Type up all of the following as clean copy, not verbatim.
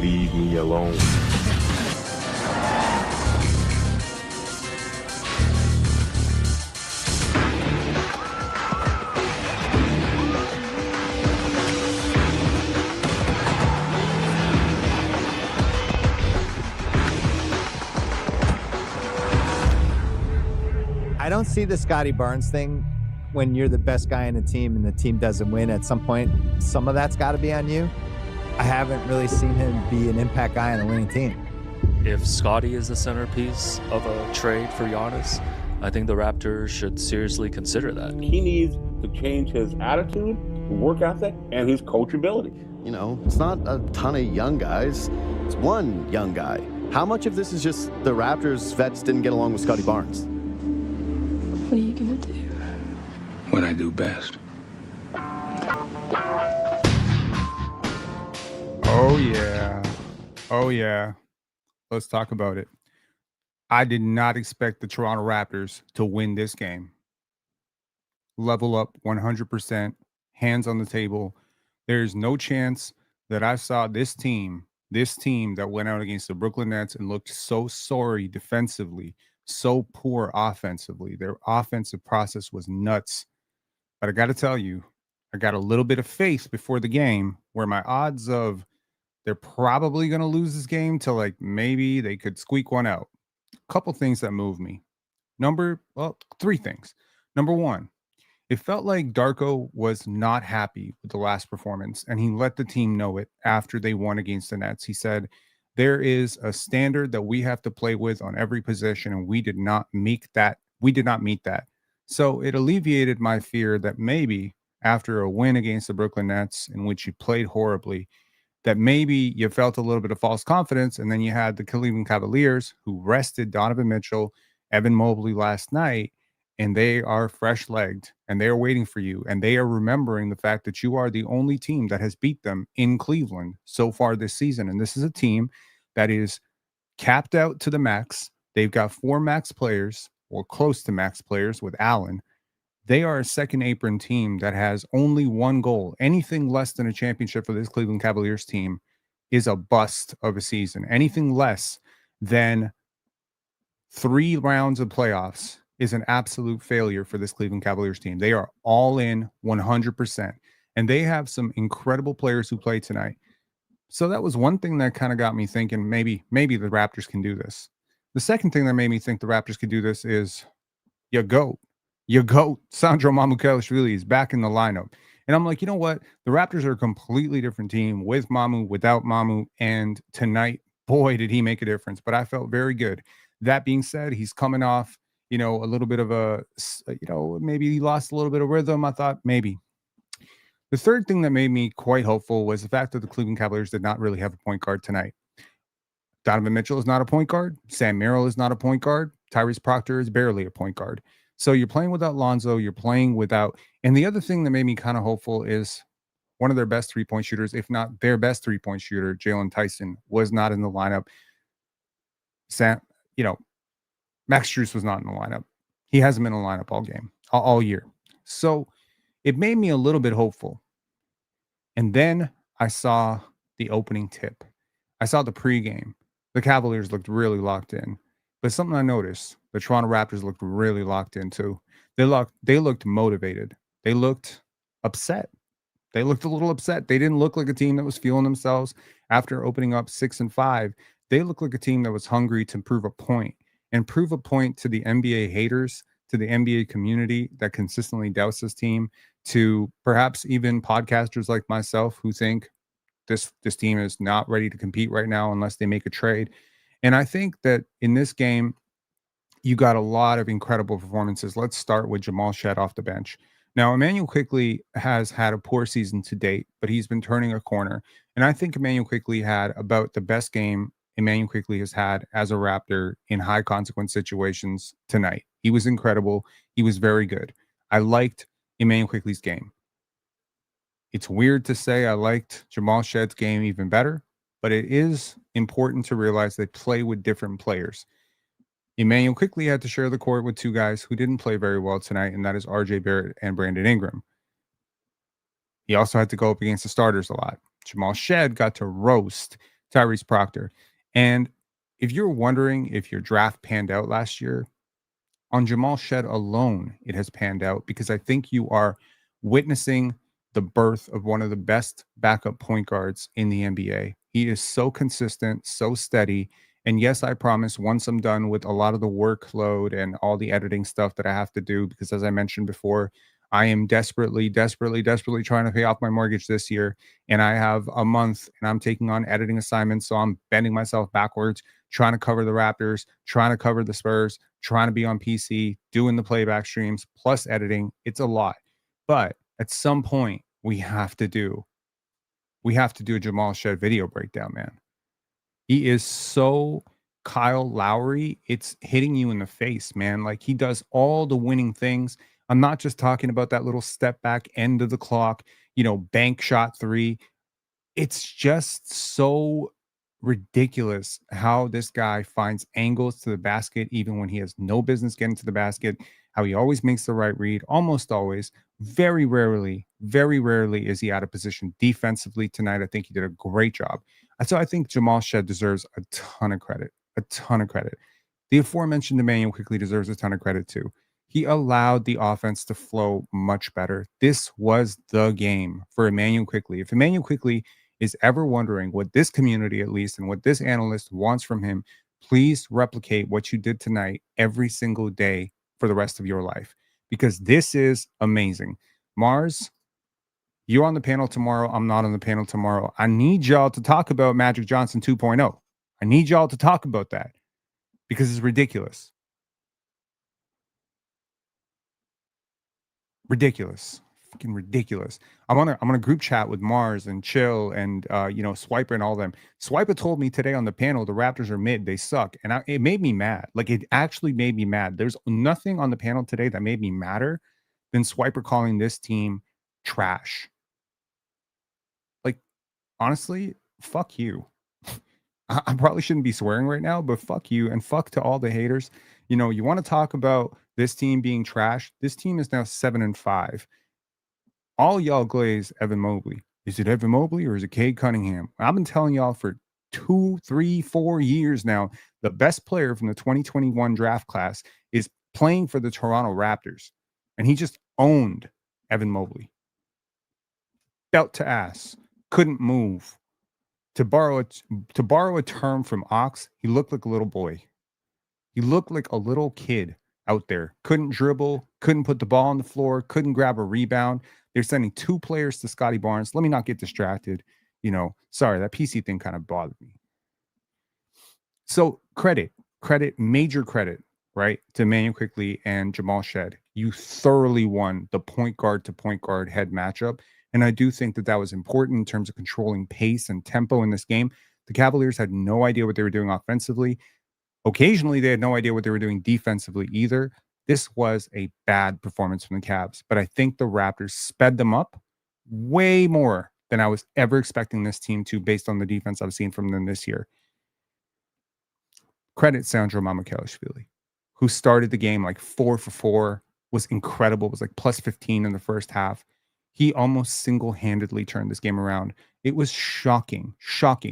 leave me alone. I don't see the Scottie Barnes thing when you're the best guy in the team and the team doesn't win. At some point, some of that's got to be on you. I haven't really seen him be an impact guy on a winning team. If Scottie is the centerpiece of a trade for Giannis, I think the Raptors should seriously consider that. He needs to change his attitude, work ethic, and his coachability. You know, it's not a ton of young guys. It's one young guy. How much of this is just the Raptors vets didn't get along with Scottie Barnes? What are you gonna do? What I do best. Oh, yeah. Oh, yeah. Let's talk about it. I did not expect the Toronto Raptors to win this game. Level up 100%, hands on the table. There's no chance that I saw this team that went out against the Brooklyn Nets and looked so sorry defensively, so poor offensively. Their offensive process was nuts. But I got to tell you, I got a little bit of faith before the game where my odds of they're probably going to lose this game to like maybe they could squeak one out. A couple things that moved me. Three things. Number one, it felt like Darko was not happy with the last performance, and he let the team know it after they won against the Nets. He said, there is a standard that we have to play with on every position, and we did not meet that. So it alleviated my fear that maybe after a win against the Brooklyn Nets, in which you played horribly, that maybe you felt a little bit of false confidence, and then you had the Cleveland Cavaliers who rested Donovan Mitchell, Evan Mobley last night, and they are fresh-legged, and they are waiting for you, and they are remembering the fact that you are the only team that has beat them in Cleveland so far this season. And this is a team that is capped out to the max. They've got 4 max players, or close to max players with Allen. They are a second apron team that has only one goal. Anything less than a championship for this Cleveland Cavaliers team is a bust of a season. Anything less than 3 rounds of playoffs is an absolute failure for this Cleveland Cavaliers team. They are all in 100%. And they have some incredible players who play tonight. So that was one thing that kind of got me thinking maybe the Raptors can do this. The second thing that made me think the Raptors could do this is your GOAT, Sandro Mamukelashvili is back in the lineup. And I'm like, you know what? The Raptors are a completely different team with Mamu, without Mamu. And tonight, boy, did he make a difference. But I felt very good. That being said, he's coming off, a little bit of maybe he lost a little bit of rhythm. I thought maybe. The third thing that made me quite hopeful was the fact that the Cleveland Cavaliers did not really have a point guard tonight. Donovan Mitchell is not a point guard. Sam Merrill is not a point guard. Tyrese Proctor is barely a point guard. So you're playing without Lonzo. You're playing without. And the other thing that made me kind of hopeful is one of their best three-point shooters, if not their best three-point shooter, Jalen Tyson, was not in the lineup. Max Strus was not in the lineup. He hasn't been in the lineup all game, all year. So it made me a little bit hopeful. And then I saw the opening tip. I saw the pregame. The Cavaliers looked really locked in. But something I noticed, the Toronto Raptors looked really locked in too. They looked motivated. They looked upset. They looked a little upset. They didn't look like a team that was feeling themselves after opening up 6-5. They looked like a team that was hungry to prove a point to the NBA haters, to the NBA community that consistently doubts this team, to perhaps even podcasters like myself who think this team is not ready to compete right now unless they make a trade. And I think that in this game, you got a lot of incredible performances. Let's start with Jamal Shead off the bench. Now, Immanuel Quickley has had a poor season to date, but he's been turning a corner. And I think Immanuel Quickley had about the best game Immanuel Quickley has had as a Raptor in high consequence situations tonight. He was incredible. He was very good. I liked Immanuel Quickley's game. It's weird to say I liked Jamal Shead's game even better, but it is important to realize they play with different players. Immanuel Quickley had to share the court with 2 guys who didn't play very well tonight, and that is RJ Barrett and Brandon Ingram. He also had to go up against the starters a lot. Jamal Shead got to roast Tyrese Proctor. And if you're wondering if your draft panned out last year, on Jamal Shed alone, it has panned out because I think you are witnessing the birth of one of the best backup point guards in the NBA. He is so consistent, so steady. And yes, I promise once I'm done with a lot of the workload and all the editing stuff that I have to do, because as I mentioned before, I am desperately trying to pay off my mortgage this year. And I have a month and I'm taking on editing assignments. So I'm bending myself backwards, trying to cover the Raptors, trying to cover the Spurs, trying to be on PC, doing the playback streams, plus editing. It's a lot. But at some point, we have to do a Jamal Shed video breakdown, man. He is so Kyle Lowry. It's hitting you in the face, man. Like, he does all the winning things. I'm not just talking about that little step back end of the clock, bank shot three. It's just so ridiculous how this guy finds angles to the basket, even when he has no business getting to the basket, how he always makes the right read, almost always. Very rarely is he out of position defensively tonight. I think he did a great job. So I think Jamal Shed deserves a ton of credit. The aforementioned Emmanuel quickly deserves a ton of credit too. He allowed the offense to flow much better. This was the game for Emmanuel Quickley. If Emmanuel Quickley is ever wondering what this community, at least, and what this analyst wants from him, please replicate what you did tonight every single day for the rest of your life, because this is amazing. Mars, you're on the panel tomorrow. I'm not on the panel tomorrow. I need y'all to talk about Magic Johnson 2.0. I need y'all to talk about that because it's ridiculous. Fucking ridiculous. I'm on a group chat with Mars and Chill and Swiper and all them. Swiper told me today on the panel the Raptors are mid, they suck, and it made me mad. Like, it actually made me mad. There's nothing on the panel today that made me madder than Swiper calling this team trash. Like, honestly, fuck you. I probably shouldn't be swearing right now, but fuck you and fuck to all the haters. You want to talk about this team being trash? This team is now 7-5. All y'all glaze Evan Mobley. Is it Evan Mobley or is it Cade Cunningham? I've been telling y'all for 2, 3, 4 years now, the best player from the 2021 draft class is playing for the Toronto Raptors. And he just owned Evan Mobley. Belt to ass. Couldn't move. To borrow a term from Ox, he looked like a little boy. He looked like a little kid out there. Couldn't dribble, couldn't put the ball on the floor, couldn't grab a rebound. They're sending 2 players to Scottie Barnes. Let me not get distracted. Sorry, that PC thing kind of bothered me. So credit, major credit, right, to Emmanuel Quickley and Jamal Shed. You thoroughly won the point guard to point guard head matchup. And I do think that was important in terms of controlling pace and tempo in this game. The Cavaliers had no idea what they were doing offensively. Occasionally, they had no idea what they were doing defensively either. This was a bad performance from the Cavs, but I think the Raptors sped them up way more than I was ever expecting this team to, based on the defense I've seen from them this year. Credit Sandro Mamukelashvili, who started the game like 4 for 4, was incredible, was like plus 15 in the first half. He almost single-handedly turned this game around. It was shocking.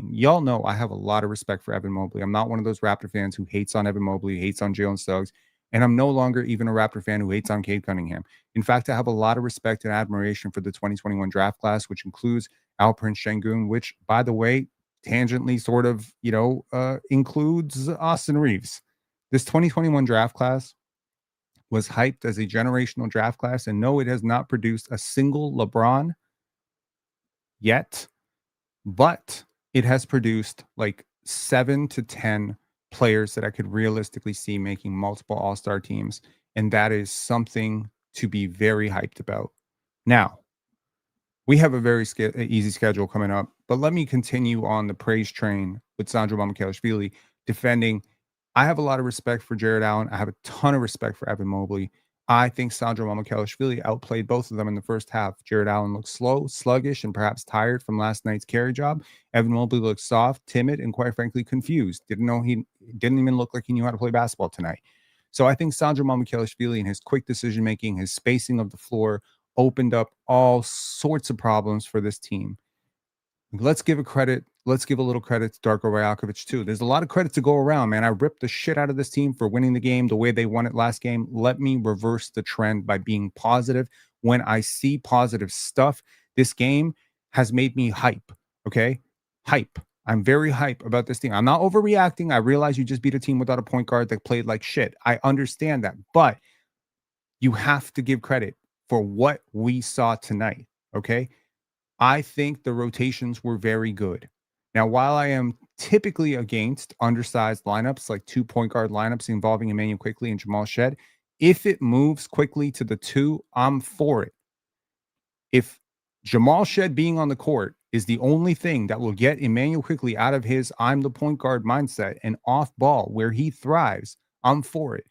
Y'all know I have a lot of respect for Evan Mobley. I'm not one of those Raptor fans who hates on Evan Mobley, hates on Jalen Suggs, and I'm no longer even a Raptor fan who hates on Cade Cunningham. In fact, I have a lot of respect and admiration for the 2021 draft class, which includes Alperen Şengün, which, by the way, tangentially sort of, includes Austin Reeves. This 2021 draft class was hyped as a generational draft class, and no, it has not produced a single LeBron yet, but it has produced like 7 to 10 players that I could realistically see making multiple all-star teams, and that is something to be very hyped about. Now, we have a very easy schedule coming up, but let me continue on the praise train with Sandro Mamukelashvili defending. I have a lot of respect for Jared Allen. I have a ton of respect for Evan Mobley. I think Sandro Mamukelashvili outplayed both of them in the first half. Jared Allen looked slow, sluggish, and perhaps tired from last night's carry job. Evan Mobley looked soft, timid, and quite frankly confused. Didn't even look like he knew how to play basketball tonight. So I think Sandro Mamukelashvili and his quick decision-making, his spacing of the floor, opened up all sorts of problems for this team. Let's give a little credit to Darko Rajakovic too. There's a lot of credit to go around, man. I ripped the shit out of this team for winning the game the way they won it last game. Let me reverse the trend by being positive. When I see positive stuff, this game has made me hype. Okay? Hype. I'm very hype about this team. I'm not overreacting. I realize you just beat a team without a point guard that played like shit. I understand that. But you have to give credit for what we saw tonight. Okay? I think the rotations were very good. Now, while I am typically against undersized lineups, like 2 point guard lineups involving Emmanuel Quickley and Jamal Shed, if it moves quickly to the 2, I'm for it. If Jamal Shed being on the court is the only thing that will get Emmanuel Quickley out of his I'm the point guard mindset and off ball where he thrives, I'm for it.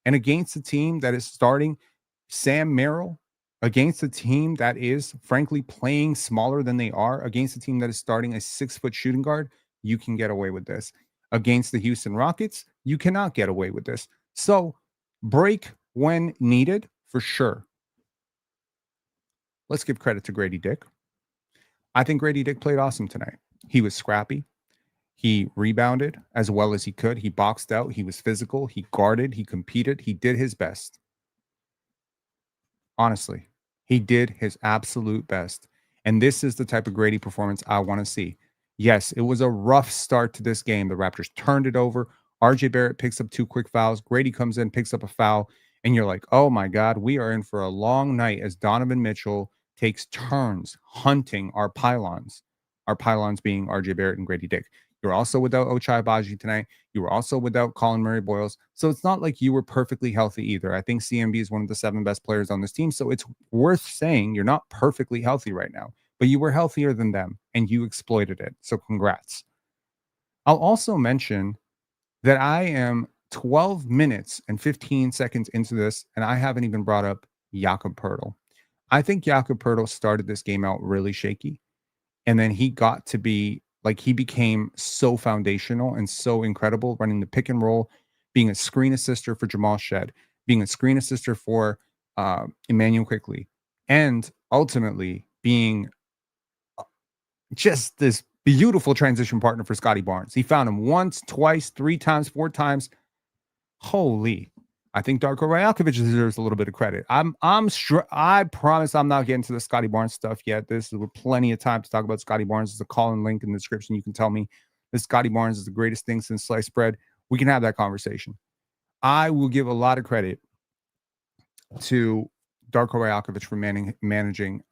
And against a team that is starting Sam Merrill, against a team that is frankly playing smaller than they are, against a team that is starting a 6-foot shooting guard, you can get away with this. Against the Houston Rockets, you cannot get away with this. So break when needed for sure. Let's give credit to Grady Dick. I think Grady Dick played awesome tonight. He was scrappy. He rebounded as well as he could. He boxed out. He was physical. He guarded. He competed. He did his best. Honestly, he did his absolute best. And this is the type of Grady performance I want to see. Yes, it was a rough start to this game. The Raptors turned it over. RJ Barrett picks up 2 quick fouls. Grady comes in, picks up a foul. And you're like, oh my God, we are in for a long night as Donovan Mitchell takes turns hunting our pylons. Our pylons being RJ Barrett and Grady Dick. You're also without Ochai Agbai tonight. You were also without Colin Murray-Boyles. So it's not like you were perfectly healthy either. I think CMB is one of the 7 best players on this team. So it's worth saying you're not perfectly healthy right now, but you were healthier than them and you exploited it. So congrats. I'll also mention that I am 12 minutes and 15 seconds into this, and I haven't even brought up Jakob Poeltl. I think Jakob Poeltl started this game out really shaky, and then he got to be like, he became so foundational and so incredible running the pick and roll, being a screen assister for Jamal Shed, being a screen assister for Emmanuel Quickley, and ultimately being just this beautiful transition partner for Scottie Barnes. He found him once, twice, 3 times, 4 times. Holy. I think Darko Rajakovic deserves a little bit of credit. I promise I'm not getting to the Scottie Barnes stuff yet. There's plenty of time to talk about Scottie Barnes. There's a call-in link in the description. You can tell me that Scottie Barnes is the greatest thing since sliced bread. We can have that conversation. I will give a lot of credit to Darko Rajakovic for managing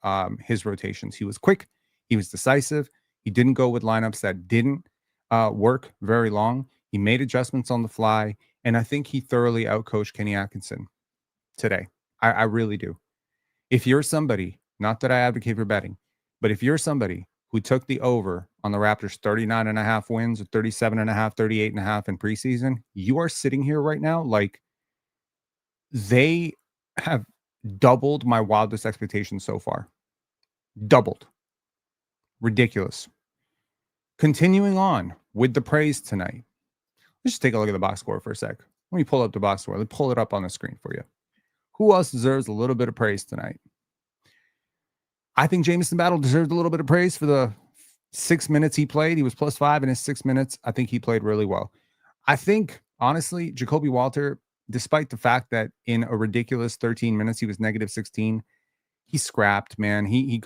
his rotations. He was quick. He was decisive. He didn't go with lineups that didn't work very long. He made adjustments on the fly. And I think he thoroughly outcoached Kenny Atkinson today. I really do. If you're somebody, not that I advocate for betting, but if you're somebody who took the over on the Raptors 39.5 wins or 37.5, 38.5 in preseason, you are sitting here right now like they have doubled my wildest expectations so far. Doubled. Ridiculous. Continuing on with the praise tonight. Let's just take a look at the box score for a sec. Let me pull up the box score. Let me pull it up on the screen for you. Who else deserves a little bit of praise tonight? I think Jamison Battle deserved a little bit of praise for the 6 minutes he played. He was +5 in his 6 minutes. I think he played really well. I think, honestly, Jacoby Walter, despite the fact that in a ridiculous 13 minutes he was -16, he scrapped, man. He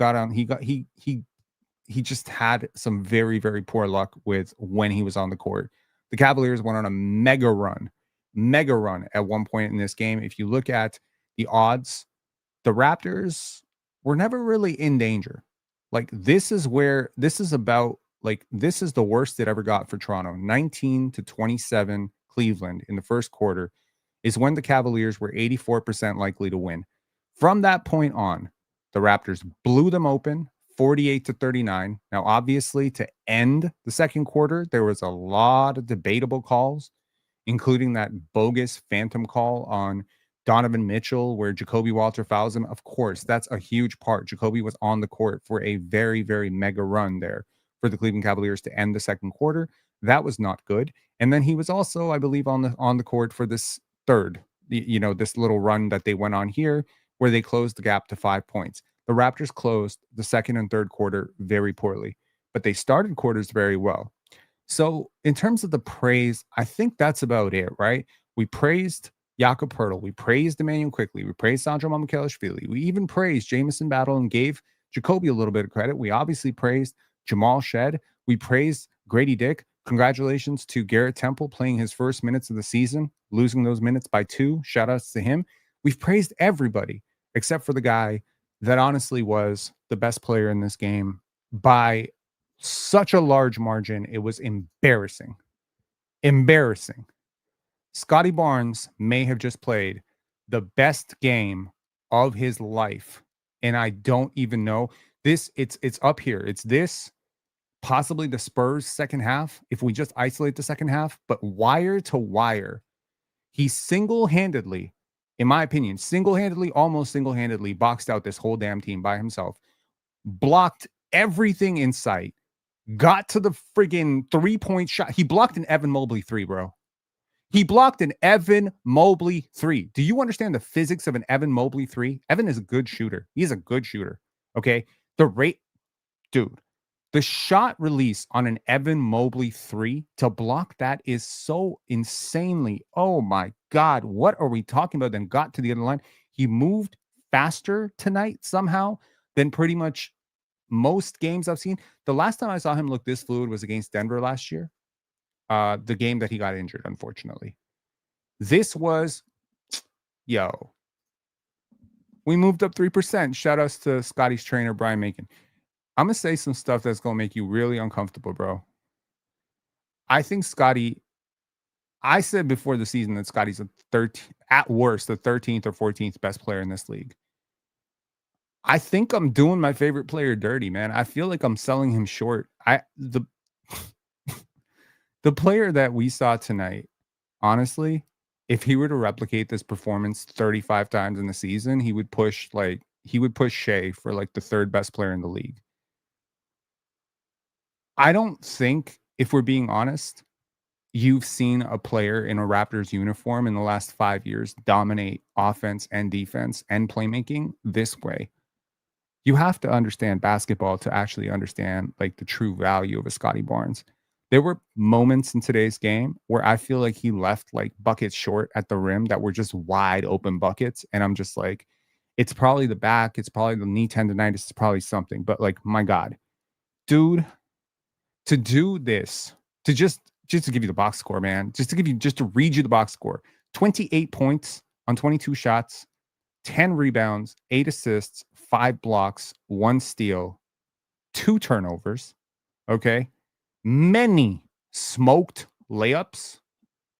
just had some very, very poor luck with when he was on the court. The Cavaliers went on a mega run at one point in this game. If you look at the odds, the Raptors were never really in danger. Like, this is the worst it ever got for Toronto. 19-27 Cleveland in the first quarter is when the Cavaliers were 84% likely to win. From that point on, the Raptors blew them open 48-39. Now, obviously, to end the second quarter, there was a lot of debatable calls, including that bogus phantom call on Donovan Mitchell, where Jacoby Walter fouls him. Of course, that's a huge part. Jacoby was on the court for a very, very mega run there for the Cleveland Cavaliers to end the second quarter. That was not good. And then he was also, I believe, on the court for this third, this little run that they went on here, where they closed the gap to 5 points. The Raptors closed the second and third quarter very poorly. but they started quarters very well. So in terms of the praise, I think that's about it, right? We praised Jakob Poeltl. We praised Emmanuel Quickly. We praised Sandro Mamukelashvili. We even praised Jamison Battle and gave Jacoby a little bit of credit. We obviously praised Jamal Shed. We praised Grady Dick. Congratulations to Garrett Temple playing his first minutes of the season, losing those minutes by 2. Shout outs to him. We've praised everybody except for the guy that honestly was the best player in this game by such a large margin. It was embarrassing. Embarrassing. Scottie Barnes may have just played the best game of his life. And I don't even know this. It's up here. It's this, possibly the Spurs second half, if we just isolate the second half, but wire to wire, he single-handedly, in my opinion, almost single-handedly boxed out this whole damn team by himself, blocked everything in sight, got to the friggin' 3-point shot. He blocked an Evan Mobley 3, bro. He blocked an Evan Mobley 3. Do you understand the physics of an Evan Mobley 3? Evan is a good shooter. He's a good shooter. Okay. Dude, the shot release on an Evan Mobley 3 to block that is so insanely. Oh my God. What are we talking about? Then got to the other line. He moved faster tonight somehow than pretty much most games I've seen. The last time I saw him look this fluid was against Denver last year. The game that he got injured, unfortunately. This was, yo, we moved up 3%. Shout outs to Scotty's trainer, Brian Macon. I'm going to say some stuff that's going to make you really uncomfortable, bro. I think Scottie, I said before the season that Scotty's at worst, the 13th or 14th best player in this league. I think I'm doing my favorite player dirty, man. I feel like I'm selling him short. The player that we saw tonight, honestly, if he were to replicate this performance 35 times in the season, he would push Shea for like the 3rd best player in the league. I don't think, if we're being honest, you've seen a player in a Raptors uniform in the last 5 years dominate offense and defense and playmaking this way. You have to understand basketball to actually understand like the true value of a Scottie Barnes. There were moments in today's game where I feel like he left like buckets short at the rim that were just wide open buckets. And I'm just like, it's probably the back. It's probably the knee tendonitis. It's probably something. But like, my God, dude, to do this, to just to give you the box score, man, just to read you the box score, 28 points on 22 shots, 10 rebounds, 8 assists, 5 blocks, 1 steal, 2 turnovers. Okay. Many smoked layups,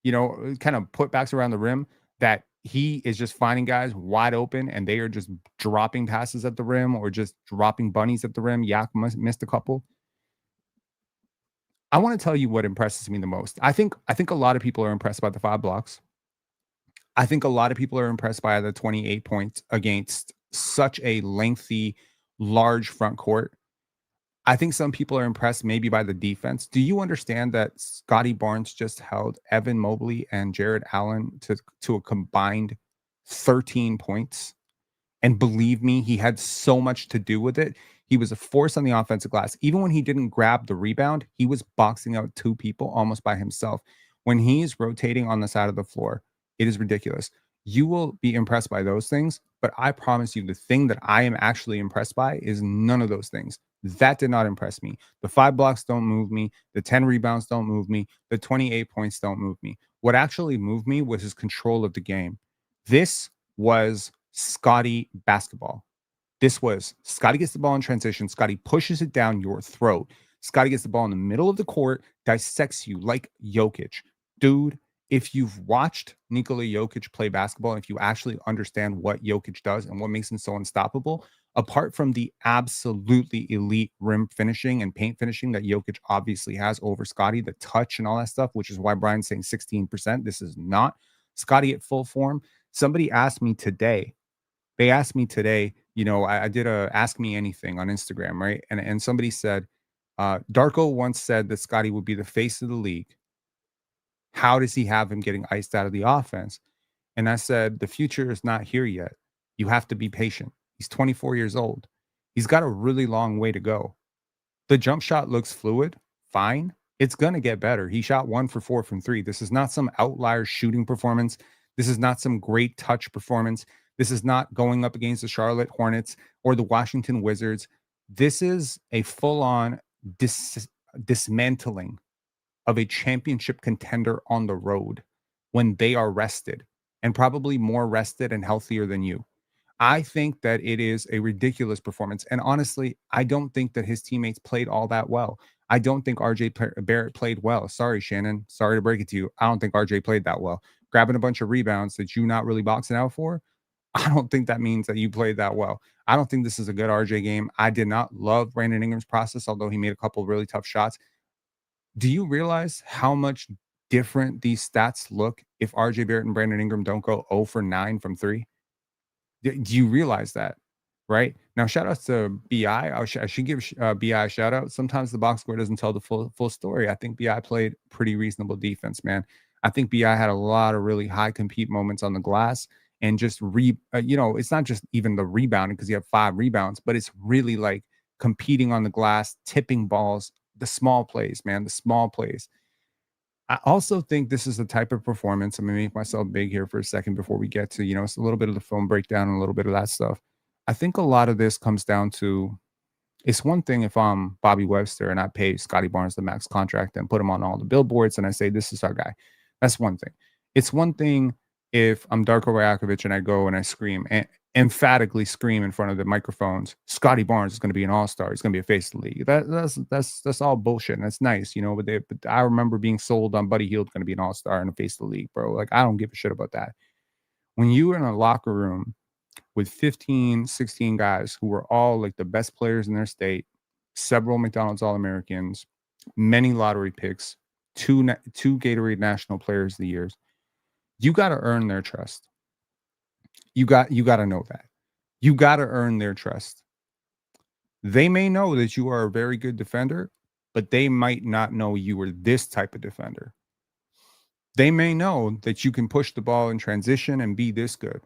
kind of putbacks around the rim that he is just finding guys wide open and they are just dropping passes at the rim or just dropping bunnies at the rim. Yak missed a couple. I want to tell you what impresses me the most. I think a lot of people are impressed by the 5 blocks. I think a lot of people are impressed by the 28 points against such a lengthy, large front court. I think some people are impressed maybe by the defense. Do you understand that Scottie Barnes just held Evan Mobley and Jared Allen to a combined 13 points? And believe me, he had so much to do with it. He was a force on the offensive glass. Even when he didn't grab the rebound, he was boxing out 2 people almost by himself. When he's rotating on the side of the floor, it is ridiculous. You will be impressed by those things, but I promise you the thing that I am actually impressed by is none of those things. That did not impress me. The 5 blocks don't move me. The 10 rebounds don't move me. The 28 points don't move me. What actually moved me was his control of the game. This was Scottie basketball. This was Scottie gets the ball in transition. Scottie pushes it down your throat. Scottie gets the ball in the middle of the court, dissects you like Jokic. Dude, if you've watched Nikola Jokic play basketball, if you actually understand what Jokic does and what makes him so unstoppable, apart from the absolutely elite rim finishing and paint finishing that Jokic obviously has over Scottie, the touch and all that stuff, which is why Brian's saying 16%. This is not Scottie at full form. Somebody asked me today, I did a Ask Me Anything on Instagram, right? And somebody said, Darko once said that Scottie would be the face of the league. How does he have him getting iced out of the offense? And I said, the future is not here yet. You have to be patient. He's 24 years old. He's got a really long way to go. The jump shot looks fluid, fine. It's going to get better. He shot 1 for 4 from 3. This is not some outlier shooting performance. This is not some great touch performance. This is not going up against the Charlotte Hornets or the Washington Wizards. This is a full-on dismantling of a championship contender on the road when they are rested and probably more rested and healthier than you. I think that it is a ridiculous performance. And honestly, I don't think that his teammates played all that well. I don't think RJ Barrett played well. Sorry, Shannon. Sorry to break it to you. I don't think RJ played that well. Grabbing a bunch of rebounds that you're not really boxing out for, I don't think that means that you played that well. I don't think this is a good RJ game. I did not love Brandon Ingram's process, although he made a couple of really tough shots. Do you realize how much different these stats look if RJ Barrett and Brandon Ingram don't go 0 for 9 from 3? Do you realize that? Right now, shout outs to BI. I should give BI a shout out. Sometimes the box score doesn't tell the full story. I think BI played pretty reasonable defense, man. I think BI had a lot of really high compete moments on the glass and just it's not just even the rebounding because you have 5 rebounds, but it's really like competing on the glass, tipping balls, the small plays, man, the small plays. I also think this is the type of performance. I'm going to make myself big here for a second before we get to, it's a little bit of the film breakdown and a little bit of that stuff. I think a lot of this comes down to, it's one thing if I'm Bobby Webster and I pay Scottie Barnes the max contract and put him on all the billboards and I say, this is our guy. That's one thing. It's one thing if I'm Darko Rajakovic and I go and I scream and emphatically scream in front of the microphones, Scottie Barnes is going to be an all-star. He's going to be a face of the league. That's all bullshit. And that's nice, but I remember being sold on Buddy Hield going to be an all-star and a face of the league, bro. Like, I don't give a shit about that. When you were in a locker room with 15, 16 guys who were all like the best players in their state, several McDonald's All-Americans, many lottery picks, two Gatorade National Players of the Year, you got to earn their trust. You got to know that. You got to earn their trust. They may know that you are a very good defender, but they might not know you were this type of defender. They may know that you can push the ball in transition and be this good.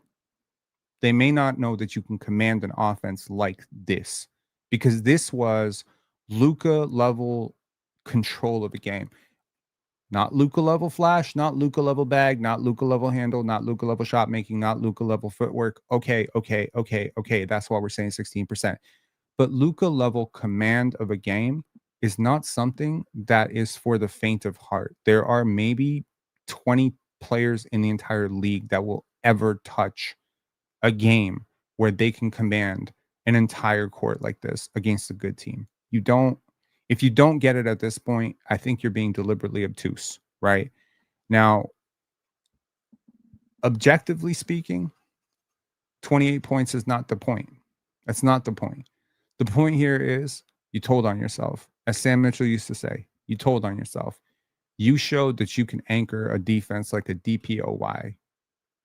They may not know that you can command an offense like this, because this was Luka level control of the game. Not Luka level flash, not Luka level bag, not Luka level handle, not Luka level shot making, not Luka level footwork. Okay. That's why we're saying 16%. But Luka level command of a game is not something that is for the faint of heart. There are maybe 20 players in the entire league that will ever touch a game where they can command an entire court like this against a good team. If you don't get it at this point, I think you're being deliberately obtuse, right? Now, objectively speaking, 28 points is not the point. That's not the point. The point here is you told on yourself. As Sam Mitchell used to say, you told on yourself. You showed that you can anchor a defense like a DPOY.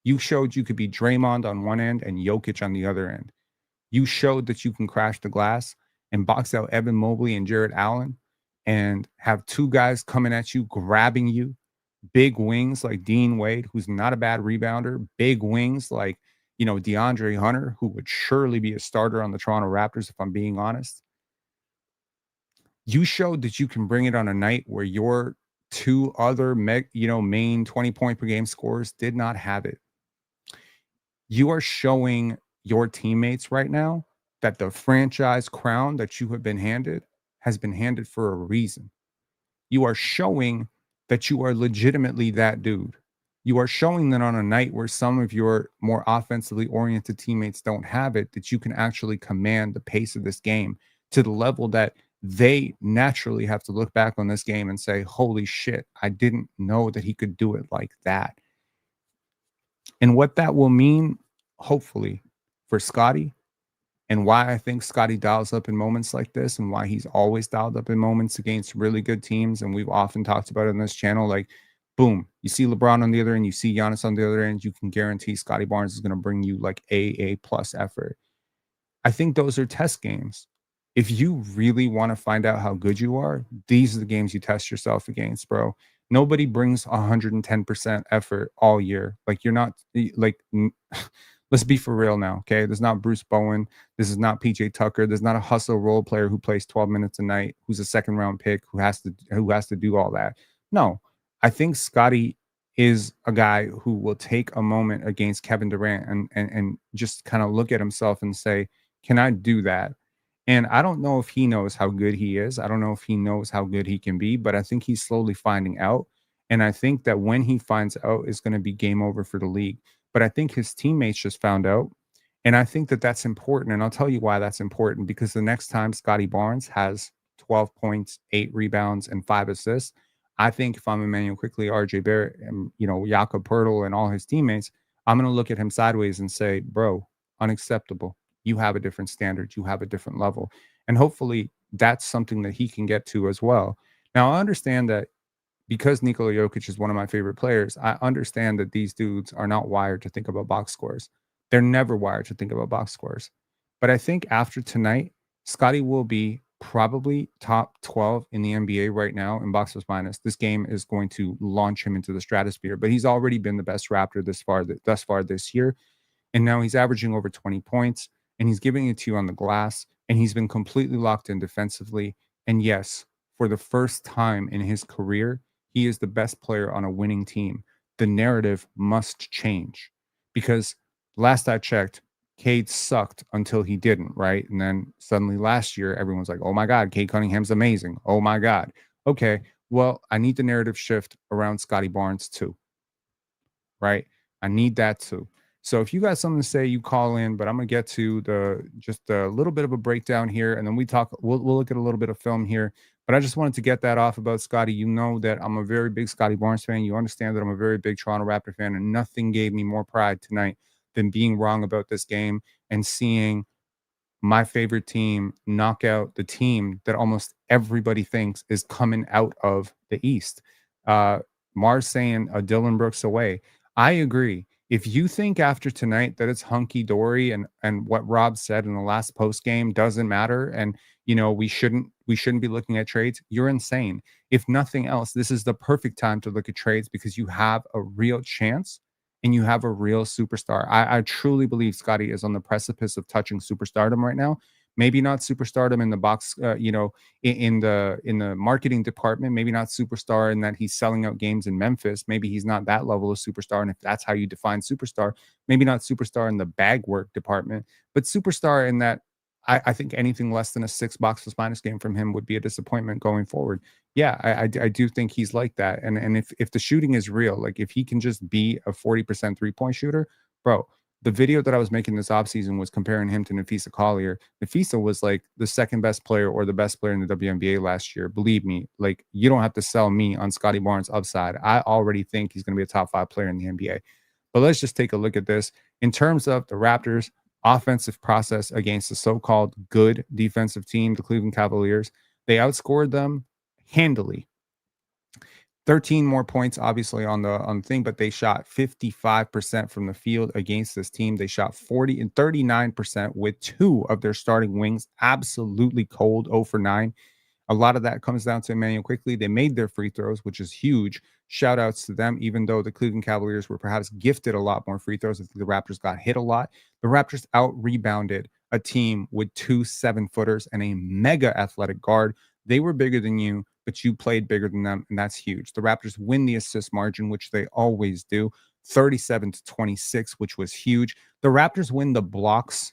You showed you could be Draymond on one end and Jokic on the other end. You showed that you can crash the glass and box out Evan Mobley and Jarrett Allen and have 2 guys coming at you, grabbing you, big wings like Dean Wade, who's not a bad rebounder, big wings like, DeAndre Hunter, who would surely be a starter on the Toronto Raptors, if I'm being honest. You showed that you can bring it on a night where your 2 other main 20-point per game scorers did not have it. You are showing your teammates right now that the franchise crown that you have been handed has been handed for a reason. You are showing that you are legitimately that dude. You are showing that on a night where some of your more offensively oriented teammates don't have it, that you can actually command the pace of this game to the level that they naturally have to look back on this game and say, holy shit, I didn't know that he could do it like that. And what that will mean, hopefully, for Scottie, and why I think Scottie dials up in moments like this, and why he's always dialed up in moments against really good teams, and we've often talked about it on this channel, like, boom, you see LeBron on the other end, you see Giannis on the other end, you can guarantee Scottie Barnes is going to bring you like A+ effort. I think those are test games. If you really want to find out how good you are, these are the games you test yourself against, bro. Nobody brings 110% effort all year. Like, you're not like Let's be for real now, okay? There's not Bruce Bowen. This is not PJ Tucker. There's not a hustle role player who plays 12 minutes a night, who's a second round pick, who has to do all that. No, I think Scottie is a guy who will take a moment against Kevin Durant and just kind of look at himself and say, can I do that? And I don't know if he knows how good he is. I don't know if he knows how good he can be, but I think he's slowly finding out. And I think that when he finds out, it's going to be game over for the league. But I think his teammates just found out. And I think that that's important. And I'll tell you why that's important, because the next time Scottie Barnes has 12 points, 8 rebounds, and 5 assists, I think if I'm Emmanuel Quickley, RJ Barrett, and, Jakob Poeltl and all his teammates, I'm going to look at him sideways and say, bro, unacceptable. You have a different standard. You have a different level. And hopefully that's something that he can get to as well. Now, I understand that because Nikola Jokic is one of my favorite players, I understand that these dudes are not wired to think about box scores. They're never wired to think about box scores. But I think after tonight, Scottie will be probably top 12 in the NBA right now in box plus minus. This game is going to launch him into the stratosphere, but he's already been the best Raptor thus far this year. And now he's averaging over 20 points, and he's giving it to you on the glass, and he's been completely locked in defensively. And yes, for the first time in his career, he is the best player on a winning team. The narrative must change, because last I checked, Cade sucked until he didn't, right? And then suddenly last year, everyone's like, oh my God, Cade Cunningham's amazing. Oh my God. Okay, well, I need the narrative shift around Scottie Barnes too, right? I need that too. So if you got something to say, you call in, but I'm going to get to just a little bit of a breakdown here. And then we'll look at a little bit of film here, but I just wanted to get that off about Scottie. You know that I'm a very big Scottie Barnes fan. You understand that I'm a very big Toronto Raptor fan, and nothing gave me more pride tonight than being wrong about this game and seeing my favorite team knock out the team that almost everybody thinks is coming out of the East. Mars saying a Dylan Brooks away. I agree. If you think after tonight that it's hunky dory and what Rob said in the last post game doesn't matter, and we shouldn't be looking at trades, you're insane. If nothing else, this is the perfect time to look at trades, because you have a real chance and you have a real superstar. I truly believe Scottie is on the precipice of touching superstardom right now. Maybe not superstardom in the box, in the marketing department. Maybe not superstar in that he's selling out games in Memphis. Maybe he's not that level of superstar. And if that's how you define superstar, maybe not superstar in the bag work department, but superstar in that I think anything less than a 6 box plus minus game from him would be a disappointment going forward. Yeah, I do think he's like that. And if the shooting is real, like if he can just be a 40% 3-point shooter, bro. The video that I was making this offseason was comparing him to Nafisa Collier. Nafisa was like the second best player or the best player in the WNBA last year. Believe me, like you don't have to sell me on Scottie Barnes' upside. I already think he's going to be a top 5 player in the NBA. But let's just take a look at this. In terms of the Raptors' offensive process against the so-called good defensive team, the Cleveland Cavaliers, they outscored them handily. 13 more points, obviously, on the thing, but they shot 55% from the field against this team. They shot 40 and 39% with 2 of their starting wings absolutely cold, 0 for 9. A lot of that comes down to Emmanuel Quickley. They made their free throws, which is huge. Shout outs to them, even though the Cleveland Cavaliers were perhaps gifted a lot more free throws. I think the Raptors got hit a lot. The Raptors out-rebounded a team with 2 7-footers and a mega athletic guard. They were bigger than you, but you played bigger than them, and that's huge. The Raptors win the assist margin, which they always do, 37-26, which was huge. The Raptors win the blocks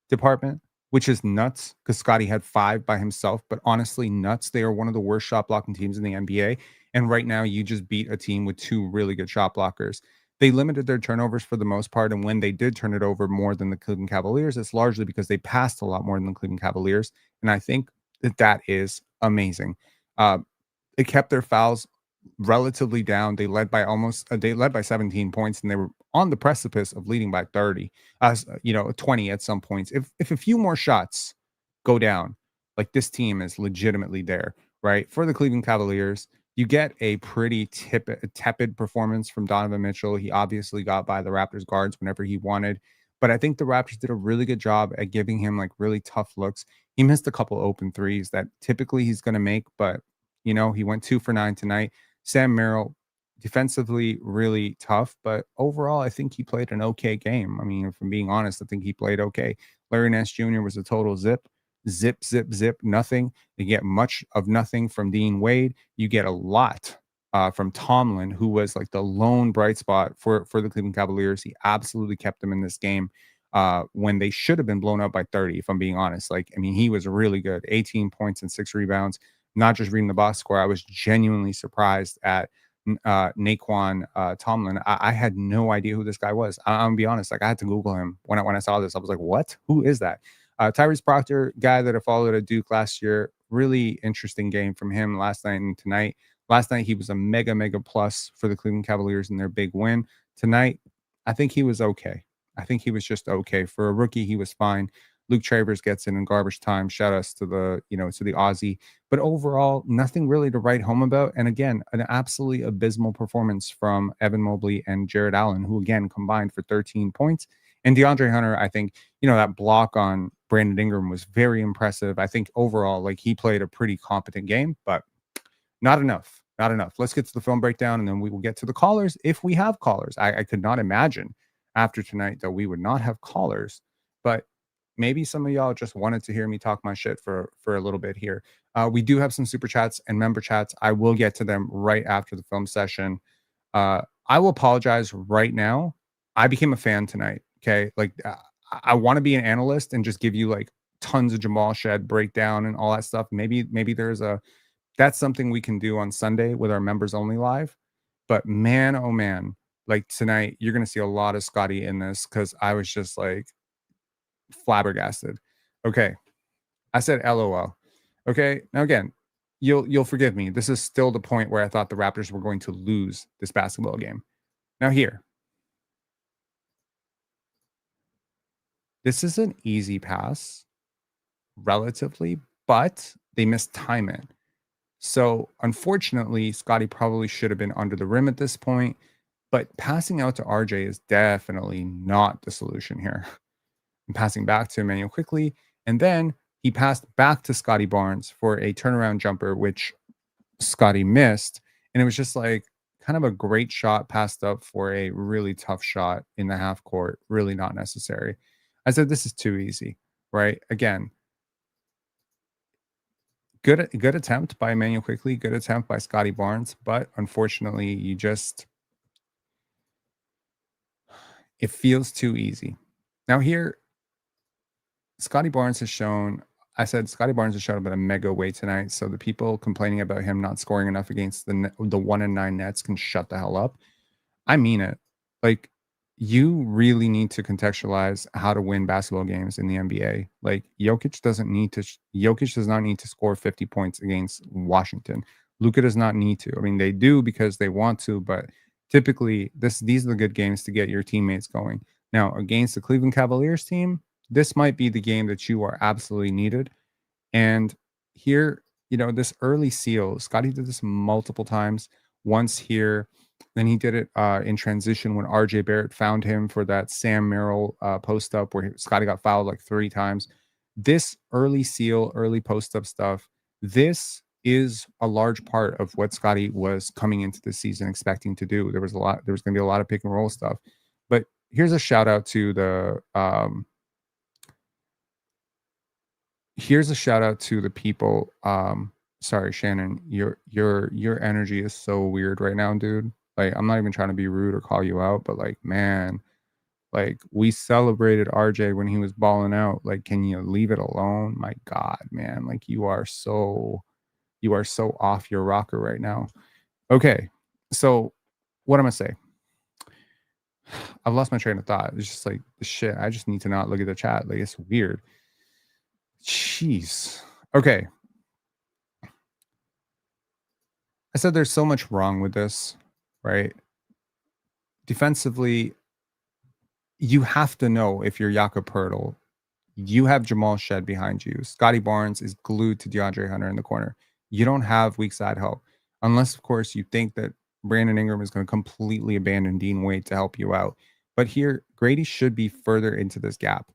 department, which is nuts, because Scottie had 5 by himself, but honestly nuts. They are one of the worst shot blocking teams in the NBA, and right now you just beat a team with 2 really good shot blockers. They limited their turnovers for the most part, and when they did turn it over more than the Cleveland Cavaliers, it's largely because they passed a lot more than the Cleveland Cavaliers, and I think that is amazing. It kept their fouls relatively down. They led by 17 points, and they were on the precipice of leading by 30, 20 at some points. If a few more shots go down, like this team is legitimately there, right? For the Cleveland Cavaliers, you get a pretty tepid performance from Donovan Mitchell. He obviously got by the Raptors guards whenever he wanted, but I think the Raptors did a really good job at giving him like really tough looks. He missed a couple open threes that typically he's going to make, but he went 2 for 9 tonight. Sam Merrill defensively really tough, but overall, I think he played an okay game. I mean, if I'm being honest, I think he played okay. Larry Nance Jr. was a total zip, nothing. You get much of nothing from Dean Wade. You get a lot from Tomlin, who was like the lone bright spot for the Cleveland Cavaliers. He absolutely kept them in this game when they should have been blown up by 30, if I'm being honest. Like, I mean, he was really good. 18 points and 6 rebounds. Not just reading the box score, I was genuinely surprised at Naquan Tomlin. I had no idea who this guy was. I'm gonna be honest. Like, I had to Google him when I saw this. I was like, what? Who is that? Tyrese Proctor, guy that I followed at Duke last year. Really interesting game from him last night and tonight. Last night, he was a mega plus for the Cleveland Cavaliers in their big win. Tonight, I think he was okay. I think he was just okay. For a rookie, he was fine. Luke Travers gets in garbage time. Shout outs to the Aussie. But overall, nothing really to write home about. And again, an absolutely abysmal performance from Evan Mobley and Jared Allen, who again combined for 13 points. And DeAndre Hunter, I think, that block on Brandon Ingram was very impressive. I think overall, like, he played a pretty competent game, but not enough. Not enough. Let's get to the film breakdown, and then we will get to the callers if we have callers. I could not imagine after tonight that we would not have callers, but maybe some of y'all just wanted to hear me talk my shit for a little bit here. We do have some super chats and member chats. I will get to them right after the film session. I will apologize right now. I became a fan tonight. Okay. Like, I want to be an analyst and just give you like tons of Jamal Shed breakdown and all that stuff. Maybe that's something we can do on Sunday with our members only live. But man, oh man, like tonight, you're going to see a lot of Scottie in this, because I was just like flabbergasted. Okay. I said LOL. Okay. Now again, you'll forgive me. This is still the point where I thought the Raptors were going to lose this basketball game. Now here. This is an easy pass, relatively, but they mistime it. So unfortunately, Scottie probably should have been under the rim at this point, but passing out to RJ is definitely not the solution here. And passing back to Emmanuel quickly, and then he passed back to Scottie Barnes for a turnaround jumper, which Scottie missed, and it was just like kind of a great shot passed up for a really tough shot in the half court. Really not necessary. I said this is too easy, right? Again, good attempt by Emmanuel quickly, good attempt by Scottie Barnes, but unfortunately, it feels too easy. Now here, Scottie Barnes has shown up at a mega weight tonight. So the people complaining about him not scoring enough against the 1-9 Nets can shut the hell up. I mean it. Like, you really need to contextualize how to win basketball games in the NBA. Like, Jokic does not need to score 50 points against Washington. Luka does not need to. I mean, they do because they want to, but typically these are the good games to get your teammates going. Now, against the Cleveland Cavaliers team, this might be the game that you are absolutely needed. And here, this early seal, Scottie did this multiple times. Once here, then he did it in transition when RJ Barrett found him for that Sam Merrill post up where Scottie got fouled like 3 times. This early seal, early post up stuff, this is a large part of what Scottie was coming into the season expecting to do. There was going to be a lot of pick and roll stuff. But here's a shout out to the people. Sorry, Shannon, your energy is so weird right now, dude. Like, I'm not even trying to be rude or call you out, but like, man, like, we celebrated RJ when he was balling out. Like, can you leave it alone? My God, man, like, you are so off your rocker right now. Okay, so what am I say? I've lost my train of thought. It's just like, shit, I just need to not look at the chat. Like, it's weird. Jeez. Okay. I said there's so much wrong with this, right? Defensively, you have to know if you're Jakob Poeltl, you have Jamal Shed behind you. Scottie Barnes is glued to DeAndre Hunter in the corner. You don't have weak side help. Unless, of course, you think that Brandon Ingram is going to completely abandon Dean Wade to help you out. But here, Grady should be further into this gap.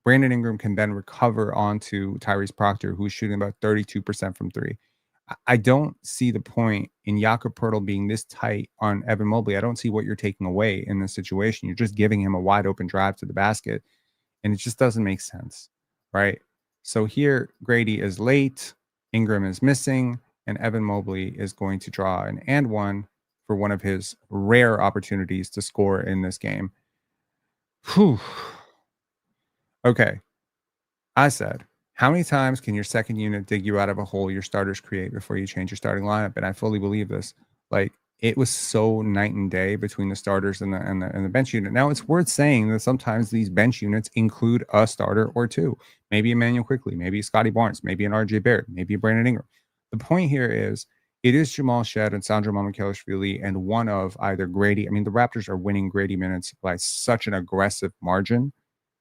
Brandon Ingram can then recover onto Tyrese Proctor, who's shooting about 32% from 3. I don't see the point in Jakob Poeltl being this tight on Evan Mobley. I don't see what you're taking away in this situation. You're just giving him a wide open drive to the basket, and it just doesn't make sense, right? So here, Grady is late, Ingram is missing, and Evan Mobley is going to draw an and one for one of his rare opportunities to score in this game. Whew. Okay. I said, how many times can your second unit dig you out of a hole your starters create before you change your starting lineup? And I fully believe this. Like, it was so night and day between the starters and the bench unit. Now, it's worth saying that sometimes these bench units include a starter or two. Maybe Emmanuel Quickley, maybe Scottie Barnes, maybe an RJ Barrett, maybe a Brandon Ingram. The point here is it is Jamal Shed and Sandro Mamukelashvili and one of either Grady. I mean, the Raptors are winning Grady minutes by such an aggressive margin.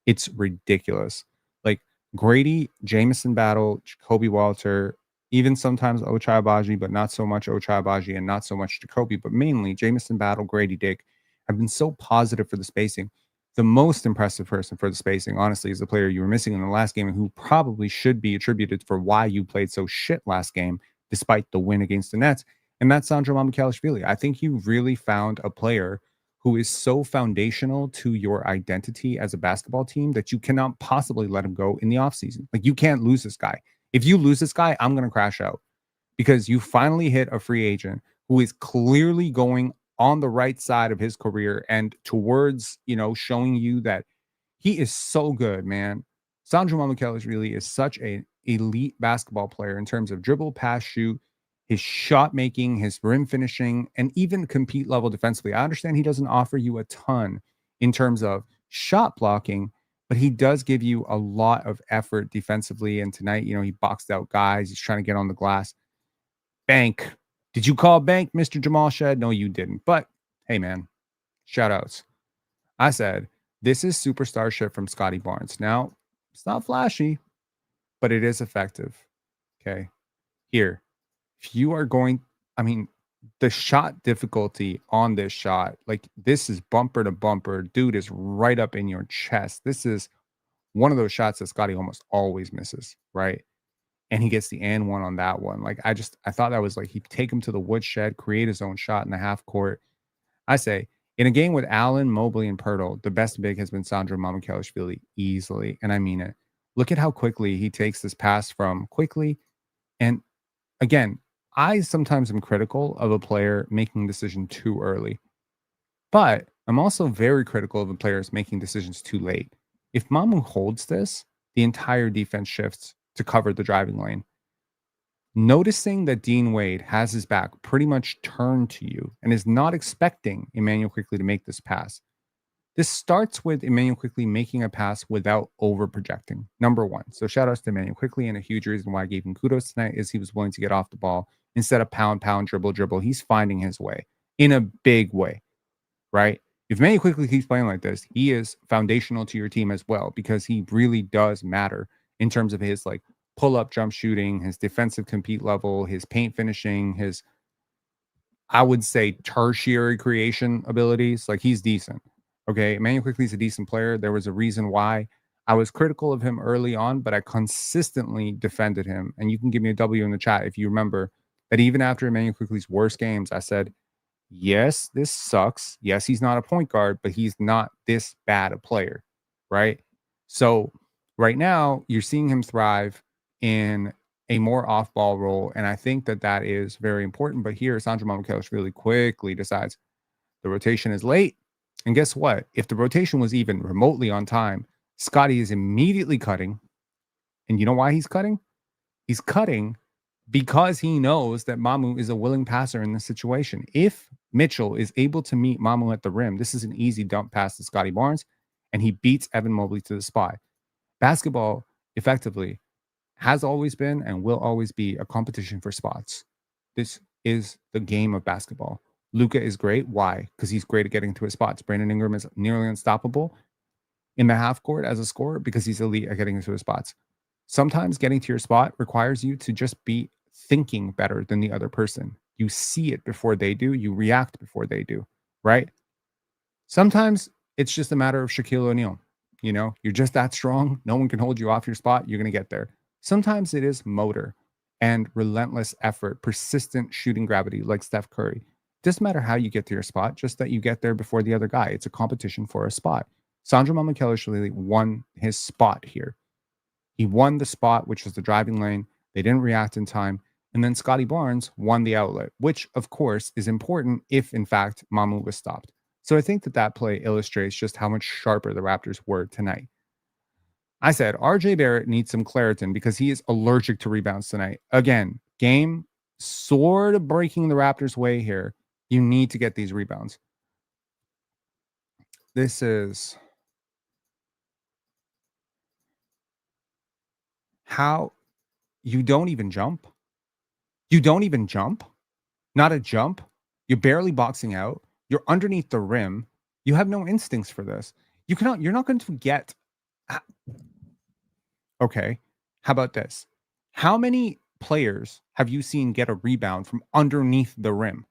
It's ridiculous. Like, Grady, Jamison Battle, Jacoby Walter, even sometimes Ochai Agbai, but not so much Ochai Agbai and not so much Jacoby, but mainly Jamison Battle, Grady Dick have been so positive for the spacing. The most impressive person for the spacing, honestly, is the player you were missing in the last game and who probably should be attributed for why you played so shit last game, despite the win against the Nets. And that's Sandro Mamukelashvili. I think you really found a player who is so foundational to your identity as a basketball team that you cannot possibly let him go in the offseason. Like, you can't lose this guy. If you lose this guy, I'm going to crash out because you finally hit a free agent who is clearly going on the right side of his career and towards, showing you that he is so good, man. Sandro Mamukelashvili is such an elite basketball player in terms of dribble, pass, shoot, his shot making, his rim finishing, and even compete level defensively. I understand he doesn't offer you a ton in terms of shot blocking, but he does give you a lot of effort defensively. And tonight, he boxed out guys. He's trying to get on the glass. Bank. Did you call bank, Mr. Jamal Shed? No, you didn't. But hey, man, shout outs. I said, this is superstar shit from Scottie Barnes. Now, it's not flashy, but it is effective. Okay. Here. If you are going, the shot difficulty on this shot, like, this is bumper to bumper. Dude is right up in your chest. This is one of those shots that Scottie almost always misses, right? And he gets the and one on that one. Like, I thought that was like, he'd take him to the woodshed, create his own shot in the half court. I say, in a game with Allen, Mobley, and Poeltl, the best big has been Sandro Mamukelashvili easily. And I mean it. Look at how quickly he takes this pass from Quickly. And again, I sometimes am critical of a player making a decision too early, but I'm also very critical of a player making decisions too late. If Mamu holds this, the entire defense shifts to cover the driving lane. Noticing that Dean Wade has his back pretty much turned to you and is not expecting Emmanuel Quickley to make this pass. This starts with Emmanuel Quickley making a pass without over projecting. Number one. So shout outs to Emmanuel Quickley, and a huge reason why I gave him kudos tonight is he was willing to get off the ball instead of pound, dribble. He's finding his way in a big way, right? If Emmanuel Quickley keeps playing like this, he is foundational to your team as well because he really does matter in terms of his like pull-up jump shooting, his defensive compete level, his paint finishing, his, I would say, tertiary creation abilities. Like, he's decent. Okay, Emmanuel Quickley is a decent player. There was a reason why I was critical of him early on, but I consistently defended him. And you can give me a W in the chat if you remember that even after Emmanuel Quickley's worst games, I said, yes, this sucks. Yes, he's not a point guard, but he's not this bad a player, right? So right now, you're seeing him thrive in a more off-ball role, and I think that is very important. But here, Sandro Mamukelashvili really quickly decides the rotation is late. And guess what? If the rotation was even remotely on time, Scottie is immediately cutting. And you know why he's cutting? He's cutting because he knows that Mamu is a willing passer in this situation. If Mitchell is able to meet Mamu at the rim, this is an easy dump pass to Scottie Barnes, and he beats Evan Mobley to the spot. Basketball, effectively, has always been and will always be a competition for spots. This is the game of basketball. Luka is great. Why? Because he's great at getting to his spots. Brandon Ingram is nearly unstoppable in the half court as a scorer because he's elite at getting into his spots. Sometimes getting to your spot requires you to just be thinking better than the other person. You see it before they do. You react before they do, right? Sometimes it's just a matter of Shaquille O'Neal. You're just that strong. No one can hold you off your spot. You're going to get there. Sometimes it is motor. and relentless effort, persistent shooting gravity like Steph Curry. Doesn't matter how you get to your spot, just that you get there before the other guy. It's a competition for a spot. Sandro Mamukelashvili won his spot here. He won the spot, which was the driving lane. They didn't react in time. And then Scottie Barnes won the outlet, which, of course, is important if, in fact, Mamu was stopped. So I think that play illustrates just how much sharper the Raptors were tonight. I said RJ Barrett needs some Claritin because he is allergic to rebounds tonight. Again, game sort of breaking the Raptors' way here. You need to get these rebounds. This is how you don't even jump. You don't even jump. Not a jump. You're barely boxing out. You're underneath the rim. You have no instincts for this. You're not going to get. Okay. How about this? How many players have you seen get a rebound from underneath the rim?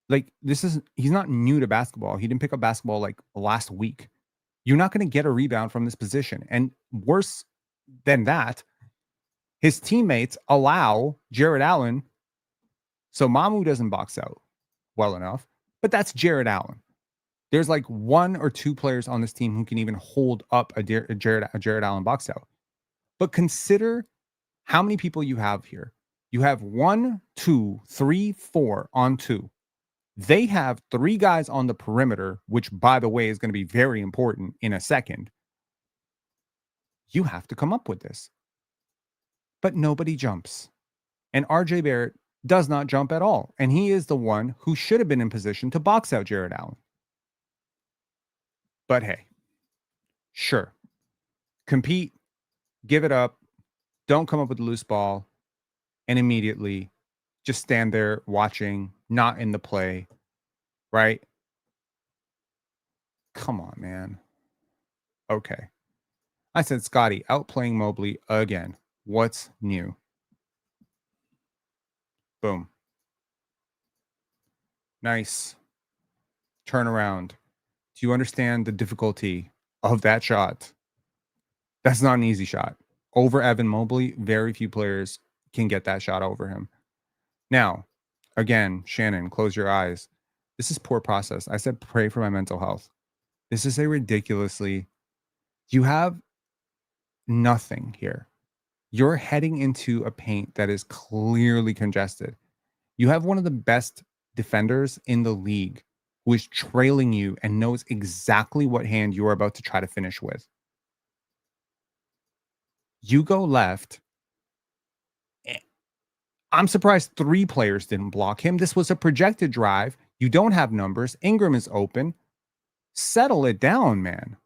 Like, he's not new to basketball. He didn't pick up basketball like last week. You're not going to get a rebound from this position. And worse than that, his teammates allow Jarrett Allen. So Mamu doesn't box out well enough, but that's Jarrett Allen. There's like one or two players on this team who can even hold up a Jarrett Allen box out. But consider how many people you have here. You have 1, 2, 3, 4 on 2. They have 3 guys on the perimeter, which, by the way, is going to be very important in a second. You have to come up with this. But nobody jumps. And RJ Barrett does not jump at all. And he is the one who should have been in position to box out Jarrett Allen. But hey, sure. Compete, give it up, don't come up with a loose ball, and immediately just stand there watching, not in the play, right? Come on, man. Okay. I said Scottie outplaying Mobley again. What's new? Boom. Nice. Turnaround. Do you understand the difficulty of that shot? That's not an easy shot. Over Evan Mobley, very few players can get that shot over him. Now, again, Shannon, close your eyes. This is poor process. I said pray for my mental health. This is a ridiculously... You have nothing here. You're heading into a paint that is clearly congested. You have one of the best defenders in the league who is trailing you and knows exactly what hand you are about to try to finish with. You go left. I'm surprised 3 players didn't block him. This was a projected drive. You don't have numbers. Ingram is open. Settle it down, man.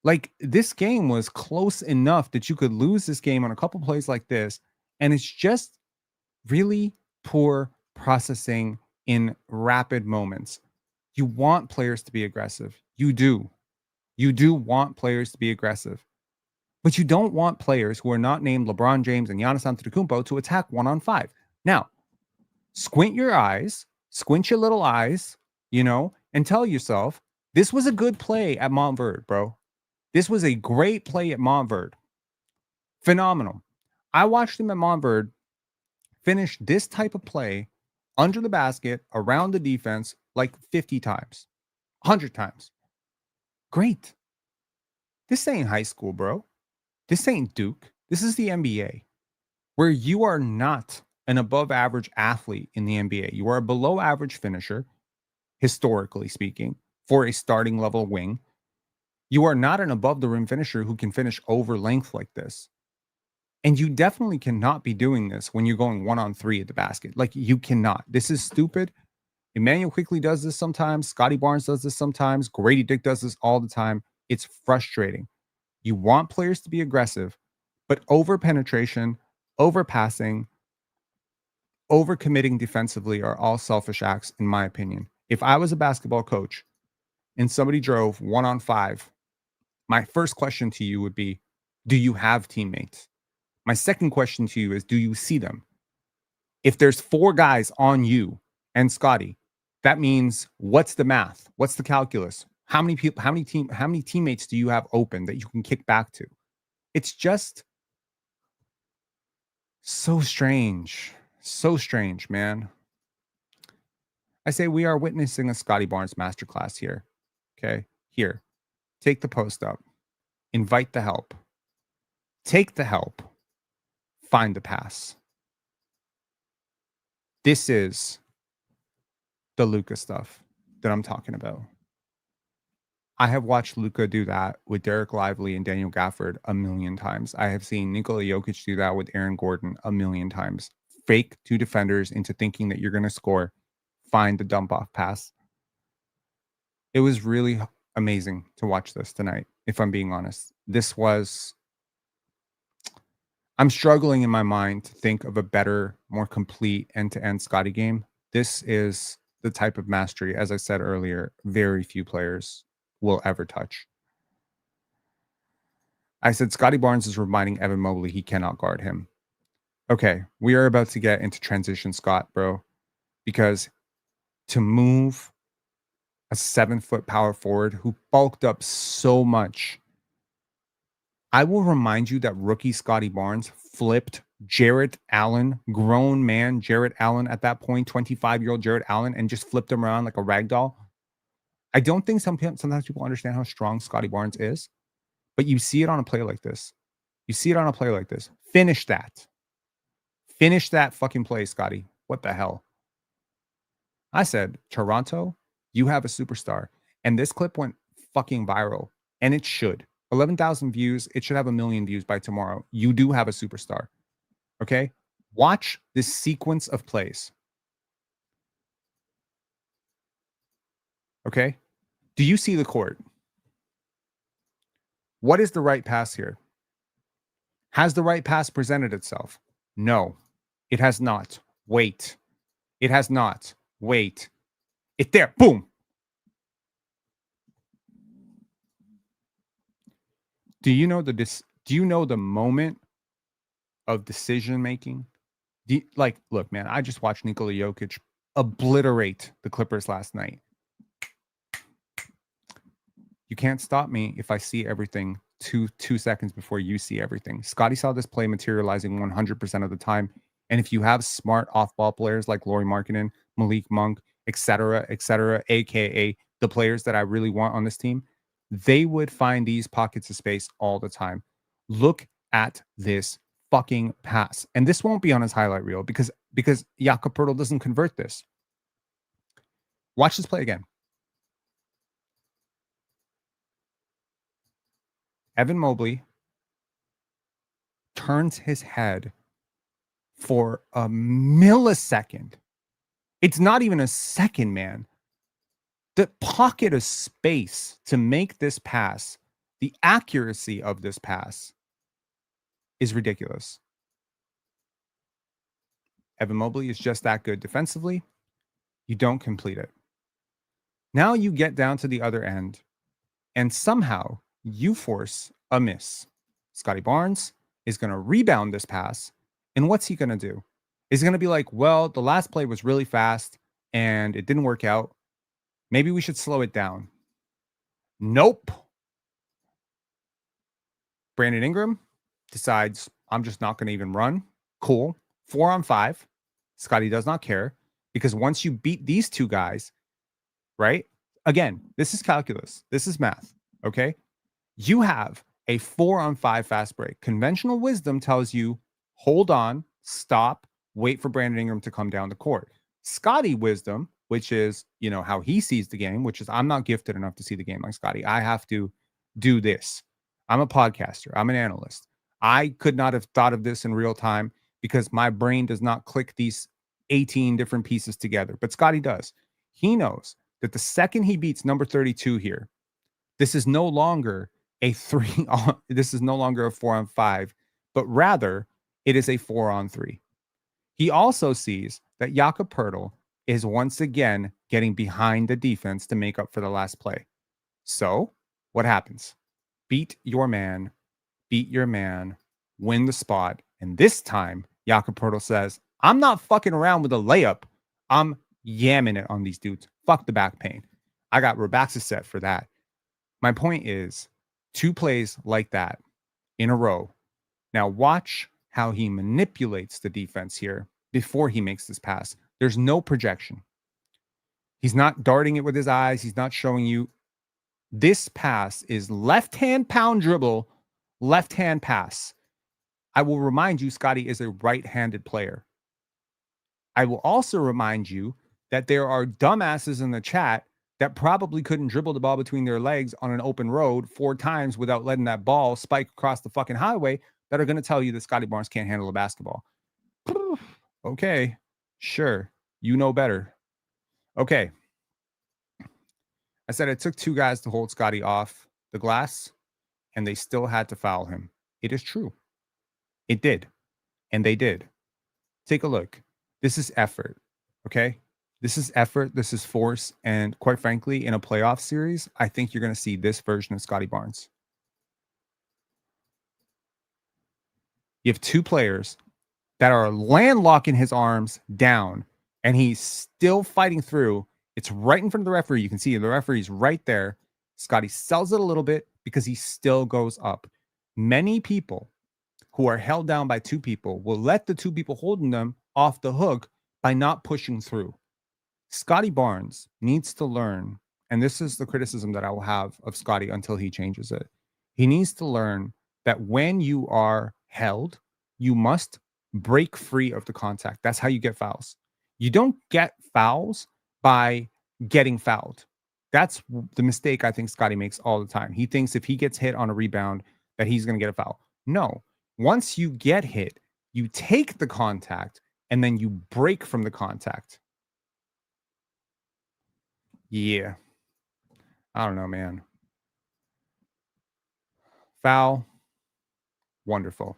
Like, this game was close enough that you could lose this game on a couple plays like this. And it's just really poor processing in rapid moments. You want players to be aggressive. You do. You do want players to be aggressive. But you don't want players who are not named LeBron James and Giannis Antetokounmpo to attack 1-on-5. Now, squint your little eyes, and tell yourself, this was a good play at Montverde, bro. This was a great play at Montverde. Phenomenal. I watched him at Montverde finish this type of play under the basket, around the defense, like 50 times, 100 times. Great. This ain't high school, bro. This ain't Duke. This is the NBA, where you are not an above average athlete in the NBA. You are a below average finisher, historically speaking, for a starting level wing. You are not an above the rim finisher who can finish over length like this. And you definitely cannot be doing this when you're going 1-on-3 at the basket. Like, you cannot. This is stupid. Emmanuel Quickley does this sometimes. Scottie Barnes does this sometimes. Grady Dick does this all the time. It's frustrating. You want players to be aggressive, but over penetration, over passing, over committing defensively are all selfish acts, in my opinion. If I was a basketball coach and somebody drove 1-on-5, my first question to you would be, do you have teammates? My second question to you is, do you see them? If there's 4 guys on you and Scottie, that means, what's the math? What's the calculus? How many people, how many teammates do you have open that you can kick back to? It's just So strange. So strange, man. I say we are witnessing a Scottie Barnes masterclass here. Okay? Here. Take the post up. Invite the help. Take the help. Find the pass. This is the Luka stuff that I'm talking about. I have watched Luka do that with Derek Lively and Daniel Gafford a million times. I have seen Nikola Jokic do that with Aaron Gordon a million times. Fake two defenders into thinking that you're going to score. Find the dump off pass. It was really amazing to watch this tonight, if I'm being honest. I'm struggling in my mind to think of a better, more complete end-to-end Scottie game. This is the type of mastery, as I said earlier, very few players will ever touch. I said Scottie Barnes is reminding Evan Mobley he cannot guard him. Okay, we are about to get into transition, Scott, bro, because to move a 7-foot power forward who bulked up so much, I will remind you that rookie Scottie Barnes flipped Jarrett Allen, grown man Jarrett Allen at that point, 25-year-old Jarrett Allen, and just flipped him around like a rag doll. I don't think sometimes people understand how strong Scottie Barnes is, but you see it on a play like this. You see it on a play like this. Finish that. Finish that fucking play, Scottie. What the hell? I said, Toronto, you have a superstar. And this clip went fucking viral. And it should. 11,000 views. It should have 1 million views by tomorrow. You do have a superstar. Okay? Watch this sequence of plays. Okay? Do you see the court? What is the right pass here? Has the right pass presented itself? No, it has not. Wait. It has not. Wait. It's there. Boom. Do you know the moment of decision making? Look, man, I just watched Nikola Jokic obliterate the Clippers last night. You can't stop me if I see everything two seconds before you see everything. Scottie saw this play materializing 100% of the time. And if you have smart off-ball players like Lauri Markkanen, Malik Monk, etc., aka the players that I really want on this team, they would find these pockets of space all the time. Look at this fucking pass. And this won't be on his highlight reel because Jakob Poeltl doesn't convert this. Watch this play again. Evan Mobley turns his head for a millisecond. It's not even a second, man. The pocket of space to make this pass, the accuracy of this pass is ridiculous. Evan Mobley is just that good defensively. You don't complete it. Now you get down to the other end, and somehow you force a miss. Scottie Barnes is going to rebound this pass. And what's he going to do? Is he going to be like, well, the last play was really fast and it didn't work out. Maybe we should slow it down. Nope. Brandon Ingram decides, I'm just not going to even run. Cool. 4-on-5. Scottie does not care because once you beat these two guys, right? Again, this is calculus. This is math. Okay. You have a 4-on-5 fast break. Conventional wisdom tells you, hold on, stop, wait for Brandon Ingram to come down the court. Scottie wisdom, which is, how he sees the game, which is I'm not gifted enough to see the game like Scottie. I have to do this. I'm a podcaster. I'm an analyst. I could not have thought of this in real time because my brain does not click these 18 different pieces together. But Scottie does. He knows that the second he beats number 32 here, this is no longer a 3-on. This is no longer a 4-on-5, but rather it is a 4-on-3. He also sees that Jakob Poeltl is once again getting behind the defense to make up for the last play. So what happens? Beat your man, win the spot. And this time, Jakob Poeltl says, I'm not fucking around with a layup. I'm yamming it on these dudes. Fuck the back pain. I got Robaxicet for that. My point is, 2 plays like that in a row. Now watch how he manipulates the defense here before he makes this pass. There's no projection. He's not darting it with his eyes. He's not showing you. This pass is left-hand pound dribble, left-hand pass. I will remind you, Scottie is a right-handed player. I will also remind you that there are dumbasses in the chat that probably couldn't dribble the ball between their legs on an open road 4 times without letting that ball spike across the fucking highway that are going to tell you that Scottie Barnes can't handle a basketball. Okay, sure. You know better. Okay. I said it took 2 guys to hold Scottie off the glass, and they still had to foul him. It is true. It did. And they did. Take a look. This is effort. Okay? This is effort. This is force. And quite frankly, in a playoff series, I think you're going to see this version of Scottie Barnes. You have 2 players that are landlocking his arms down, and he's still fighting through. It's right in front of the referee. You can see the referee's right there. Scottie sells it a little bit because he still goes up. Many people who are held down by 2 people will let the 2 people holding them off the hook by not pushing through. Scottie Barnes needs to learn, and this is the criticism that I will have of Scottie until he changes it. He needs to learn that when you are held, you must break free of the contact. That's how you get fouls. You don't get fouls by getting fouled. That's the mistake I think Scottie makes all the time. He thinks if he gets hit on a rebound that he's going to get a foul. No. Once you get hit, you take the contact and then you break from the contact. Yeah. I don't know, man. Foul. Wonderful.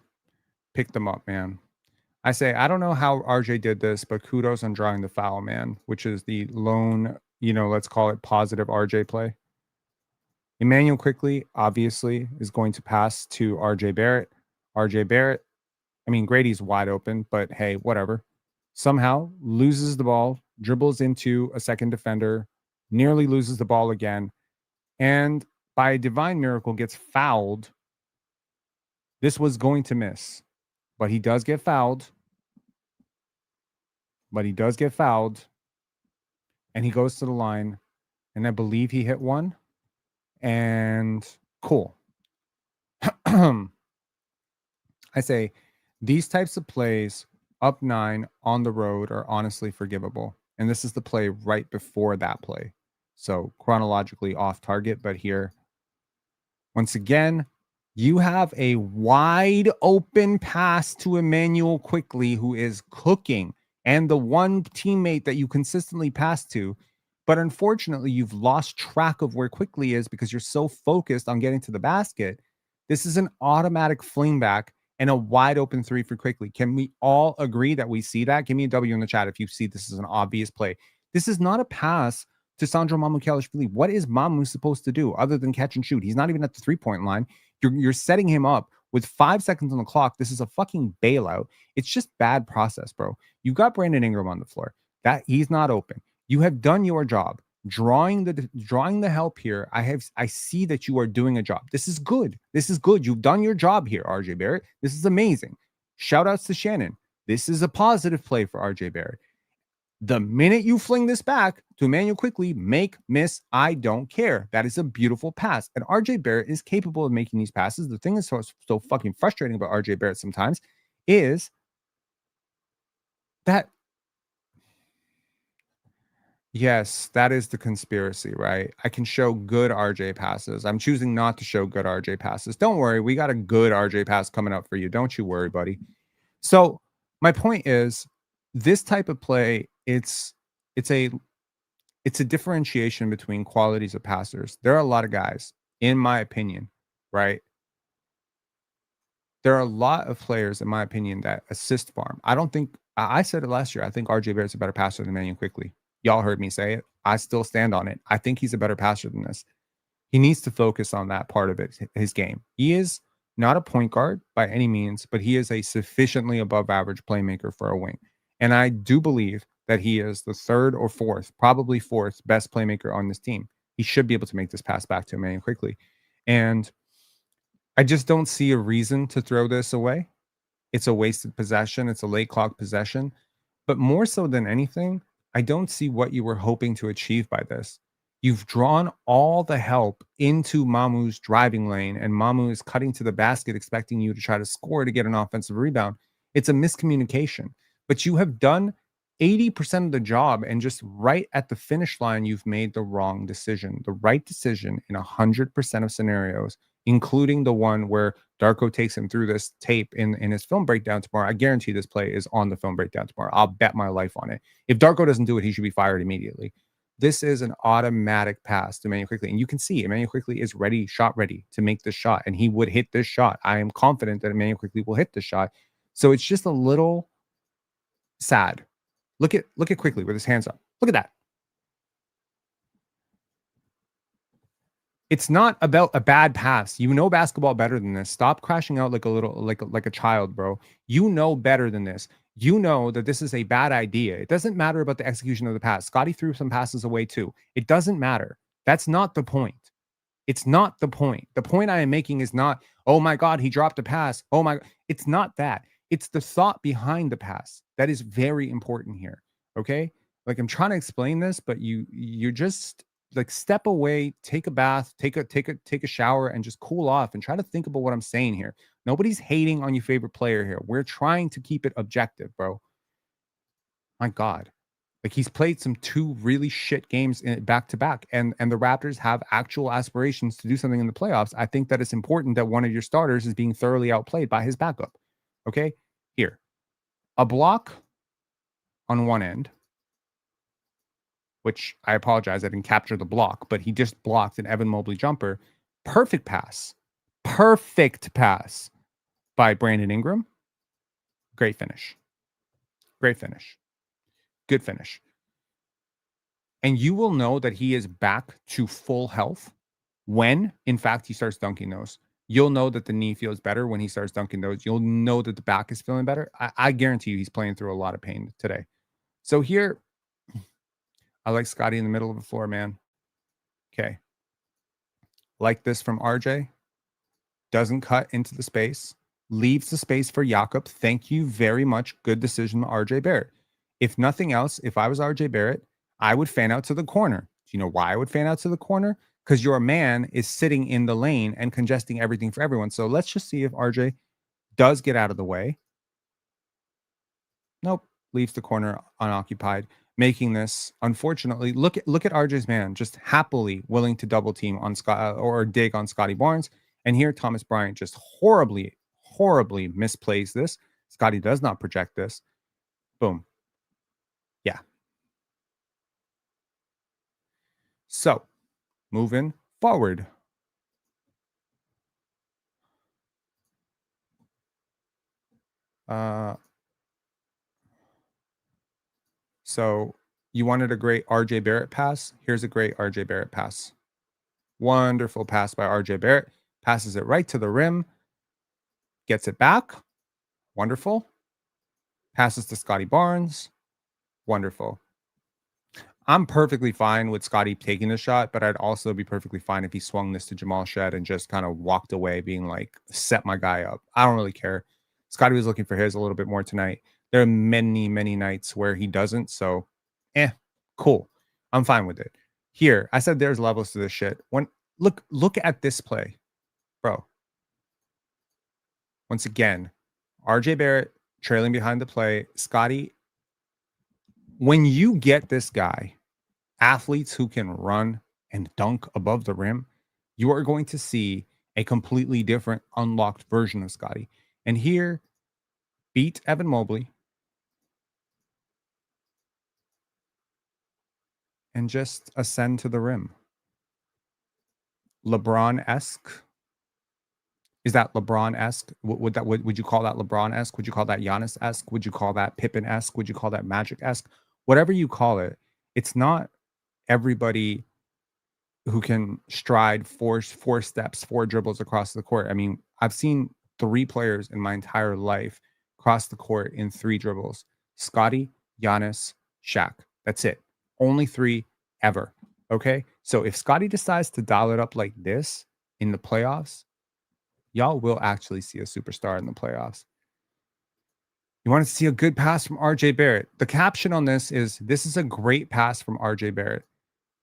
Pick them up, man. I say, I don't know how RJ did this, but kudos on drawing the foul, man, which is the lone, let's call it positive RJ play. Emmanuel quickly, obviously, is going to pass to RJ Barrett. RJ Barrett, Grady's wide open, but hey, whatever. Somehow loses the ball, dribbles into a second defender, nearly loses the ball again, and by a divine miracle gets fouled. This was going to miss. But he does get fouled. And he goes to the line. And I believe he hit one. And cool. I say these types of plays up 9 on the road are honestly forgivable. And this is the play right before that play. So chronologically off target. But here, once again, you have a wide open pass to Emmanuel quickly, who is cooking, and the one teammate that you consistently pass to. But unfortunately, you've lost track of where Quickly is because you're so focused on getting to the basket. This is an automatic fling back and a wide open 3 for Quickly. Can we all agree that we see that? Give me a W in the chat if you see this is an obvious play. This is not a pass to Sandro Mamukelashvili. What is Mamu supposed to do other than catch and shoot? He's not even at the 3-point line. You're setting him up with 5 seconds on the clock. This is a fucking bailout. It's just bad process, bro. You got Brandon Ingram on the floor. That he's not open. You have done your job. Drawing the help here. I see that you are doing a job. This is good. You've done your job here, RJ Barrett. This is amazing. Shout outs to Shannon. This is a positive play for RJ Barrett. The minute you fling this back to Emmanuel Quickly, make, miss, I don't care. That is a beautiful pass. And RJ Barrett is capable of making these passes. The thing that's so fucking frustrating about RJ Barrett sometimes is that, yes, that is the conspiracy, right? I can show good RJ passes. I'm choosing not to show good RJ passes. Don't worry. We got a good RJ pass coming up for you. Don't you worry, buddy. So my point is, this type of play, it's a differentiation between qualities of passers. There are a lot of guys, in my opinion, right? There are a lot of players, in my opinion, that assist farm. I said it last year. I think RJ Barrett's a better passer than Emmanuel Quickly. Y'all heard me say it. I still stand on it. I think he's a better passer than this. He needs to focus on that part of it, his game. He is not a point guard by any means, but he is a sufficiently above average playmaker for a wing. And I do believe that he is the 3rd or 4th, probably 4th best playmaker on this team. He should be able to make this pass back to Emmanuel Quickly. And I just don't see a reason to throw this away. It's a wasted possession. It's a late clock possession. But more so than anything, I don't see what you were hoping to achieve by this. You've drawn all the help into Mamu's driving lane, and Mamu is cutting to the basket, expecting you to try to score to get an offensive rebound. It's a miscommunication, but you have done 80% of the job, and just right at the finish line, you've made the wrong decision. The right decision in 100% of scenarios, including the one where Darko takes him through this tape in his film breakdown tomorrow. I guarantee this play is on the film breakdown tomorrow. I'll bet my life on it. If Darko doesn't do it, he should be fired immediately. This is an automatic pass to Emmanuel Quickley. And you can see Emmanuel Quickley is ready, shot ready to make this shot. And he would hit this shot. I am confident that Emmanuel Quickley will hit this shot. So it's just a little sad. Look at Quickley with his hands up. Look at that. It's not about a bad pass. You know basketball better than this. Stop crashing out like a child, bro. You know better than this. You know that this is a bad idea. It doesn't matter about the execution of the pass. Scottie threw some passes away too. It doesn't matter. That's not the point. It's not the point. The point I am making is not, oh my God, he dropped a pass. Oh my, it's not that. It's the thought behind the pass. That is very important here. Okay? Like I'm trying to explain this, but you're just like step away, take a bath, take a shower, and just cool off and try to think about what I'm saying here. Nobody's hating on your favorite player here. We're trying to keep it objective, bro. My God. Like he's played some 2 really shit games in back to back, and the Raptors have actual aspirations to do something in the playoffs. I think that it's important that one of your starters is being thoroughly outplayed by his backup. Okay? Here. A block on one end, which I apologize, I didn't capture the block, but he just blocked an Evan Mobley jumper. Perfect pass by Brandon Ingram. Great finish. Great finish. Good finish. And you will know that he is back to full health when, in fact, he starts dunking those. You'll know that the knee feels better when he starts dunking those. You'll know that the back is feeling better. I guarantee you he's playing through a lot of pain today. So here, I like Scottie in the middle of the floor, man. Okay. Like this from RJ. Doesn't cut into the space. Leaves the space for Jakob. Thank you very much. Good decision, RJ Barrett. If nothing else, if I was RJ Barrett, I would fan out to the corner. Do you know why I would fan out to the corner? Because your man is sitting in the lane and congesting everything for everyone. So let's just see if RJ does get out of the way. Nope. Leaves the corner unoccupied, making this, unfortunately, look at RJ's man just happily willing to double team on Scott or dig on Scottie Barnes. And here Thomas Bryant just horribly misplays this. Scottie does not project this. Boom. Yeah. So moving forward. So you wanted a great RJ Barrett pass. Here's a great RJ Barrett pass. Wonderful pass by RJ Barrett. Passes it right to the rim. Gets it back. Wonderful. Passes to Scottie Barnes. Wonderful. I'm perfectly fine with Scottie taking the shot, but I'd also be perfectly fine if he swung this to Jamal Shed and just kind of walked away being like, set my guy up. I don't really care. Scottie was looking for his a little bit more tonight. There are many nights where he doesn't. So, cool. I'm fine with it. Here, I said there's levels to this shit. Look at this play, bro. Once again, RJ Barrett trailing behind the play. Scottie, when you get this guy, athletes who can run and dunk above the rim, you are going to see a completely different unlocked version of Scottie. And here, beat Evan Mobley and just ascend to the rim. LeBron-esque. Is that LeBron-esque? Would you call that LeBron-esque? Would you call that Giannis-esque? Would you call that Pippen-esque? Would you call that Magic-esque? Whatever you call it, it's not everybody who can stride four steps, 4 dribbles across the court. I mean, I've seen 3 players in my entire life cross the court in 3 dribbles. Scottie, Giannis, Shaq. That's it. Only 3 ever. Okay? So if Scottie decides to dial it up like this in the playoffs, y'all will actually see a superstar in the playoffs. You want to see a good pass from RJ Barrett. The caption on this is a great pass from RJ Barrett.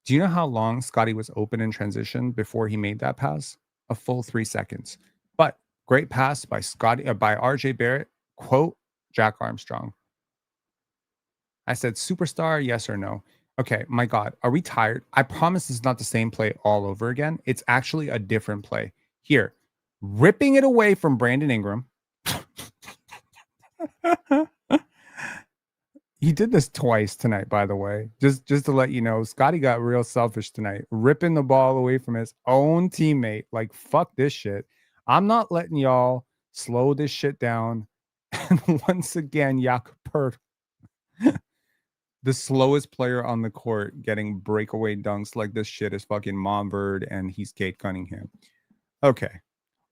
Do you know how long Scottie was open in transition before he made that pass? A full 3 seconds. But great pass by by RJ Barrett. Quote Jack Armstrong. I said superstar, yes or no? Okay, my God, are we tired? I promise it's not the same play all over again. It's actually a different play. Here, ripping it away from Brandon Ingram. He did this twice tonight, by the way. Just to let you know, Scottie got real selfish tonight, ripping the ball away from his own teammate. Like, fuck this shit. I'm not letting y'all slow this shit down. And once again, Jakob Poeltl, the slowest player on the court, getting breakaway dunks like this shit is fucking Monverd, and he's Kate Cunningham. Okay.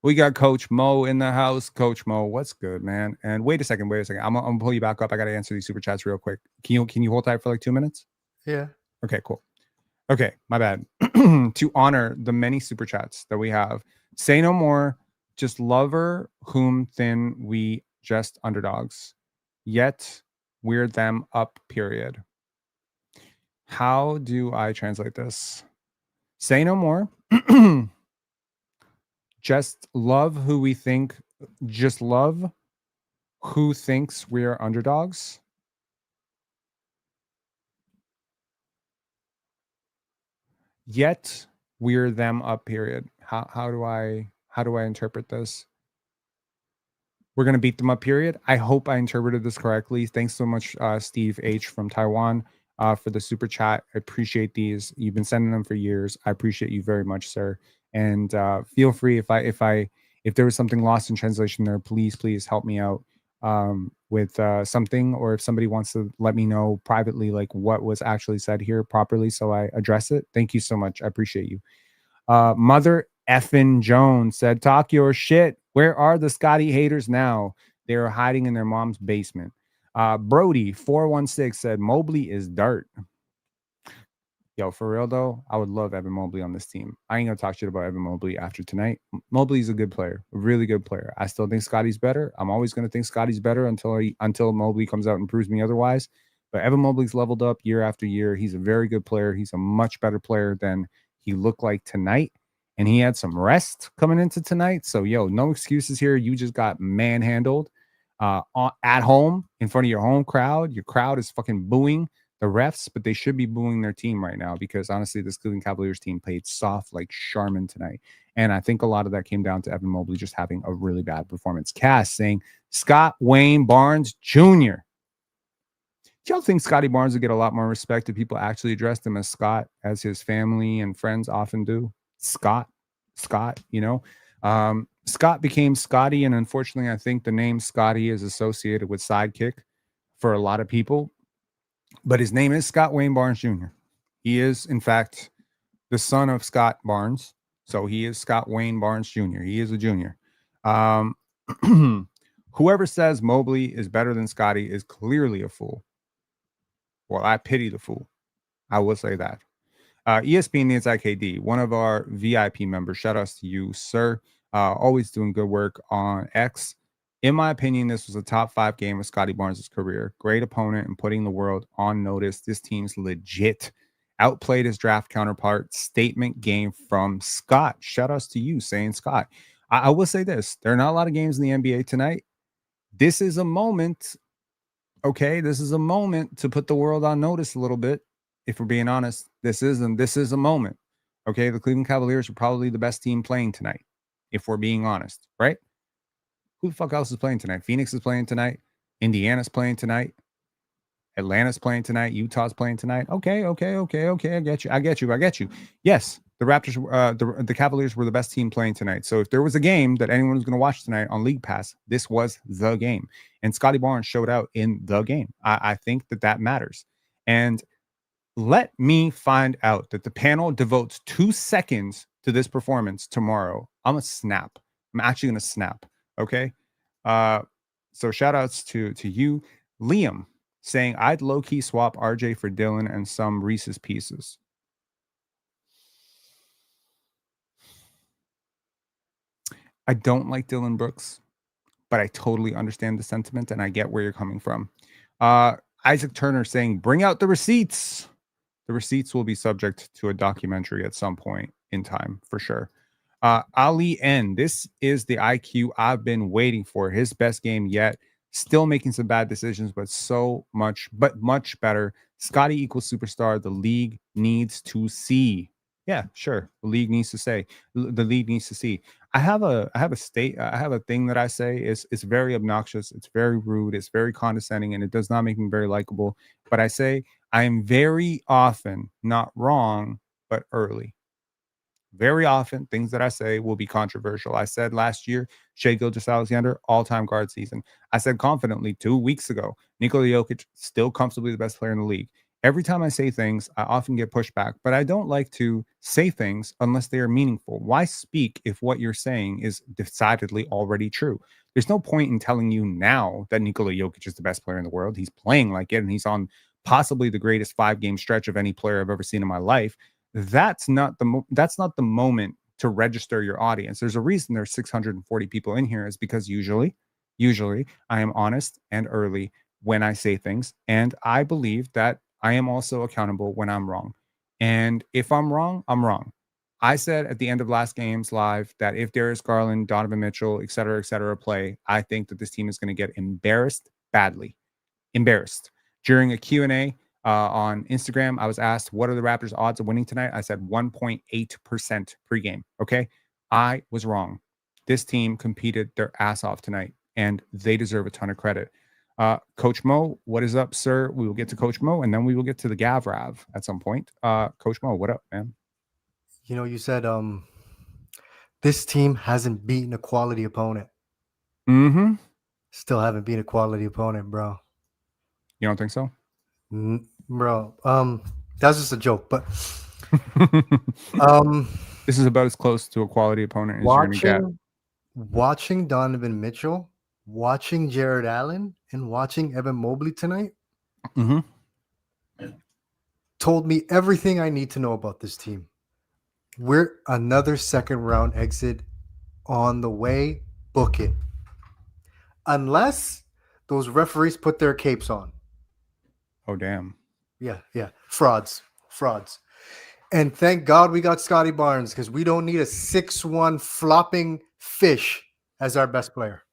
We got Coach Mo in the house. Coach Mo, what's good, man? And wait a second. I'm gonna pull you back up. I gotta answer these super chats real quick. Can you hold tight for like 2 minutes? Yeah. Okay, cool. Okay, my bad. To honor the many super chats that we have, say no more. Just lover whom thin we just underdogs. Yet we're them up. Period. How do I translate this? Say no more. Just love who we think. Just love who thinks we are underdogs. Yet we're them up. Period. How do I interpret this? We're gonna beat them up. Period. I hope I interpreted this correctly. Thanks so much, Steve H from Taiwan, for the super chat. I appreciate these. You've been sending them for years. I appreciate you very much, sir. And feel free if there was something lost in translation there, please help me out with something, or if somebody wants to let me know privately like what was actually said here properly so I address it. Thank you so much. I appreciate you. Mother effin Jones said, talk your shit. Where are the Scottie haters now? They are hiding in their mom's basement. Brody 416 said, Mobley is dirt. Yo, for real though, I would love Evan Mobley on this team. I ain't gonna talk shit about Evan Mobley after tonight. Mobley's a good player, a really good player. I still think Scottie's better. I'm always gonna think Scottie's better until Mobley comes out and proves me otherwise. But Evan Mobley's leveled up year after year. He's a very good player. He's a much better player than he looked like tonight. And he had some rest coming into tonight. So, yo, no excuses here. You just got manhandled at home in front of your home crowd. Your crowd is fucking booing the refs, but they should be booing their team right now because honestly, this Cleveland Cavaliers team played soft like Charmin tonight. And I think a lot of that came down to Evan Mobley just having a really bad performance. Cass saying, Scott Wayne Barnes Jr. Do y'all think Scottie Barnes would get a lot more respect if people actually addressed him as Scott, as his family and friends often do? Scott, you know? Scott became Scottie, and unfortunately, I think the name Scottie is associated with sidekick for a lot of people. But his name is Scott Wayne Barnes Jr. He is, in fact, the son of Scott Barnes. So he is Scott Wayne Barnes Jr. He is a junior. Whoever says Mobley is better than Scottie is clearly a fool. Well, I pity the fool. I will say that. ESPNNeedsIKD, one of our VIP members. Shout outs to you, sir. Always doing good work on X. In my opinion, this was a top 5 game of Scottie Barnes' career. Great opponent and putting the world on notice. This team's legit. Outplayed his draft counterpart. Statement game from Scott. Shout outs to you, saying Scott. I will say this. There are not a lot of games in the NBA tonight. This is a moment. Okay, this is a moment to put the world on notice a little bit. If we're being honest, this is a moment. Okay, the Cleveland Cavaliers are probably the best team playing tonight. If we're being honest, right? Who the fuck else is playing tonight? Phoenix is playing tonight. Indiana's playing tonight. Atlanta's playing tonight. Utah's playing tonight. Okay. I get you. Yes, the Raptors, the Cavaliers were the best team playing tonight. So if there was a game that anyone was going to watch tonight on League Pass, this was the game. And Scottie Barnes showed out in the game. I think that matters. And let me find out that the panel devotes 2 seconds to this performance tomorrow. I'm going to snap. I'm actually going to snap. Okay. So shout outs to you, Liam, saying I'd low-key swap RJ for Dylan and some Reese's Pieces. I don't like Dylan Brooks, but I totally understand the sentiment and I get where you're coming from. Isaac Turner saying, bring out the receipts. The receipts will be subject to a documentary at some point in time, for sure. Ali N, this is the IQ I've been waiting for. His best game yet. Still making some bad decisions, but much better. Scottie equals superstar. The league needs to see. Yeah, sure. The league needs to say. The league needs to see. I have a thing that I say is it's very obnoxious. It's very rude. It's very condescending, and it does not make me very likable. But I say I am very often not wrong, but early. Very often, things that I say will be controversial. I said last year, Shai Gilgeous-Alexander, all-time guard season. I said confidently 2 weeks ago, Nikola Jokic, still comfortably the best player in the league. Every time I say things, I often get pushback, but I don't like to say things unless they are meaningful. Why speak if what you're saying is decidedly already true? There's no point in telling you now that Nikola Jokic is the best player in the world. He's playing like it, and he's on possibly the greatest 5-game stretch of any player I've ever seen in my life. That's not the moment to register your audience. There's a reason there's 640 people in here, is because usually I am honest and early when I say things, and I believe that I am also accountable when I'm wrong. And if I'm wrong, I'm wrong. I said at the end of last game's live that if Darius Garland, Donovan Mitchell, et cetera, play, I think that this team is going to get embarrassed badly. Embarrassed. During a Q&A on Instagram, I was asked, what are the Raptors' odds of winning tonight? I said 1.8% pregame. Okay. I was wrong. This team competed their ass off tonight, and they deserve a ton of credit. Coach Mo, what is up, sir? We will get to Coach Mo, and then we will get to the GavRav at some point. Coach Mo, what up, man? You know, you said this team hasn't beaten a quality opponent. Mm-hmm. Still haven't beaten a quality opponent, bro. You don't think so? Bro, that's just a joke, but this is about as close to a quality opponent as you're gonna get. Watching Donovan Mitchell, watching Jared Allen, and watching Evan Mobley tonight told me everything I need to know about this team. We're another second round exit on the way. Book it. Unless those referees put their capes on. Oh, damn. Yeah. Frauds. And thank God we got Scottie Barnes, because we don't need a 6'1" flopping fish as our best player.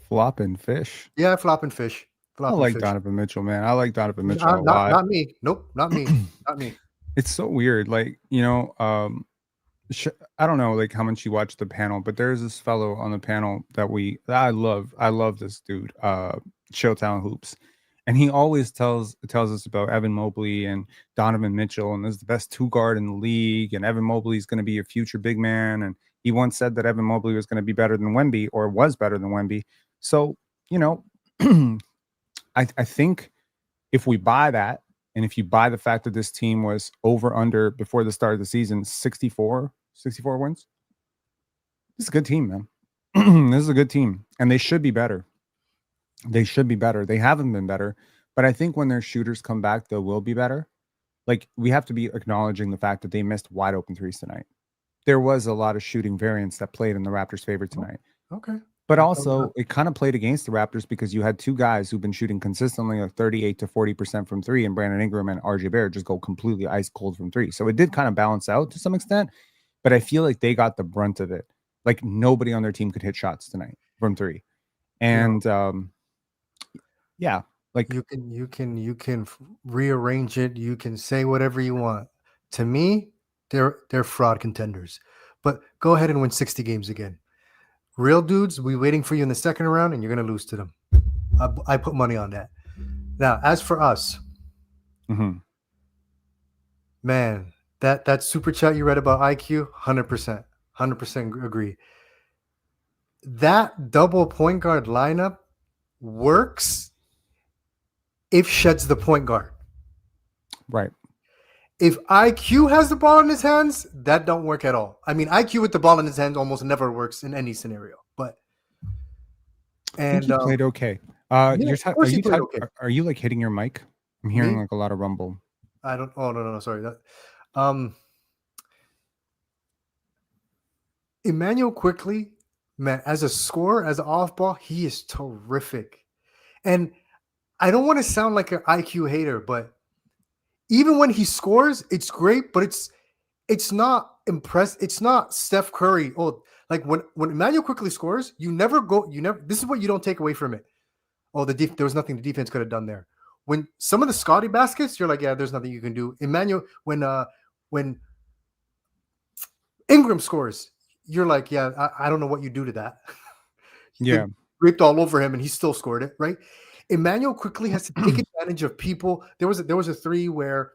Flopping fish? Yeah, flopping fish. I like Donovan Mitchell, man. I like Donovan Mitchell a lot. Not me. Nope, not me. Not me. It's so weird. Like, you know, I don't know like how much you watch the panel, but there's this fellow on the panel that I love this dude, Showtown Hoops. And he always tells us about Evan Mobley and Donovan Mitchell, and there's the best 2-guard in the league, and Evan Mobley is going to be a future big man. And he once said that Evan Mobley was going to be better than Wemby, or was better than Wemby. So, you know, I think if we buy that, and if you buy the fact that this team was over under before the start of the season, 64 wins, this is a good team, man. This is a good team, and they should be better. They should be better. They haven't been better, but I think when their shooters come back, they will be better. Like, we have to be acknowledging the fact that they missed wide open threes tonight. There was a lot of shooting variance that played in the Raptors' favor tonight. Okay. But also, it kind of played against the Raptors because you had two guys who've been shooting consistently like 38 to 40% from three, and Brandon Ingram and RJ Barrett just go completely ice cold from three. So it did kind of balance out to some extent, but I feel like they got the brunt of it. Like, nobody on their team could hit shots tonight from three. And yeah, like you can rearrange it. You can say whatever you want. To me, they're fraud contenders. But go ahead and win 60 games again. Real dudes, we waiting for you in the second round, and you're going to lose to them. I put money on that. Now, as for us, man, that super chat you read about IQ, 100% agree. That double point guard lineup works if Shed's the point guard. Right. If IQ has the ball in his hands, that don't work at all. I mean, IQ with the ball in his hands almost never works in any scenario. But I think he played okay. Are you like hitting your mic? I'm hearing like a lot of rumble. I don't. Oh no. Sorry. Emmanuel Quickley Man, as a scorer, as an off ball, he is terrific. And I don't want to sound like an IQ hater, but even when he scores, it's great, but it's not impressed. It's not Steph Curry. Oh, like when Emmanuel quickly scores, you never. This is what you don't take away from it. Oh, there was nothing the defense could have done there. When some of the Scottie baskets, you're like, yeah, there's nothing you can do. Emmanuel, when Ingram scores, you're like, yeah, I don't know what you do to that. Yeah. Ripped all over him, and he still scored it, right? Emmanuel quickly has to take advantage of people. There was a three where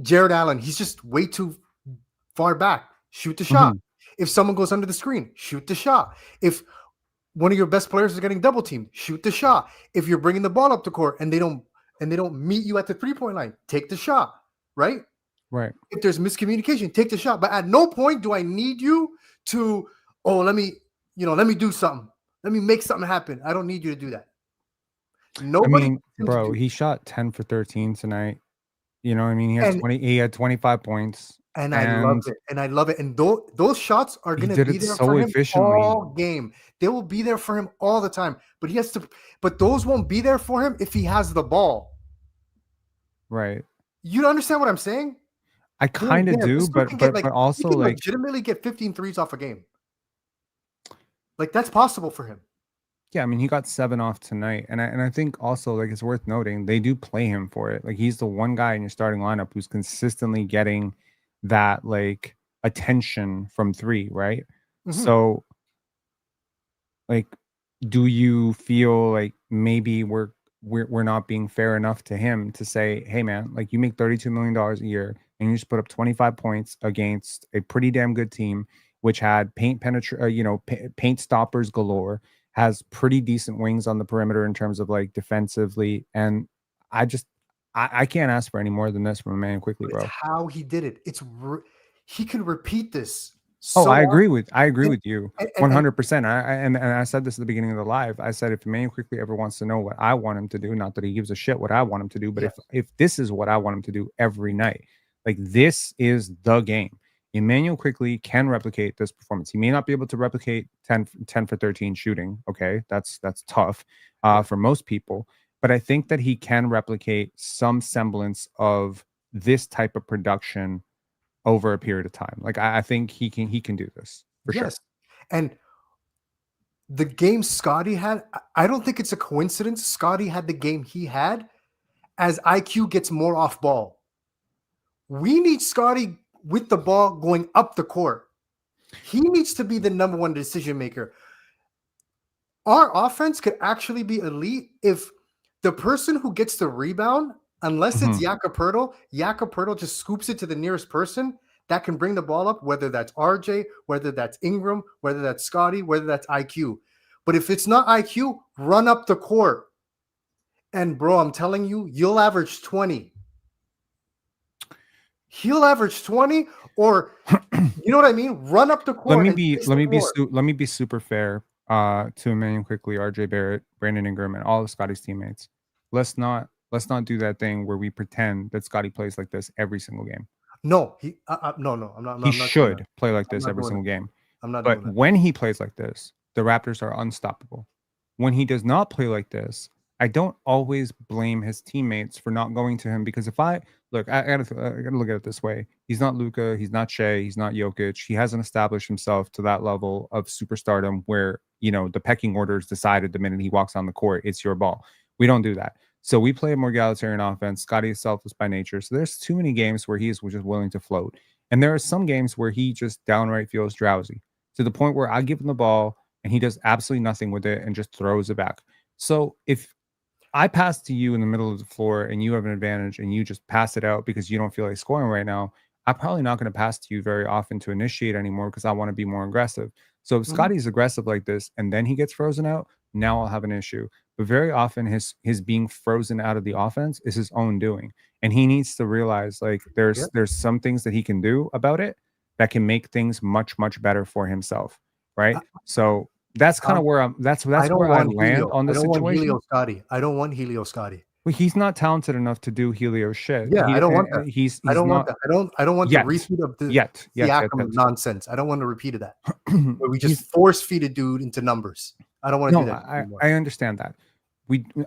Jared Allen, he's just way too far back. Shoot the shot. If someone goes under the screen, shoot the shot. If one of your best players is getting double teamed, shoot the shot. If you're bringing the ball up the court and they don't meet you at the 3-point line, take the shot, right? Right. If there's miscommunication, take the shot. But at no point do I need you to, let me do something. Let me make something happen. I don't need you to do that. Nobody. I mean, bro, he shot 10 for 13 tonight. You know what I mean? He had 25 points. And I love it. And I love it. And those shots are going to be there so for him efficiently. all game. They will be there for him all the time. But those won't be there for him if he has the ball. Right. You understand what I'm saying? I kind of do, but also he can like legitimately get 15 threes off a game. Like that's possible for him. Yeah, I mean, he got 7 off tonight, and I think also like it's worth noting they do play him for it. Like he's the one guy in your starting lineup who's consistently getting that like attention from 3, right? So, like, do you feel like maybe we're not being fair enough to him to say, hey man, like you make $32 million a year and you just put up 25 points against a pretty damn good team, which had paint stoppers galore, has pretty decent wings on the perimeter in terms of like defensively, and I can't ask for any more than this from a man quickly, bro. It's how he did it. He can repeat this. I agree with you 100%. And I said this at the beginning of the live. I said if Emmanuel quickly ever wants to know what I want him to do, not that he gives a shit what I want him to do, but if this is what I want him to do every night, like this is the game. Emmanuel quickly can replicate this performance. He may not be able to replicate 10 for 13 shooting. Okay, that's tough for most people. But I think that he can replicate some semblance of this type of production over a period of time. Like I think he can do this for sure. And the game Scottie had, I don't think it's a coincidence. Scottie had the game he had as IQ gets more off ball. We need Scottie with the ball going up the court. He needs to be the number one decision maker. Our offense could actually be elite if the person who gets the rebound, unless it's Jakob Poeltl just scoops it to the nearest person that can bring the ball up, whether that's RJ, whether that's Ingram, whether that's Scottie, whether that's IQ. But if it's not IQ, run up the court. And bro, I'm telling you, you'll average 20. He'll average 20, or you know what I mean? Run up the court. Let me be super fair to Emmanuel quickly, RJ Barrett, Brandon Ingram, and all of Scottie's teammates. Let's not do that thing where we pretend that Scottie plays like this every single game. No, no, I'm not. He should play like this every single game. I'm not. But when he plays like this, the Raptors are unstoppable. When he does not play like this, I don't always blame his teammates for not going to him, because if I gotta look at it this way. He's not Luka, he's not Shea, he's not Jokic. He hasn't established himself to that level of superstardom where, the pecking order is decided the minute he walks on the court. It's your ball. We don't do that. So we play a more egalitarian offense. Scottie is selfless by nature. So there's too many games where he is just willing to float. And there are some games where he just downright feels drowsy to the point where I give him the ball and he does absolutely nothing with it and just throws it back. So if I pass to you in the middle of the floor and you have an advantage and you just pass it out because you don't feel like scoring right now, I'm probably not going to pass to you very often to initiate anymore because I want to be more aggressive. So if Scottie's aggressive like this and then he gets frozen out, now I'll have an issue. But very often his being frozen out of the offense is his own doing. And he needs to realize like there's some things that he can do about it that can make things much, much better for himself. Right. So that's kind of where that's where I land on the situation. I don't want Helio Scottie. Well, he's not talented enough to do Helio shit. Yeah, I don't want that. He's I don't want not that. I don't want the yet. repeat of the Yet. Siakam nonsense. I don't want a repeat of that. Where we He's- just force feed a dude into numbers. I don't want to do No, that anymore. I understand that.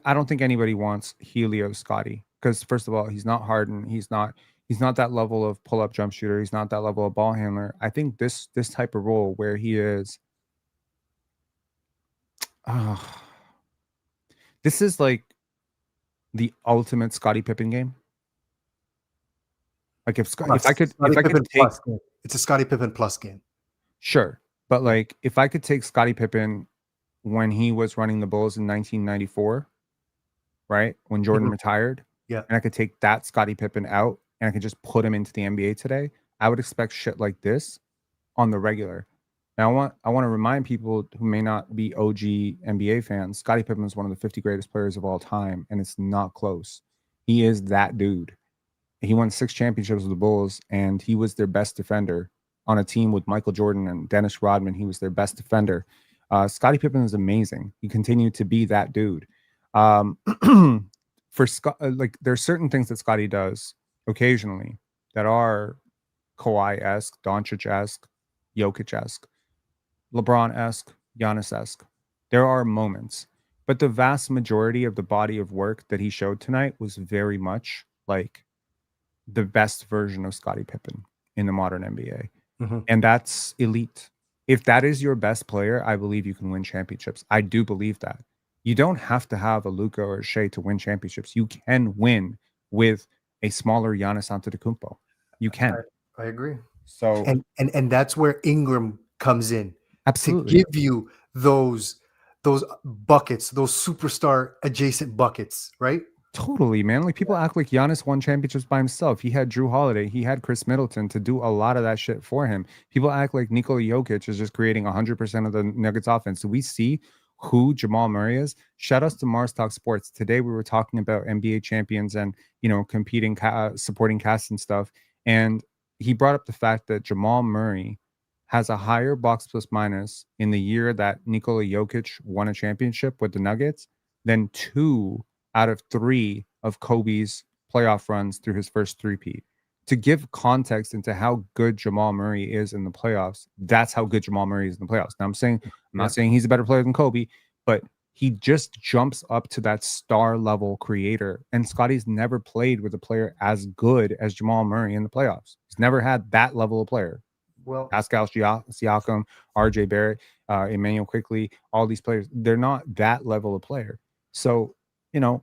I don't think anybody wants Helio Scottie because first of all, he's not Harden. He's not that level of pull-up jump shooter. He's not that level of ball handler. I think this type of role where he is, this is like the ultimate Scottie Pippen game. Like if I could take, it's a Scottie Pippen plus game. Sure, but like if I could take Scottie Pippen when he was running the Bulls in 1994, right? When Jordan retired. Yeah. And I could take that Scottie Pippen out and I could just put him into the NBA today. I would expect shit like this on the regular. Now I want to remind people who may not be OG NBA fans, Scottie Pippen is one of the 50 greatest players of all time, and it's not close. He is that dude. He won 6 championships with the Bulls, and he was their best defender on a team with Michael Jordan and Dennis Rodman. He was their best defender. Scottie Pippen is amazing. He continued to be that dude. For Scott, like there's certain things that Scottie does occasionally that are Kawhi-esque, Doncic-esque, Jokic-esque, LeBron-esque, Giannis-esque. There are moments, but the vast majority of the body of work that he showed tonight was very much like the best version of Scottie Pippen in the modern NBA. And that's elite. If that is your best player, I believe you can win championships. I do believe that. You don't have to have a Luka or a Shea to win championships. You can win with a smaller Giannis Antetokounmpo. You can. I agree. So and that's where Ingram comes in. Absolutely. To give you those buckets, those superstar adjacent buckets, right? Totally, man. Like people act like Giannis won championships by himself. He had Drew Holiday, he had Chris Middleton to do a lot of that shit for him. People act like Nikola Jokic is just creating 100% of the Nuggets offense. Do we see who Jamal Murray is? Shout outs to Mars Talk Sports. Today we were talking about NBA champions and competing supporting cast and stuff. And he brought up the fact that Jamal Murray has a higher box plus minus in the year that Nikola Jokic won a championship with the Nuggets than 2 out of 3 of Kobe's playoff runs through his first three-peat. To give context into how good Jamal Murray is in the playoffs, that's how good Jamal Murray is in the playoffs. Now I'm not saying he's a better player than Kobe, but he just jumps up to that star level creator. And Scottie's never played with a player as good as Jamal Murray in the playoffs. He's never had that level of player. Well, Pascal Siakam, RJ Barrett, Emmanuel Quickley, all these players, they're not that level of player. So,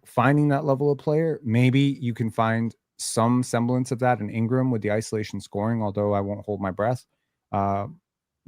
finding that level of player, maybe you can find some semblance of that in Ingram with the isolation scoring, although I won't hold my breath.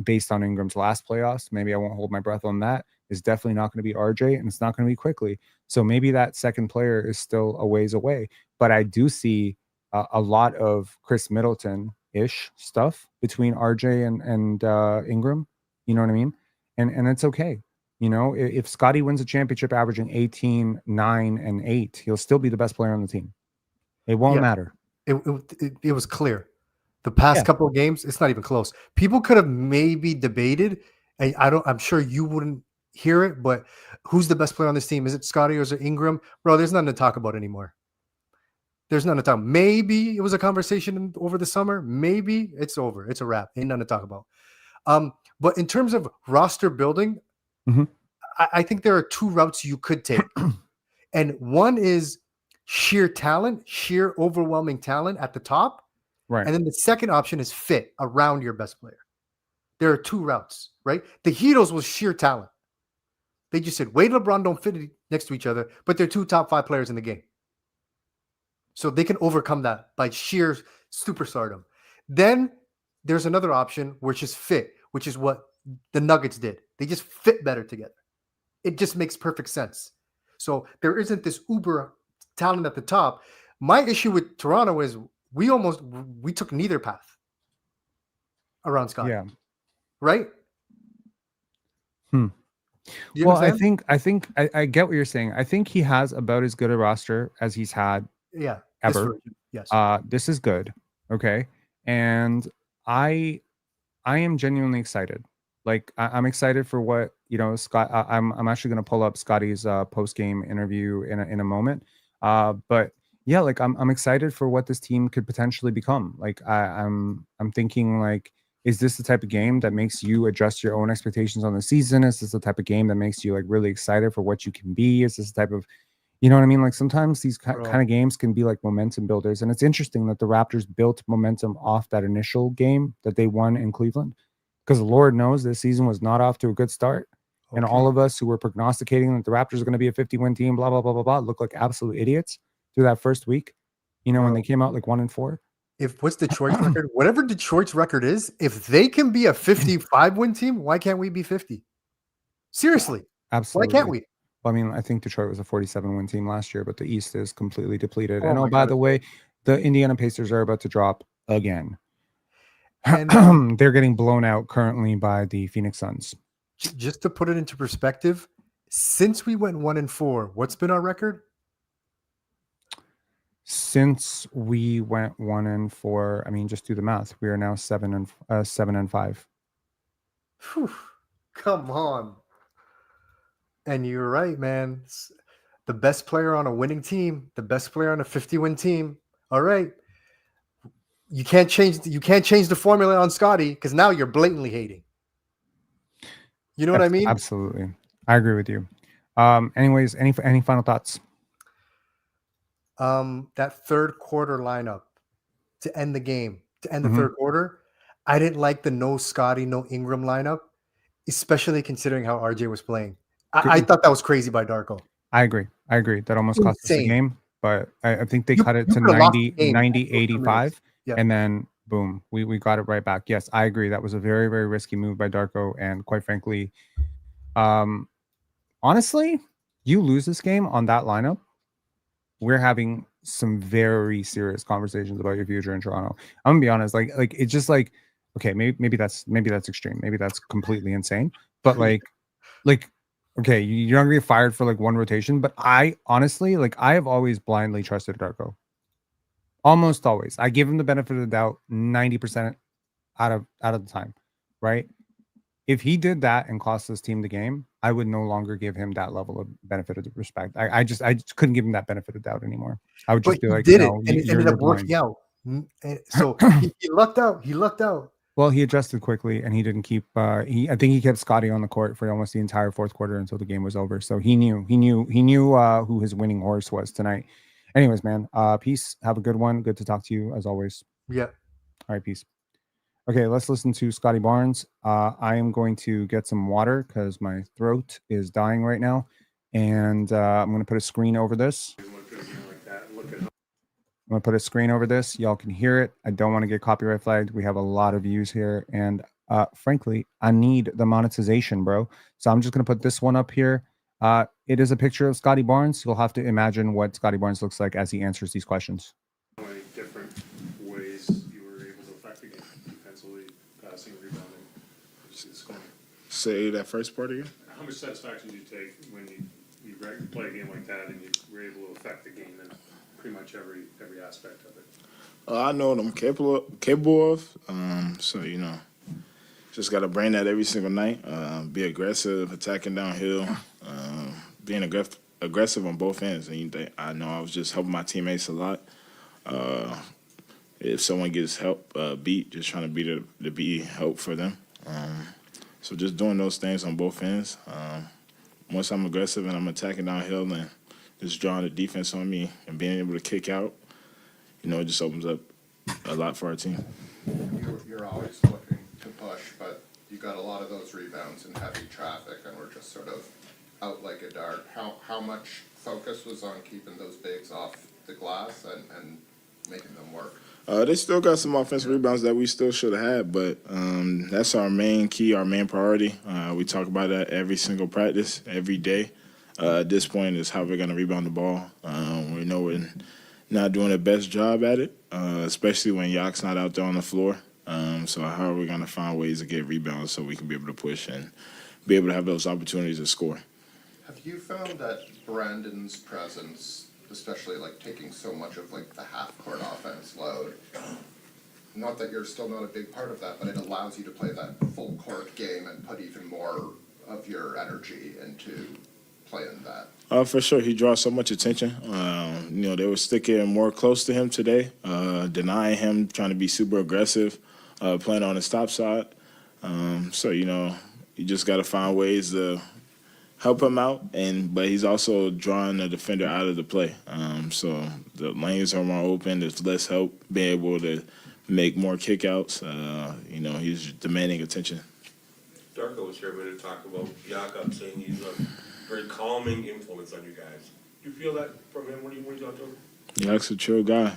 Based on Ingram's last playoffs, maybe I won't hold my breath on that. It's definitely not going to be RJ, and it's not going to be Quickley. So maybe that second player is still a ways away. But I do see a lot of Chris Middleton-ish stuff between RJ and Ingram. You know what I mean? And it's okay. If Scottie wins a championship averaging 18, 9, and 8, he'll still be the best player on the team. It won't matter. It was clear. The past couple of games, it's not even close. People could have maybe debated, and I'm sure you wouldn't hear it, but who's the best player on this team? Is it Scottie or is it Ingram? Bro, there's nothing to talk about anymore. There's nothing to talk about. Maybe it was a conversation over the summer. Maybe it's over. It's a wrap. Ain't nothing to talk about. But in terms of roster building, I think there are 2 routes you could take. And one is sheer talent, sheer overwhelming talent at the top. Right. And then the second option is fit around your best player. There are 2 routes, right? The Heatles was sheer talent. They just said, Wade and LeBron don't fit next to each other, but they're 2 top 5 players in the game. So they can overcome that by sheer superstardom. Then there's another option, which is fit, which is what the Nuggets did. They just fit better together. It just makes perfect sense. So there isn't this uber talent at the top. My issue with Toronto is we took neither path around Scottie. Yeah. Right? Well, I think I get what you're saying. I think he has about as good a roster as he's had ever. Yes. This is good. Okay. And I am genuinely excited. Like I'm excited for what Scott. I'm actually going to pull up Scottie's post game interview in a moment. But yeah, like I'm excited for what this team could potentially become. Like I'm thinking like, is this the type of game that makes you adjust your own expectations on the season? Is this the type of game that makes you like really excited for what you can be? Is this the type of, you know what I mean? Like sometimes these kind of games can be like momentum builders. And it's interesting that the Raptors built momentum off that initial game that they won in Cleveland. Because Lord knows this season was not off to a good start. Okay. And all of us who were prognosticating that the Raptors are going to be a 50-win team, blah, blah, blah, blah, blah, look like absolute idiots through that first week, you know, when they came out like 1-4. If what's Detroit's record? Whatever Detroit's record is, if they can be a 55-win team, why can't we be 50? Seriously. Absolutely. Why can't we? Well, I mean, I think Detroit was a 47-win team last year, but the East is completely depleted. And by the way, the Indiana Pacers are about to drop again. And they're getting blown out currently by the Phoenix Suns. Just to put it into perspective, since we went 1-4, what's been our record? Since we went 1-4, I mean, just do the math. We are now 7-5. Whew, come on. And you're right, man. The best player on a winning team, the best player on a 50-win team. All right. You can't change the formula on Scottie because now you're blatantly hating. You know what I mean? Absolutely. I agree with you. Anyways, any final thoughts? That third quarter lineup to end the game, to end the third quarter, I didn't like the no Scottie, no Ingram lineup, especially considering how RJ was playing. I thought that was crazy by Darko. I agree. That almost cost us the game, but I think they cut it to 90-85, and then boom, we got it right back. Yes, I agree. That was a very, very risky move by Darko, and quite frankly, honestly, you lose this game on that lineup, we're having some very serious conversations about your future in Toronto. I'm gonna be honest, like it's just like, okay, maybe that's extreme, maybe that's completely insane, but like okay, you're not gonna get fired for like one rotation, but I honestly, like, I have always blindly trusted Darko. Almost always. I give him the benefit of the doubt 90% out of the time, right? If he did that and cost this team the game, I would no longer give him that level of benefit of respect. I just couldn't give him that benefit of doubt anymore. I would just be like, no, and it ended up working out. So he lucked out. He lucked out. Well, he adjusted quickly, and he didn't keep. I think he kept Scottie on the court for almost the entire fourth quarter until the game was over. So he knew who his winning horse was tonight. Anyways, man, peace. Have a good one. Good to talk to you as always. Yeah. All right, peace. Okay, let's listen to Scottie Barnes. I am going to get some water because my throat is dying right now, and I'm going to put a screen over this. I'm gonna put a screen over this. Y'all can hear it. I don't want to get copyright flagged. We have a lot of views here, and frankly, I need the monetization, bro. So I'm just gonna put this one up here. It is a picture of Scottie Barnes. You'll have to imagine what Scottie Barnes looks like as he answers these questions. How many different ways you were able to affect the game, defensively, passing, rebounding? Say that first part again. How much satisfaction do you take when you play a game like that and you were able to affect the game in pretty much every aspect of it? I know what I'm capable of. So, you know, just got to bring that every single night. Be aggressive, attacking downhill, being aggressive on both ends. And I know I was just helping my teammates a lot. If someone gets beat, just trying to be help for them. So just doing those things on both ends. Once I'm aggressive and I'm attacking downhill and just drawing the defense on me and being able to kick out, you know, it just opens up a lot for our team. You're always looking to push, but you got a lot of those rebounds in heavy traffic, and we're just sort of out like a dart. How much focus was on keeping those bigs off the glass and making them work? They still got some offensive rebounds that we still should have had, but that's our main key, our main priority. We talk about that every single practice, every day. At this point is how we're going to rebound the ball. We know we're not doing the best job at it, especially when Yak's not out there on the floor. So how are we going to find ways to get rebounds so we can be able to push and be able to have those opportunities to score? Have you found that Brandon's presence, especially like taking so much of like the half-court offense load, not that you're still not a big part of that, but it allows you to play that full-court game and put even more of your energy into playing that? For sure. He draws so much attention. they were sticking more close to him today, denying him, trying to be super aggressive, playing on his top side. So, you just got to find ways to help him out, but he's also drawing the defender out of the play. So the lanes are more open. There's less help being able to make more kickouts. He's demanding attention. Darko was here a minute to talk about Jakob, saying he's a very calming influence on you guys. Do you feel that from him when you talk to him? Jak's a chill guy.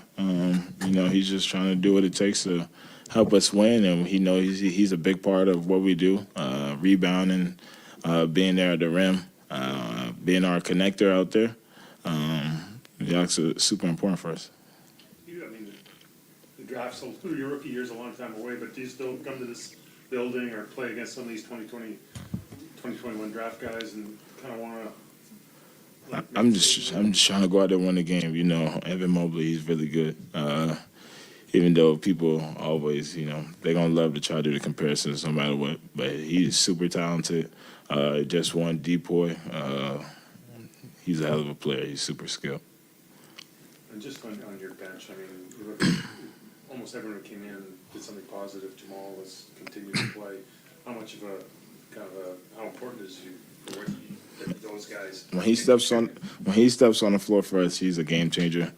He's just trying to do what it takes to help us win, and he's a big part of what we do, rebounding, being there at the rim, being our connector out there. Jak's super important for us. The draft's through your rookie year's a long time away, but do you still come to this building or play against some of these 2020, 2021 draft guys and kind of want to? I'm just trying to go out there and win the game. Evan Mobley, he's really good. Even though people always, they're going to love to try to do the comparisons no matter what. But he's super talented. Just won Depoy. He's a hell of a player. He's super skilled. And just on your bench, almost everyone who came in did something positive. Jamal was continuing to play. How much of how important is you for what those guys? When he steps on the floor for us, he's a game changer.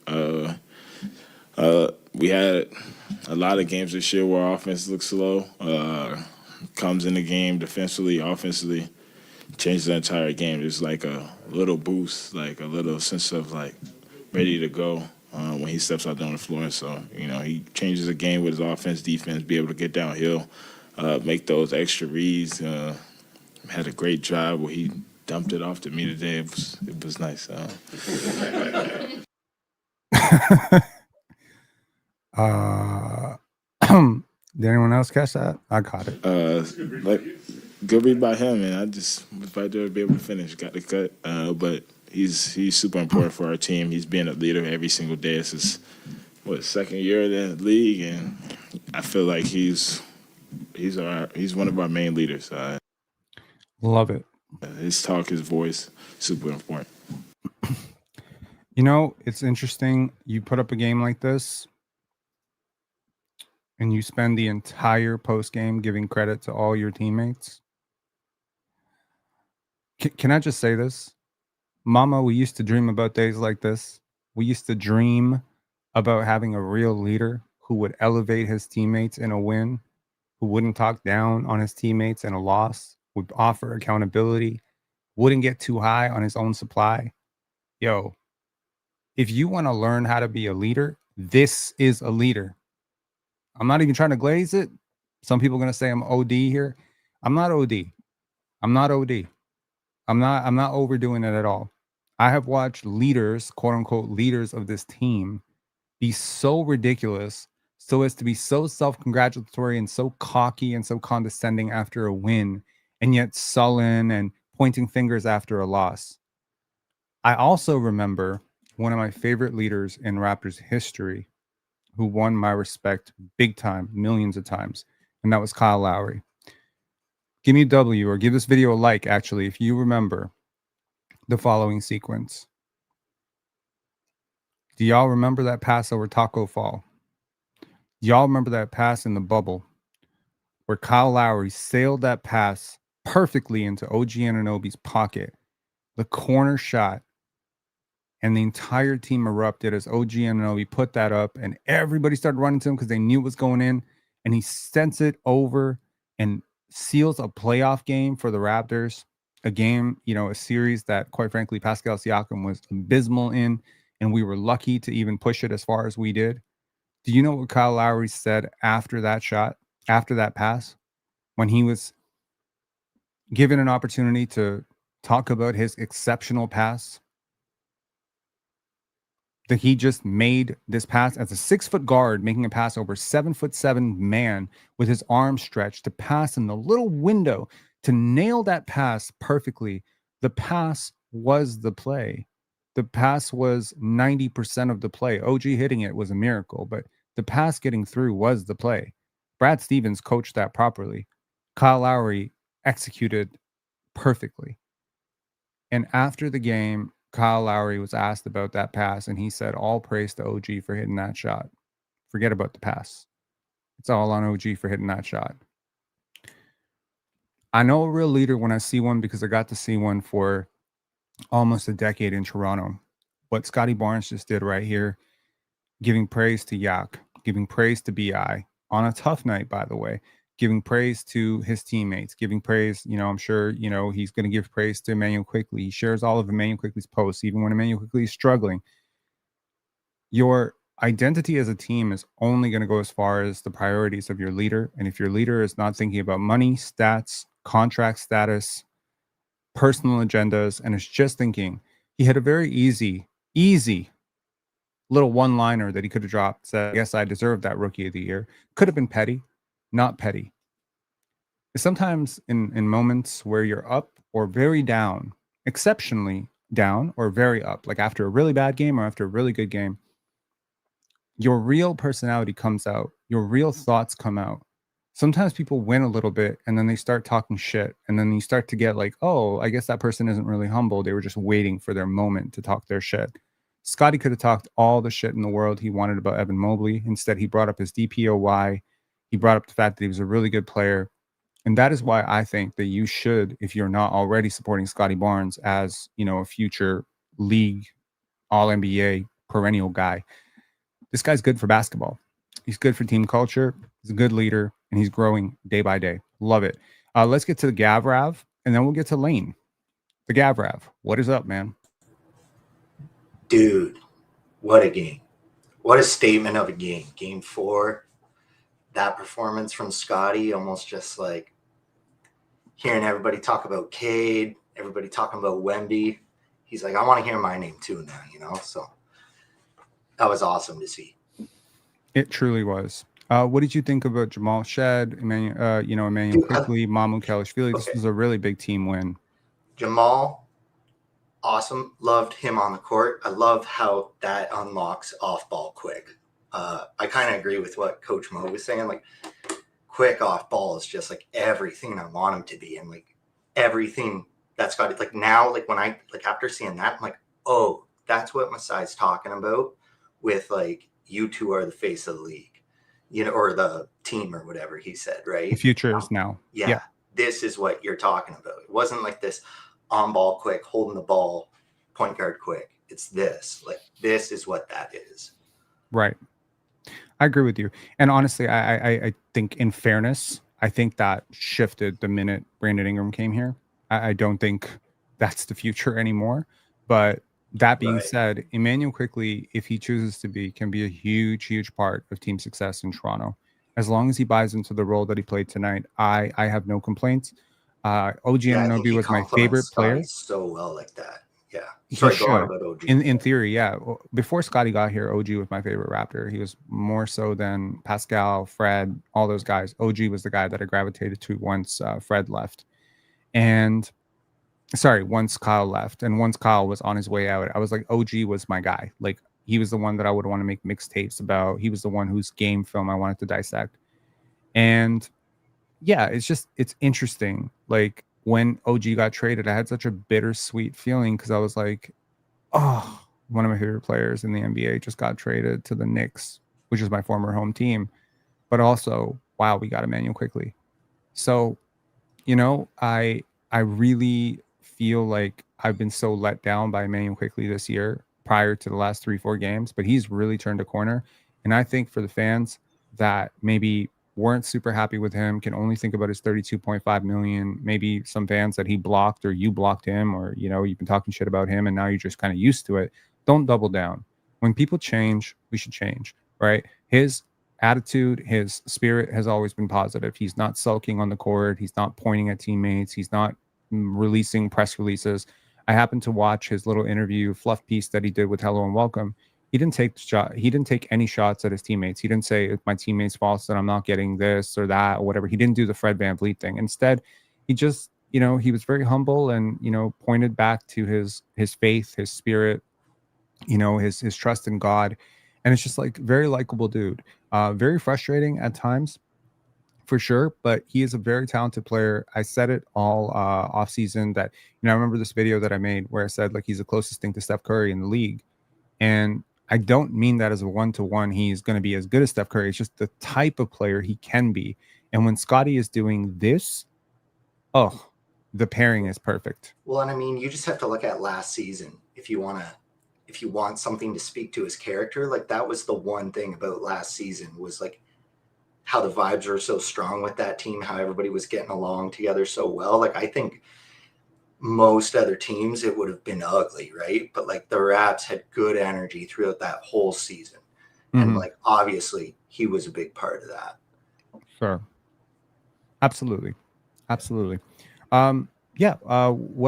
We had a lot of games this year where our offense looked slow. Comes in the game defensively, offensively, changes the entire game. It's like a little boost, like a little sense of ready to go when he steps out there on the floor. So he changes the game with his offense, defense, be able to get downhill, make those extra reads. Had a great drive where he dumped it off to me today. It was nice. Did anyone else catch that? I caught it. Good read by him, and I just was right there to be able to finish. Got the cut, but he's super important for our team. He's been a leader every single day. It's his second year in the league, and I feel like he's one of our main leaders. Love it. His talk, his voice, super important. It's interesting. You put up a game like this, and you spend the entire post game giving credit to all your teammates. Can I just say this? Mama, we used to dream about days like this. We used to dream about having a real leader who would elevate his teammates in a win, who wouldn't talk down on his teammates in a loss, would offer accountability, wouldn't get too high on his own supply. Yo, if you want to learn how to be a leader, this is a leader. I'm not even trying to glaze it. Some people are going to say I'm OD here. I'm not OD. I'm not OD. I'm not overdoing it at all. I have watched leaders, quote unquote, leaders of this team be so ridiculous so as to be so self-congratulatory and so cocky and so condescending after a win, and yet sullen and pointing fingers after a loss. I also remember one of my favorite leaders in Raptors history who won my respect big time, millions of times, and that was Kyle Lowry. Give me a W or give this video a like, actually, if you remember the following sequence. Do y'all remember that pass over Taco Fall? Y'all remember that pass in the bubble where Kyle Lowry sailed that pass perfectly into OG Anunoby's pocket, the corner shot, and the entire team erupted as OG Anunoby put that up, and everybody started running to him because they knew it was going in, and he sends it over and seals a playoff game for the Raptors, a game, a series that, quite frankly, Pascal Siakam was abysmal in, and we were lucky to even push it as far as we did. Do you know what Kyle Lowry said after that shot, after that pass, when he was given an opportunity to talk about his exceptional pass? That he just made this pass as a 6-foot guard, making a pass over 7'7" man with his arms stretched to pass in the little window to nail that pass perfectly. The pass was the play. The pass was 90% of the play. OG hitting it was a miracle, but the pass getting through was the play. Brad Stevens coached that properly. Kyle Lowry executed perfectly. And after the game, Kyle Lowry was asked about that pass, and he said, all praise to OG for hitting that shot. Forget about the pass. It's all on OG for hitting that shot. I know a real leader when I see one because I got to see one for almost a decade in Toronto. What Scottie Barnes just did right here, giving praise to Yak, giving praise to BI on a tough night, by the way, giving praise to his teammates, giving praise, I'm sure, he's going to give praise to Emmanuel Quickley. He shares all of Emmanuel Quickley's posts, even when Emmanuel Quickley is struggling. Your identity as a team is only going to go as far as the priorities of your leader. And if your leader is not thinking about money, stats, contract status, personal agendas, and is just thinking, he had a very easy little one-liner that he could have dropped, said, yes, I deserve that Rookie of the Year. Could have been petty, not petty. Sometimes in moments where you're up or very down, exceptionally down or very up, like after a really bad game or after a really good game, your real personality comes out. Your real thoughts come out. Sometimes people win a little bit and then they start talking shit. And then you start to get like, oh, I guess that person isn't really humble. They were just waiting for their moment to talk their shit. Scottie could have talked all the shit in the world he wanted about Evan Mobley. Instead, he brought up his DPOY. He brought up the fact that he was a really good player. And that is why I think that you should, if you're not already supporting Scottie Barnes as, a future league all-NBA perennial guy, this guy's good for basketball. He's good for team culture. He's a good leader, and he's growing day by day. Love it. Let's get to the GavRav, and then we'll get to Layne. The GavRav. What is up, man? Dude, what a game. What a statement of a game. Game 4. That performance from Scottie, almost just like hearing everybody talk about Cade, everybody talking about Wemby. He's like, I want to hear my name too now, So that was awesome to see. It truly was. What did you think about Jamal Shed, Emmanuel Quickley, Mamu Kalishvili? This was a really big team win. Jamal, awesome. Loved him on the court. I love how that unlocks off ball quick. I kind of agree with what Coach Mo was saying. Like, quick off ball is just like everything I want him to be, and like everything that's got it. Like now, like when I after seeing that, I'm like, oh, that's what Masai's talking about. With like, you two are the face of the league, or the team or whatever he said, right? The future is now. Yeah, this is what you're talking about. It wasn't like this on ball quick, holding the ball, point guard quick. It's this. Like, this is what that is. Right. I agree with you. And honestly, I think in fairness, I think that shifted the minute Brandon Ingram came here. I don't think that's the future anymore. But that being said, Emmanuel Quickley, if he chooses to be, can be a huge, huge part of team success in Toronto. As long as he buys into the role that he played tonight, I have no complaints. OG Anunoby was my favorite player. So well like that. Yeah. Sorry, go on about OG. In theory, yeah. Before Scottie got here, OG was my favorite Raptor. He was more so than Pascal, Fred, all those guys. OG was the guy that I gravitated to once Fred left. And once Kyle left. And once Kyle was on his way out, I was like, OG was my guy. Like, he was the one that I would want to make mixtapes about. He was the one whose game film I wanted to dissect. And yeah, it's interesting. Like, when OG got traded, I had such a bittersweet feeling because I was like, oh, one of my favorite players in the NBA just got traded to the Knicks, which is my former home team. But also, wow, we got Emmanuel Quickley. So, I really feel like I've been so let down by Emmanuel Quickley this year prior to the last 3-4 games, but he's really turned a corner. And I think for the fans that maybe weren't super happy with him, can only think about his $32.5 million, maybe some fans that he blocked or you blocked him, or you've been talking shit about him and now you're just kind of used to it. Don't double down. When people change, we should change, right? His attitude, his spirit has always been positive. He's not sulking on the court. He's not pointing at teammates. He's not releasing press releases. I happened to watch his little interview fluff piece that he did with Hello and Welcome. He didn't take any shots at his teammates. He didn't say it's my teammates' fault that I'm not getting this or that or whatever. He didn't do the Fred VanVleet thing. Instead, he just, he was very humble and, pointed back to his faith, his spirit, his trust in God. And it's just like very likable dude. Very frustrating at times for sure, but he is a very talented player. I said it all off season that, I remember this video that I made where I said like he's the closest thing to Steph Curry in the league. And I don't mean that as a one-to-one. He's going to be as good as Steph Curry. It's just the type of player he can be. And when Scottie is doing this, the pairing is perfect. Well, and I mean, you just have to look at last season if you want something to speak to his character. Like that was the one thing about last season was like how the vibes were so strong with that team, how everybody was getting along together so well. Like I think most other teams it would have been ugly, right? But like the Raps had good energy throughout that whole season. And like obviously he was a big part of that. Sure. Absolutely. What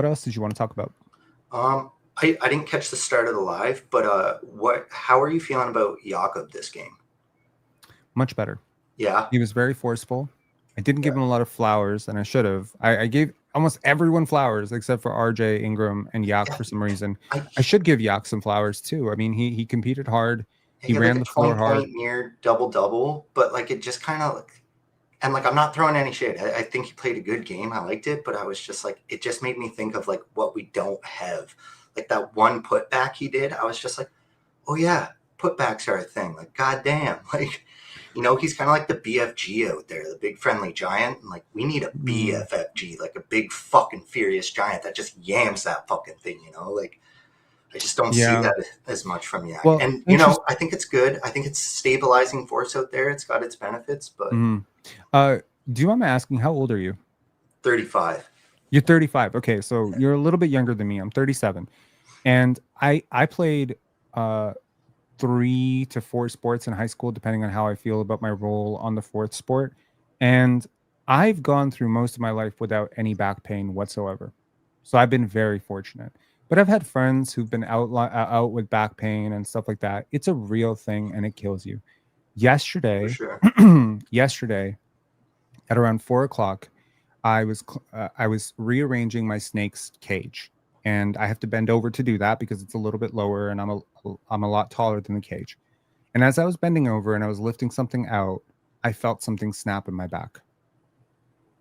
else did you want to talk about? I didn't catch the start of the live, but how are you feeling about Jakob this game? Much better. Yeah. He was very forceful. I didn't give him a lot of flowers, and I should have. I gave almost everyone flowers except for RJ, Ingram, and Yak for some reason. I should give Yak some flowers too. I mean, he competed hard. He ran the floor hard. Near double, but like it just kind of and like I'm not throwing any shade. I think he played a good game. I liked it, but I was just like, it just made me think of like what we don't have. Like that one putback he did, I was just like, oh yeah, putbacks are a thing. Like, goddamn. Like, he's kind of like the BFG out there, the big friendly giant. And like, we need a BFFG, like a big fucking furious giant that just yams that fucking thing, Like, I just don't see that as much from Yak. Well, and, I think it's good. I think it's stabilizing force out there. It's got its benefits, but. Do you mind me asking, how old are you? 35. You're 35. Okay, so you're a little bit younger than me. I'm 37. And I played 3 to 4 sports in high school, depending on how I feel about my role on the fourth sport. And I've gone through most of my life without any back pain whatsoever. So I've been very fortunate. But I've had friends who've been out with back pain and stuff like that. It's a real thing and it kills you. Yesterday, at around 4:00, I was rearranging my snake's cage, and I have to bend over to do that because it's a little bit lower, and I'm a lot taller than the cage. And as I was bending over and I was lifting something out, I felt something snap in my back,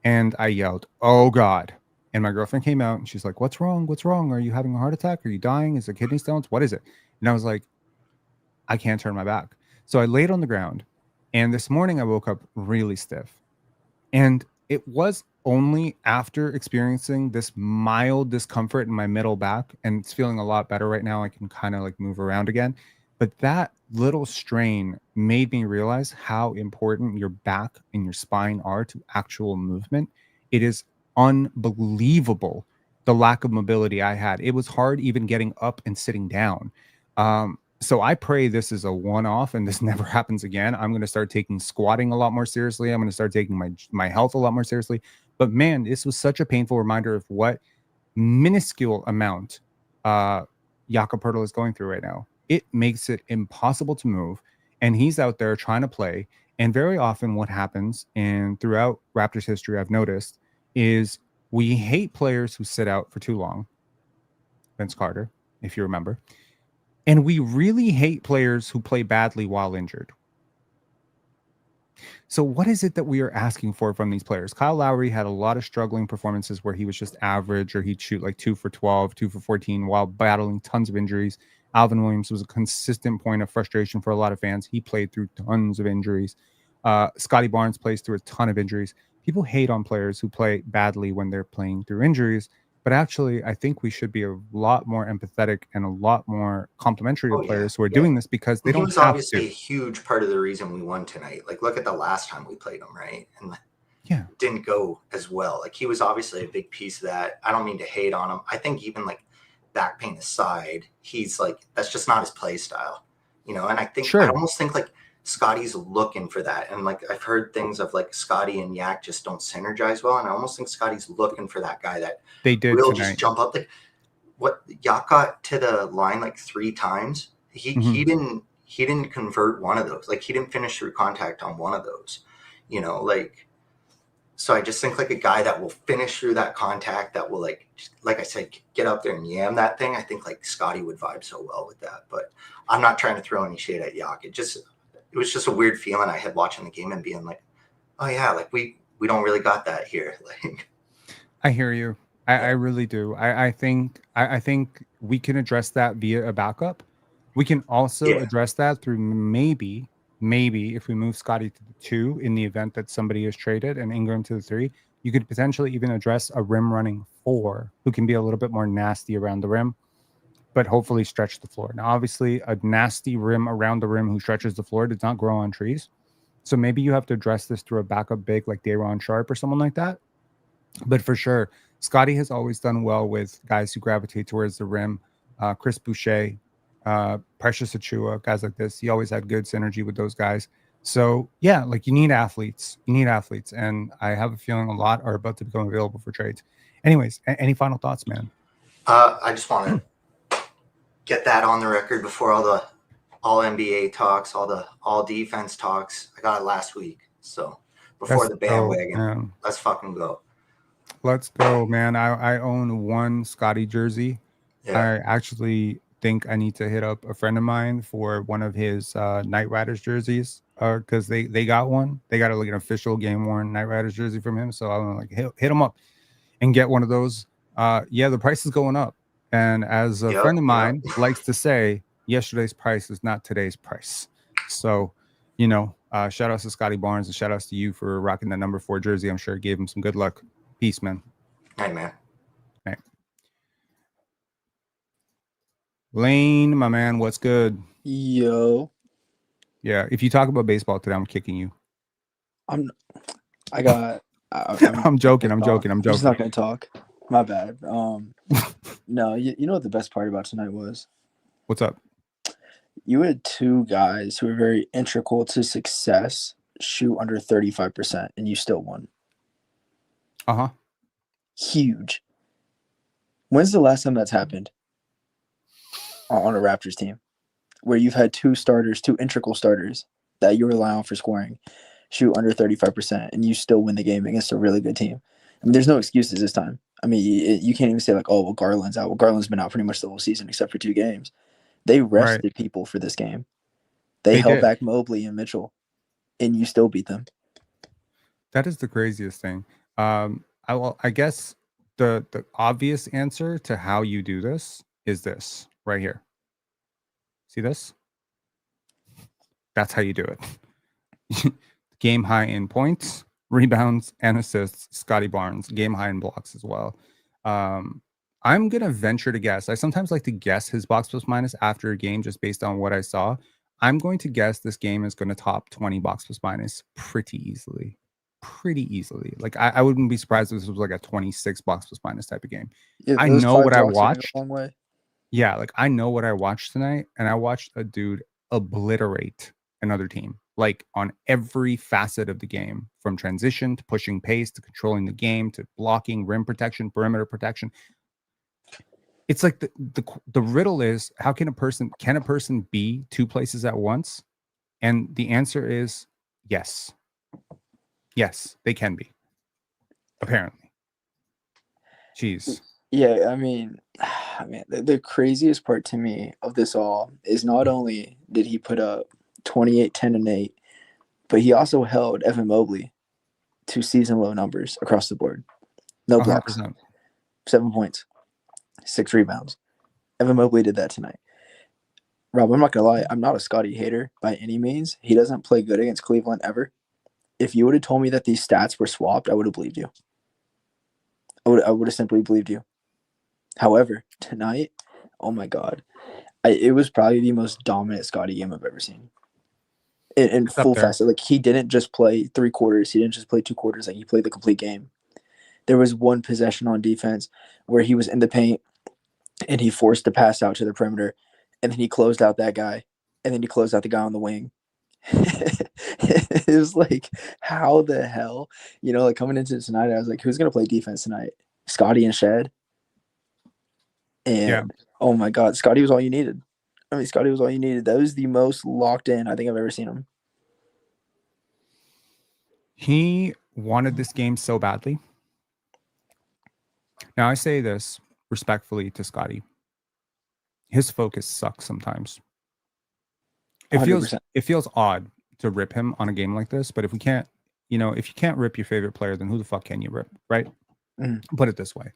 and I yelled, "Oh God!" And my girlfriend came out and she's like, "What's wrong? What's wrong? Are you having a heart attack? Are you dying? Is it kidney stones? What is it?" And I was like, "I can't turn my back." So I laid on the ground, and this morning I woke up really stiff. And it was only after experiencing this mild discomfort in my middle back, and it's feeling a lot better right now. I can kind of like move around again. But that little strain made me realize how important your back and your spine are to actual movement. It is unbelievable the lack of mobility I had. It was hard even getting up and sitting down. So I pray this is a one-off and this never happens again. I'm going to start taking squatting a lot more seriously. I'm going to start taking my health a lot more seriously. But man, this was such a painful reminder of what minuscule amount Jakob Poeltl is going through right now. It makes it impossible to move. And he's out there trying to play. And very often what happens, and throughout Raptors history I've noticed, is we hate players who sit out for too long. Vince Carter, if you remember. And we really hate players who play badly while injured. So what is it that we are asking for from these players? Kyle Lowry had a lot of struggling performances where he was just average, or he'd shoot like 2 for 12, 2 for 14 while battling tons of injuries. Alvin Williams was a consistent point of frustration for a lot of fans. He played through tons of injuries. Scottie Barnes plays through a ton of injuries. People hate on players who play badly when they're playing through injuries. But actually, I think we should be a lot more empathetic and a lot more complimentary to players who are doing this, because they don't have to. He was obviously a huge part of the reason we won tonight. Like, look at the last time we played him, right? And it didn't go as well. Like, he was obviously a big piece of that. I don't mean to hate on him. I think even like back pain aside, he's like, that's just not his play style, And I think I almost think like Scottie's looking for that. And like, I've heard things of like Scottie and Yak just don't synergize well. And I almost think Scottie's looking for that guy that will just jump up. Like what Yak got to the line like 3 times. He didn't convert one of those. Like he didn't finish through contact on one of those, so I just think like a guy that will finish through that contact, that will like I said, get up there and yam that thing. I think like Scottie would vibe so well with that, but I'm not trying to throw any shade at Yak. It was just a weird feeling I had watching the game and being like, oh yeah, like we don't really got that here. Like, I hear you. I really do. I think we can address that via a backup. We can also address that through maybe if we move Scottie to the 2 in the event that somebody is traded and Ingram to the 3, you could potentially even address a rim running 4 who can be a little bit more nasty around the rim, but hopefully stretch the floor. Now, obviously, a nasty rim around the rim who stretches the floor does not grow on trees. So maybe you have to address this through a backup big like Day'Ron Sharpe or someone like that. But for sure, Scottie has always done well with guys who gravitate towards the rim. Chris Boucher, Precious Achua, guys like this. He always had good synergy with those guys. So yeah, like you need athletes. And I have a feeling a lot are about to become available for trades. Anyways, any final thoughts, man? I just want to get that on the record before all the all NBA talks, all defense talks. I got it last week. So before the bandwagon, let's fucking go. Let's go, man. I own one Scottie jersey. Yeah. I actually think I need to hit up a friend of mine for one of his Night Riders jerseys because they got one. They got like an official game worn Night Riders jersey from him. So I'm like, hit him up and get one of those. Yeah, the price is going up. And as a friend of mine likes to say, yesterday's price is not today's price. So, shout outs to Scottie Barnes and shout outs to you for rocking that number 4 jersey. I'm sure it gave him some good luck. Peace, man. Hey, man. Hey. Layne, my man, what's good? Yo. Yeah, if you talk about baseball today, I'm kicking you. I'm joking. I'm just not gonna talk. My bad. No, you know what the best part about tonight was? What's up? You had 2 guys who were very integral to success shoot under 35%, and you still won. Uh-huh. Huge. When's the last time that's happened on a Raptors team where you've had 2 integral starters that you rely on for scoring shoot under 35% and you still win the game against a really good team? I mean, there's no excuses this time. I mean, you can't even say like, oh, well, Garland's out. Well, Garland's been out pretty much the whole season except for 2 games. They rested people for this game. They held back Mobley and Mitchell, and you still beat them. That is the craziest thing. I guess the obvious answer to how you do this is this right here. See this? That's how you do it. Game high in points, rebounds, and assists. Scottie Barnes, game high in blocks as well. I'm gonna venture to guess. I sometimes like to guess his box plus minus after a game just based on what I saw. I'm going to guess this game is going to top 20 box plus minus pretty easily. Like I wouldn't be surprised if this was like a 26 box plus minus type of game. Yeah, I know what I watched. A long way. Yeah, like I know what I watched tonight, and I watched a dude obliterate another team, like on every facet of the game, from transition to pushing pace to controlling the game to blocking, rim protection, perimeter protection. It's like the riddle is, how can a person be 2 places at once? And the answer is yes. Yes, they can be. Apparently. Jeez. Yeah, I mean, the craziest part to me of this all is not only did he put up 28, 10, and 8, but he also held Evan Mobley to season low numbers across the board. No blocks. 100%. 7 points. 6 rebounds. Evan Mobley did that tonight. Rob, I'm not going to lie. I'm not a Scottie hater by any means. He doesn't play good against Cleveland ever. If you would have told me that these stats were swapped, I would have believed you. I would have simply believed you. However, tonight, oh my God, it was probably the most dominant Scottie game I've ever seen. In full facet. Like, he didn't just play 3 quarters. He didn't just play 2 quarters. Like, he played the complete game. There was one possession on defense where he was in the paint and he forced the pass out to the perimeter, and then he closed out that guy, and then he closed out the guy on the wing. It was like, how the hell? Like coming into tonight, I was like, who's going to play defense tonight? Scottie and Shed? And Oh my God, Scottie was all you needed. Scottie was all you needed. That was the most locked in I think I've ever seen him. He wanted this game so badly. Now, I say this respectfully to Scottie. His focus sucks sometimes. It 100%. feels odd to rip him on a game like this, but if we can't if you can't rip your favorite player, then who the fuck can you rip, right? Put it this way.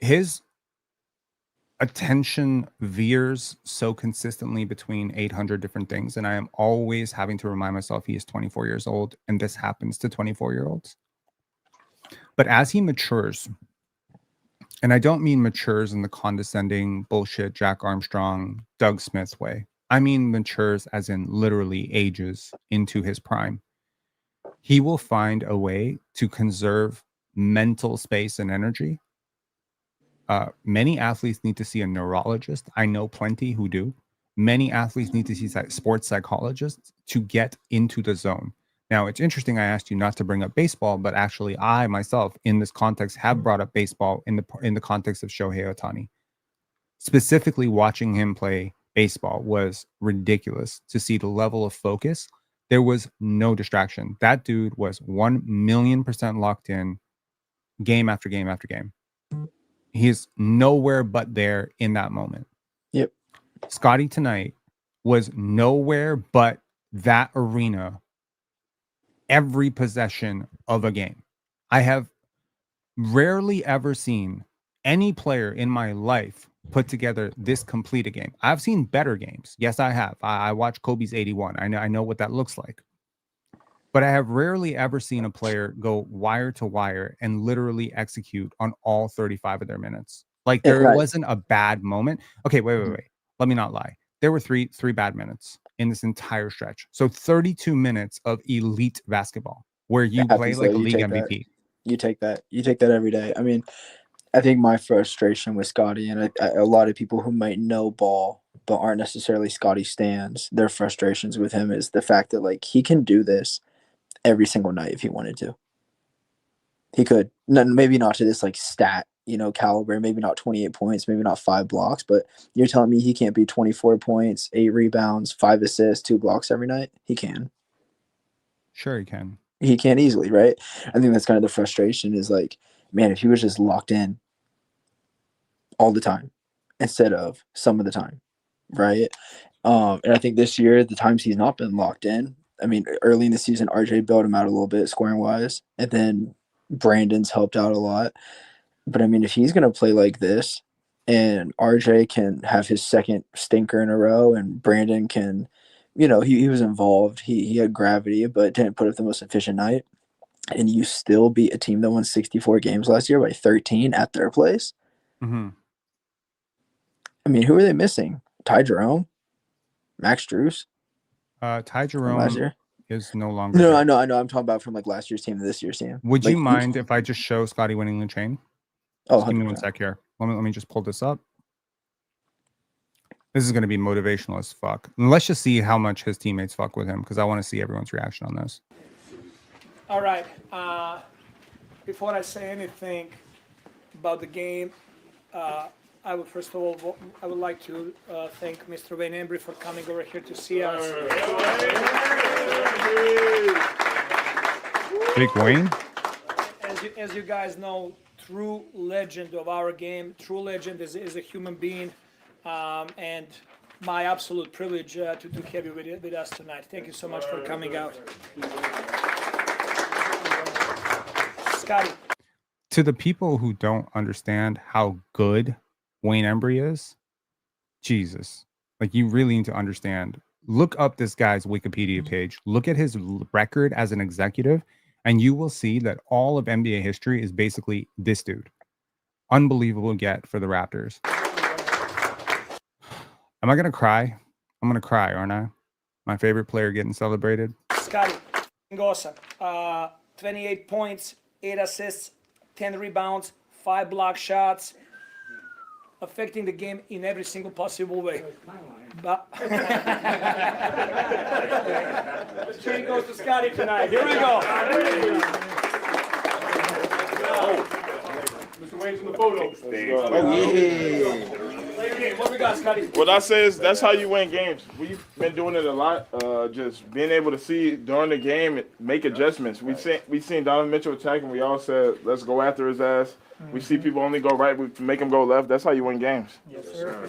His attention veers so consistently between 800 different things, and I am always having to remind myself he is 24 years old, and this happens to 24-year-olds. But as he matures, and I don't mean matures in the condescending bullshit Jack Armstrong, Doug Smith way. I mean matures as in literally ages into his prime. He will find a way to conserve mental space and energy. Many athletes need to see a neurologist. I know plenty who do. Many athletes need to see sports psychologists to get into the zone. Now, it's interesting I asked you not to bring up baseball, but actually I myself in this context have brought up baseball in the context of Shohei Ohtani. Specifically watching him play baseball was ridiculous to see the level of focus. There was no distraction. That dude was 1,000,000% locked in game after game after game. He's nowhere but there in that moment. Yep. Scottie tonight was nowhere but that arena every possession of a game. I have rarely ever seen any player in my life put together this complete a game. I've seen better games. Yes, I have. I watched Kobe's 81. I know what that looks like. But I have rarely ever seen a player go wire to wire and literally execute on all 35 of their minutes. Like there wasn't a bad moment. Okay, wait. Let me not lie. There were three bad minutes in this entire stretch. So 32 minutes of elite basketball where you play like a league MVP. You take that every day. I mean, I think my frustration with Scottie, and a lot of people who might know ball but aren't necessarily Scottie stans, their frustrations with him is the fact that like he can do this every single night if he wanted to. He could. Maybe not to this like stat, caliber, maybe not 28 points, maybe not 5 blocks, but you're telling me he can't be 24 points, 8 rebounds, 5 assists, 2 blocks every night? He can. Sure he can. He can easily, right? I think that's kind of the frustration is like, man, if he was just locked in all the time instead of some of the time, right? And I think this year, the times he's not been locked in, I mean, early in the season, RJ bailed him out a little bit scoring-wise, and then Brandon's helped out a lot. But, I mean, if he's going to play like this and RJ can have his second stinker in a row and Brandon can, he was involved. He had gravity, but didn't put up the most efficient night. And you still beat a team that won 64 games last year by 13 at their place. Mm-hmm. I mean, who are they missing? Ty Jerome? Max Strus? Ty Jerome is no longer. No, I know. I'm talking about from like last year's team to this year's team. Would you mind if I just show Scottie winning the chain? Oh, just give me 1 sec here. Let me just pull this up. This is going to be motivational as fuck. And let's just see how much his teammates fuck with him because I want to see everyone's reaction on this. All right. Before I say anything about the game, I would first of all, I would like to thank Mr. Wayne Embry for coming over here to see us. Big Wayne? As you guys know, true legend of our game, true legend is a human being, and my absolute privilege to have you with us tonight. Thank you so much for coming out. Scottie. To the people who don't understand how good Wayne Embry is, Jesus, like you really need to understand. Look up this guy's Wikipedia page. Look at his record as an executive, and you will see that all of NBA history is basically this dude. Unbelievable get for the Raptors. Am I gonna cry? I'm gonna cry, aren't I? My favorite player getting celebrated. Scottie, awesome. 28 points, 8 assists, 10 rebounds, 5 block shots, affecting the game in every single possible way. But the chain goes to Scottie tonight. Here we go. Mr. Wayne's in the photo. What we got, Scottie? What I say is that's how you win games. We've been doing it a lot. Just being able to see during the game, make adjustments. We seen Donovan Mitchell attacking. We all said, let's go after his ass. Mm-hmm. We see people only go right. We make them go left. That's how you win games. Yes, sir.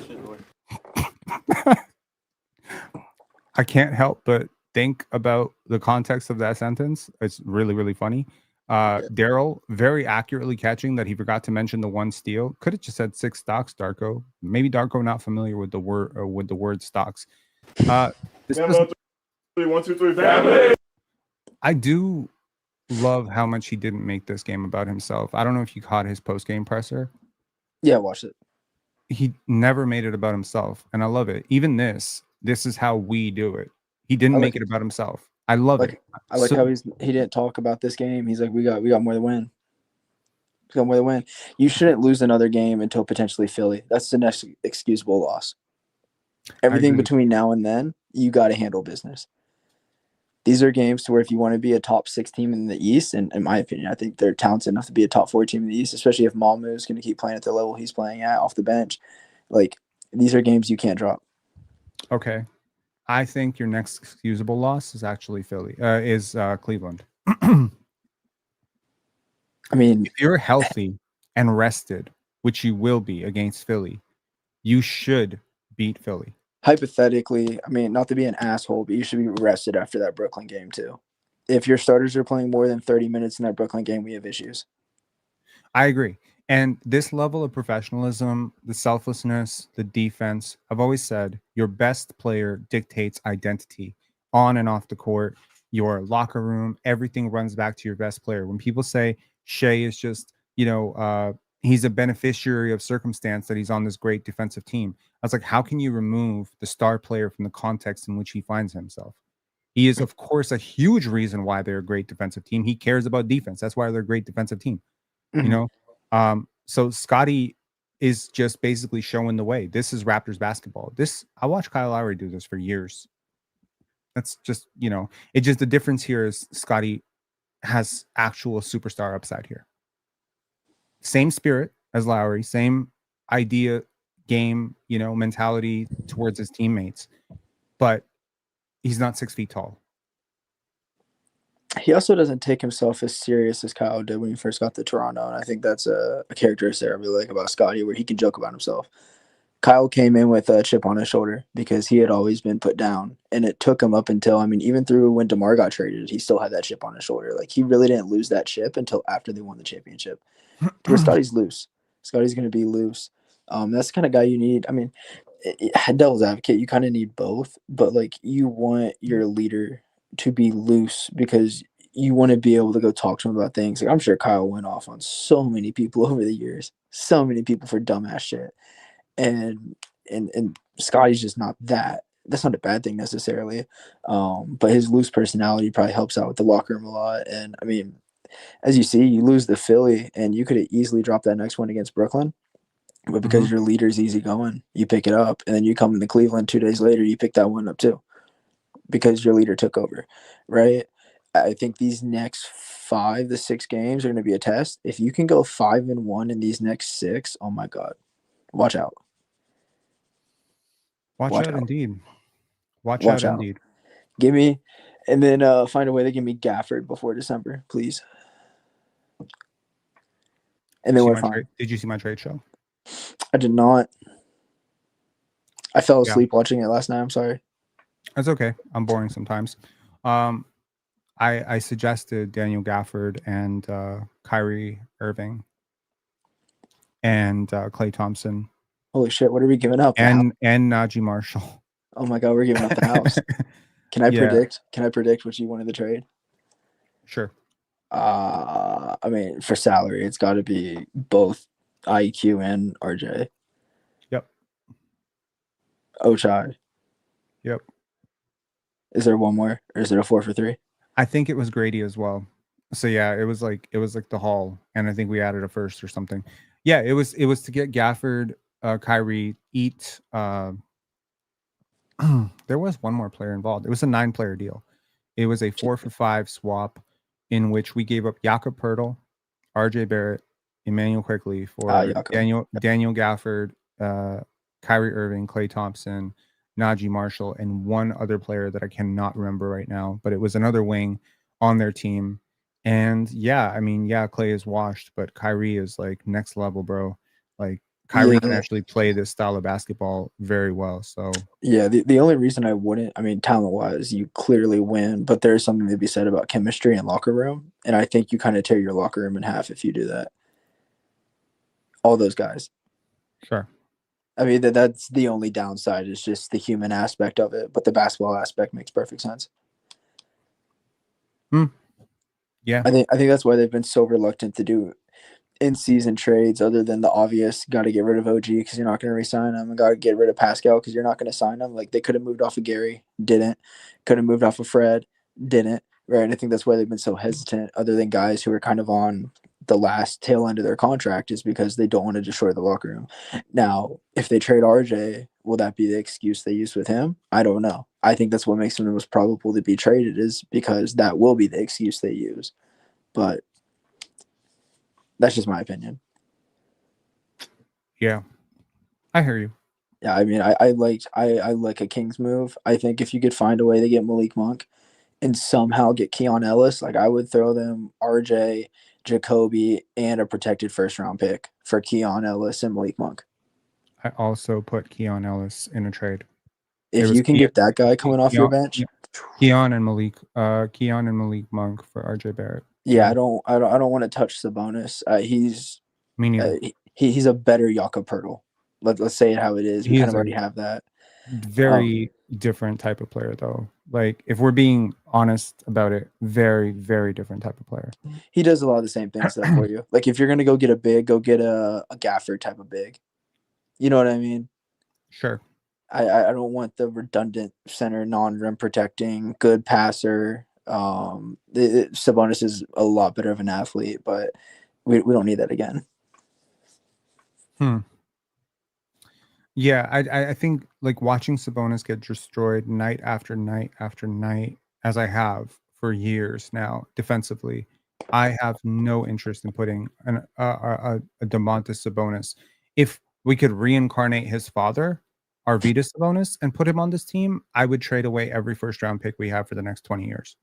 I can't help but think about the context of that sentence, it's really, really funny. Daryl very accurately catching that he forgot to mention the one steal. Could have just said 6 stocks, Darko. Maybe Darko not familiar with the word stocks. This was, 1, 2, 3, family. I do love how much he didn't make this game about himself. I don't know if you caught his post-game presser. Yeah, I watched it. He never made it about himself, and I love it. Even this is how we do it. He didn't make it about himself. I love it. I like how he didn't talk about this game. He's like, we got more to win. We got more to win. You shouldn't lose another game until potentially Philly. That's the next excusable loss. Everything between now and then, you got to handle business. These are games to where if you want to be a top 6 team in the East, and in my opinion, I think they're talented enough to be a top 4 team in the East, especially if Malmu is going to keep playing at the level he's playing at off the bench. Like, these are games you can't drop. Okay. I think your next excusable loss is actually Cleveland. I mean, if you're healthy and rested, which you will be against Philly, you should beat Philly. Hypothetically, I mean, not to be an asshole, but you should be rested after that Brooklyn game too. If your starters are playing more than 30 minutes in that Brooklyn game, we have issues. I agree. And this level of professionalism, the selflessness, the defense, I've always said your best player dictates identity on and off the court, your locker room, everything runs back to your best player. When people say Shea is just, he's a beneficiary of circumstance that he's on this great defensive team, I was like, how can you remove the star player from the context in which he finds himself? He is, of course, a huge reason why they're a great defensive team. He cares about defense. That's why they're a great defensive team. So Scottie is just basically showing the way. This is Raptors basketball. I watched Kyle Lowry do this for years. That's just, it just, the difference here is Scottie has actual superstar upside here. Same spirit as Lowry, same idea, game, mentality towards his teammates, but he's not 6 feet tall. He also doesn't take himself as serious as Kyle did when he first got to Toronto, and I think that's a characteristic I really like about Scottie, where he can joke about himself. Kyle came in with a chip on his shoulder because he had always been put down, and it took him up until, even through when DeMar got traded, he still had that chip on his shoulder. Like, he really didn't lose that chip until after they won the championship. Because Scottie's loose. Scotty's going to be loose. That's the kind of guy you need. Devil's advocate, you kind of need both, but you want your leader to be loose because you want to be able to go talk to him about things. I'm sure Kyle went off on so many people over the years, so many people for dumbass shit. And Scotty's just not that. That's not a bad thing necessarily. But his loose personality probably helps out with the locker room a lot. And as you see, you lose the Philly and you could have easily dropped that next one against Brooklyn. But because your leader's easy going, you pick it up. And then you come into Cleveland 2 days later, you pick that one up too. Because your leader took over, right? I think these next 5 to 6 games are going to be a test. If you can go 5-1 in these next 6, oh my God, watch out. Watch out indeed. Watch out indeed. Give me, and then find a way to give me Gafford before December, please. And then we're fine. Did you see my trade show? I did not. I fell asleep watching it last night. I'm sorry. That's okay. I'm boring sometimes. I suggested Daniel Gafford and Kyrie Irving and Klay Thompson. Holy shit! What are we giving up? And Najee Marshall. Oh my God, we're giving up the house. Can I predict? Can I predict what you wanted to trade? Sure. For salary, it's got to be both IQ and RJ. Yep. Ochai. Yep. Is there one more, or is there a 4 for 3? I think it was Grady as well. So yeah, it was like the haul, and I think we added a first or something. Yeah, it was to get Gafford, Kyrie, eat. There was one more player involved. It was a 9-player deal. It was a 4 for 5 swap in which we gave up Jakob Poeltl, RJ Barrett, Emmanuel Quickley for Daniel Gafford, Kyrie Irving, Klay Thompson, Najee Marshall, and one other player that I cannot remember right now, but it was another wing on their team. And Klay is washed, but Kyrie is like next level, bro. Like, Kyrie can actually play this style of basketball very well. So yeah, the only reason I wouldn't, I mean, talent wise, you clearly win, but there's something to be said about chemistry and locker room, and I think you kind of tear your locker room in half if you do that. All those guys. Sure. I mean, that's the only downside is just the human aspect of it, but the basketball aspect makes perfect sense. Yeah. I think that's why they've been so reluctant to do in-season trades, other than the obvious, got to get rid of OG because you're not going to re-sign him, and got to get rid of Pascal because you're not going to sign him. Like, they could have moved off of Gary, didn't. Could have moved off of Fred, didn't. Right? And I think that's why they've been so hesitant, other than guys who are kind of on the last tail end of their contract, is because they don't want to destroy the locker room. Now, if they trade RJ, will that be the excuse they use with him? I don't know. I think that's what makes him the most probable to be traded, is because that will be the excuse they use. But that's just my opinion. Yeah, I hear you. Yeah, I mean, I like a Kings move. I think if you could find a way to get Malik Monk and somehow get Keon Ellis, like, I would throw them RJ, Jacoby, and a protected first-round pick for Keon Ellis and Malik Monk. I also put Keon Ellis in a trade. If you can get that guy coming off your bench, Keon and Malik Monk for RJ Barrett. Yeah, I don't want to touch Sabonis. He's Me neither. He's a better Jakob Poeltl. Let's say it how it is. We kind of already have that. Very different type of player, though. Like, if we're being honest about it, very, very different type of player. He does a lot of the same things though for you. Like, if you're gonna go get a big, go get a Gafford type of big. You know what I mean? Sure. I don't want the redundant center, non-rim protecting, good passer. Sabonis is a lot better of an athlete, but we don't need that again. Yeah, I think, like, watching Sabonis get destroyed night after night after night, as I have for years now defensively, I have no interest in putting a Domantas Sabonis. If we could reincarnate his father, Arvydas Sabonis, and put him on this team, I would trade away every first-round pick we have for the next 20 years.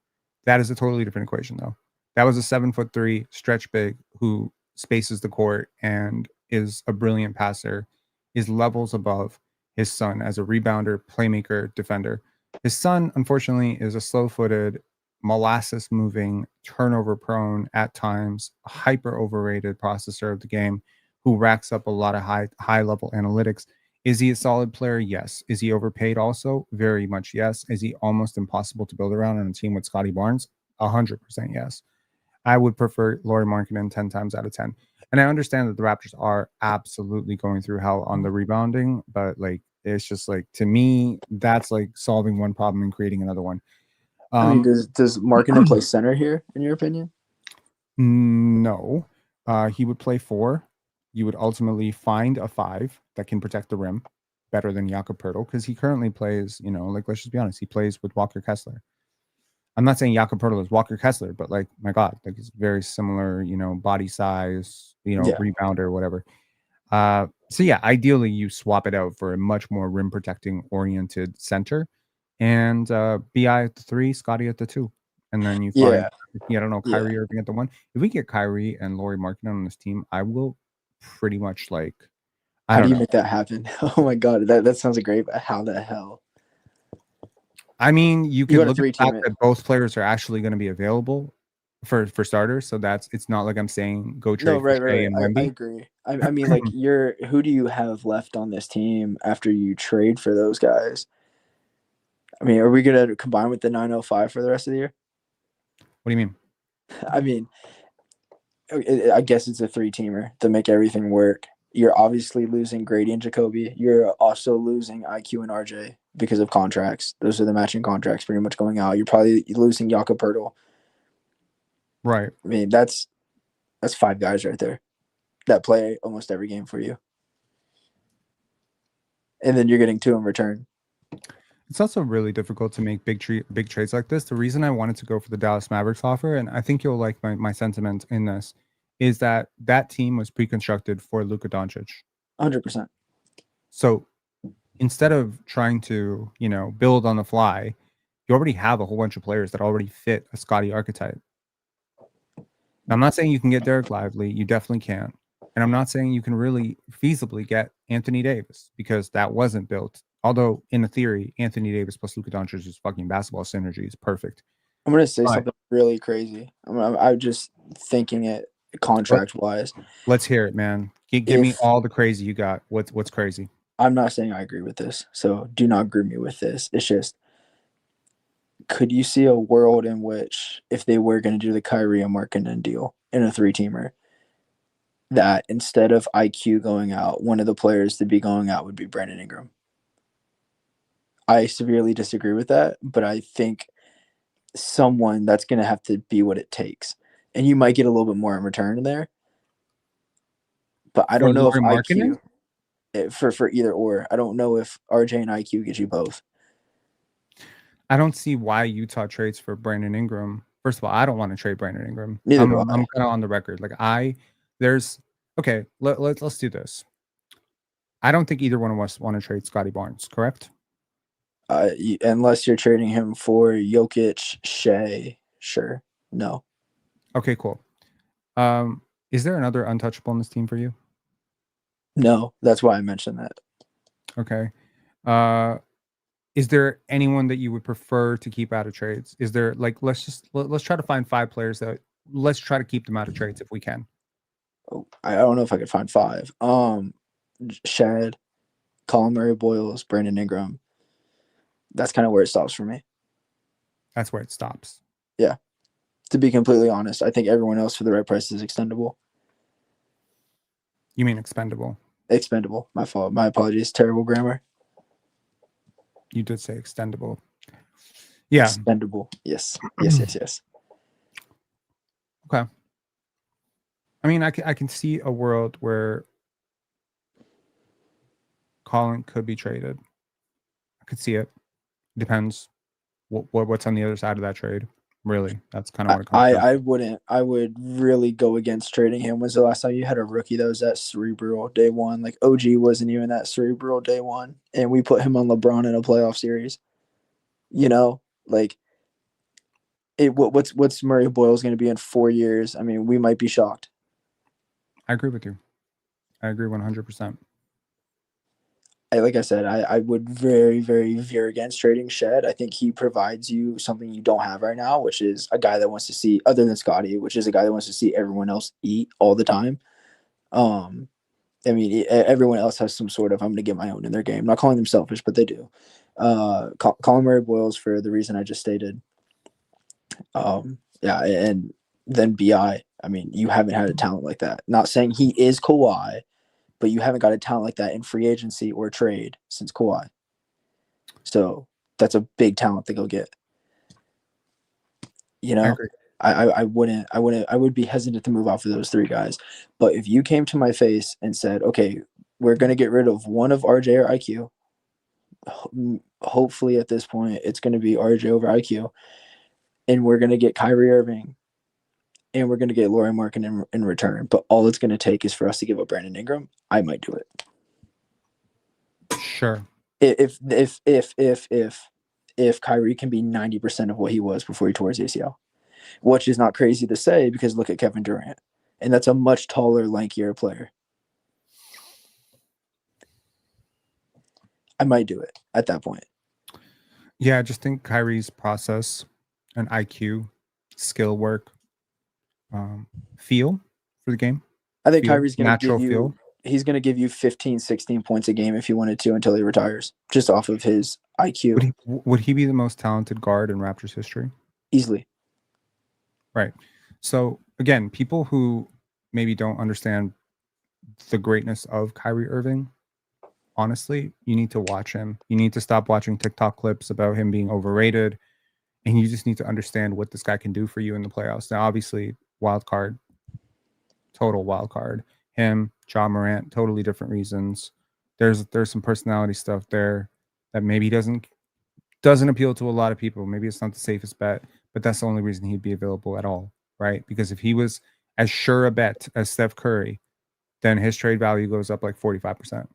That is a totally different equation, though. That was a 7'3" stretch big who spaces the court and is a brilliant passer, is levels above his son as a rebounder, playmaker, defender. His son, unfortunately, is a slow-footed, molasses-moving, turnover-prone, at times, hyper-overrated processor of the game who racks up a lot of high-level analytics. Is he a solid player? Yes. Is he overpaid also? Very much yes. Is he almost impossible to build around on a team with Scottie Barnes? 100% yes. I would prefer Lauri Markkanen 10 times out of 10. And I understand that the Raptors are absolutely going through hell on the rebounding, but, like, it's just, like, to me, that's like solving one problem and creating another one. I mean, does Markkanen play center here, in your opinion? No. He would play 4. You would ultimately find a 5 that can protect the rim better than Jakob Poeltl, because he currently plays, like, let's just be honest, he plays with Walker Kessler. I'm not saying Jakob Poeltl is Walker Kessler, but, like, my God, like, it's very similar, body size, rebounder, whatever. So yeah, ideally you swap it out for a much more rim protecting oriented center, and BI at the 3, Scottie at the 2, and then you find, I don't know, Kyrie Irving at the 1. If we get Kyrie and Lauri Markkanen on this team, I will pretty much, like, How do you make that happen? Oh my God, that sounds great, but how the hell? I mean, you can look at the fact that both players are actually going to be available for starters, so it's not like I'm saying go trade for Shea and Wemby. I agree. I mean, like, who do you have left on this team after you trade for those guys? I mean, are we going to combine with the 905 for the rest of the year? What do you mean? I mean, I guess it's a 3-teamer to make everything work. You're obviously losing Grady and Jacoby. You're also losing IQ and RJ because of contracts. Those are the matching contracts pretty much going out. You're probably losing Jakob Poeltl. Right. I mean, that's 5 guys right there that play almost every game for you. And then you're getting 2 in return. It's also really difficult to make big trades like this. The reason I wanted to go for the Dallas Mavericks offer, and I think you'll like my sentiment in this, is that team was pre-constructed for Luka Doncic. 100%. So instead of trying to, build on the fly, you already have a whole bunch of players that already fit a Scottie archetype. Now, I'm not saying you can get Derek Lively. You definitely can't. And I'm not saying you can really feasibly get Anthony Davis because that wasn't built. Although in the theory, Anthony Davis plus Luka Doncic is fucking basketball synergy is perfect. I'm gonna say something really crazy. I'm just thinking it contract wise. Let's hear it, man. Give me all the crazy you got. What's crazy? I'm not saying I agree with this, so do not agree me with this. It's just, could you see a world in which if they were going to do the Kyrie and Markkanen deal in a 3-teamer, that instead of IQ going out, one of the players to be going out would be Brandon Ingram? I severely disagree with that, but I think someone that's going to have to be what it takes. And you might get a little bit more in return there. But I don't know if IQ for either or. I don't know if RJ and IQ get you both. I don't see why Utah trades for Brandon Ingram. First of all, I don't want to trade Brandon Ingram. Neither I'm do I. kind of on the record. Like let's do this. I don't think either one of us want to trade Scottie Barnes, correct? Unless you're trading him for Jokic, Shea, sure. No. Okay, cool. Is there another untouchable in this team for you? No, that's why I mentioned that. Okay. Is there anyone that you would prefer to keep out of trades? Is there let's try to find 5 players that let's try to keep them out of trades if we can. Oh, I don't know if I could find 5. Shad, Colin Murray-Boyles, Brandon Ingram. That's kind of where it stops for me. That's where it stops. Yeah. To be completely honest, I think everyone else for the right price is extendable. You mean expendable? Expendable. My fault. My apologies. Terrible grammar. You did say extendable. Yeah. Expendable. Yes. Yes. Okay. I mean, I can see a world where Colin could be traded. I could see it. Depends what's on the other side of that trade. Really, that's kind of what it comes to. I would really go against trading him. When's the last time you had a rookie that was that cerebral day one? Like OG wasn't even that cerebral day one, and we put him on LeBron in a playoff series. You know, like what's Murray Boyles going to be in 4 years? I mean, we might be shocked. I agree with you. I agree 100%. Like I said, I would very, very veer against trading Shed. I think he provides you something you don't have right now, which is a guy that wants to see, other than Scottie, which is a guy that wants to see everyone else eat all the time. I mean, everyone else has some sort of, I'm going to get my own in their game. I'm not calling them selfish, but they do. Colin Murray-Boyles for the reason I just stated. Yeah, and then BI. I mean, you haven't had a talent like that. Not saying he is Kawhi, but you haven't got a talent like that in free agency or trade since Kawhi. So that's a big talent to go get. You know, I would be hesitant to move off of those 3 guys. But if you came to my face and said, okay, we're going to get rid of one of RJ or IQ, hopefully at this point, it's going to be RJ over IQ, and we're going to get Kyrie Irving, and we're going to get Lauri Markkanen in return. But all it's going to take is for us to give up Brandon Ingram. I might do it. Sure. If Kyrie can be 90% of what he was before he tore his ACL, which is not crazy to say because look at Kevin Durant, and that's a much taller, lankier player. I might do it at that point. Yeah, I just think Kyrie's process and IQ, skill work, feel for the game. I think Kyrie's going to natural give you feel. He's going to give you 15, 16 points a game if he wanted to until he retires, just off of his IQ. Would he be the most talented guard in Raptors history? Easily. Right. So again, people who maybe don't understand the greatness of Kyrie Irving, honestly, you need to watch him. You need to stop watching TikTok clips about him being overrated, and you just need to understand what this guy can do for you in the playoffs. Now, obviously, wild card, total wild card. Him, Ja Morant, totally different reasons. There's some personality stuff there that maybe doesn't appeal to a lot of people. Maybe it's not the safest bet, but that's the only reason he'd be available at all, right? Because if he was as sure a bet as Steph Curry, then his trade value goes up like 45%.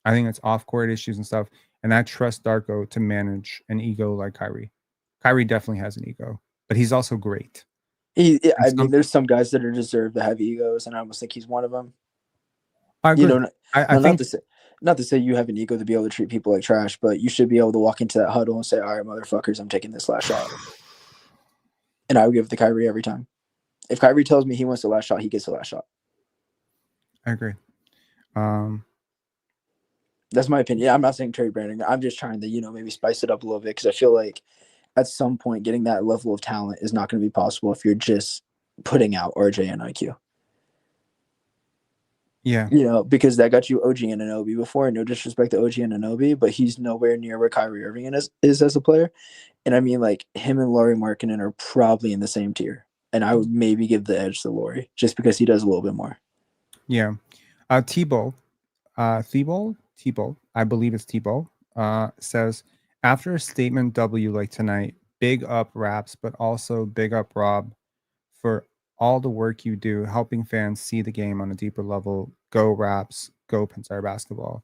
I think it's off-court issues and stuff, and I trust Darko to manage an ego like Kyrie. Kyrie definitely has an ego, but he's also great. I mean, there's some guys that are deserved to have egos, and I almost think he's one of them. I agree. You know, I think not to say you have an ego to be able to treat people like trash, but you should be able to walk into that huddle and say, "All right, motherfuckers, I'm taking this last shot," and I would give it to Kyrie every time. If Kyrie tells me he wants the last shot, he gets the last shot. I agree. That's my opinion. Yeah, I'm not saying Terry Brandon. I'm just trying to, maybe spice it up a little bit because I feel like at some point getting that level of talent is not going to be possible if you're just putting out RJ and IQ. Yeah. Because that got you OG and Anunoby before. No disrespect to OG and Anunoby, but he's nowhere near where Kyrie Irving is as a player. And I mean, like, him and Lauri Markkanen are probably in the same tier. And I would maybe give the edge to Lauri just because he does a little bit more. Yeah. Thibault, I believe it's Thibault, says, after a statement W like tonight, big up Raps, but also big up Rob for all the work you do, helping fans see the game on a deeper level. Go Raps, go PENSARE Basketball.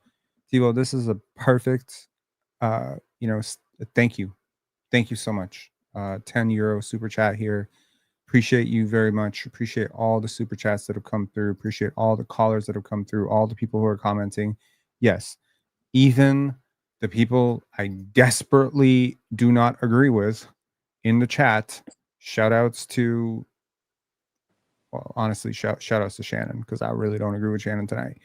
Thibault, this is a perfect, thank you. Thank you so much. €10 super chat here. Appreciate you very much. Appreciate all the super chats that have come through. Appreciate all the callers that have come through. All the people who are commenting. Yes, even the people I desperately do not agree with in the chat. Shout outs to, well, honestly, shout outs to Shannon, because I really don't agree with Shannon tonight.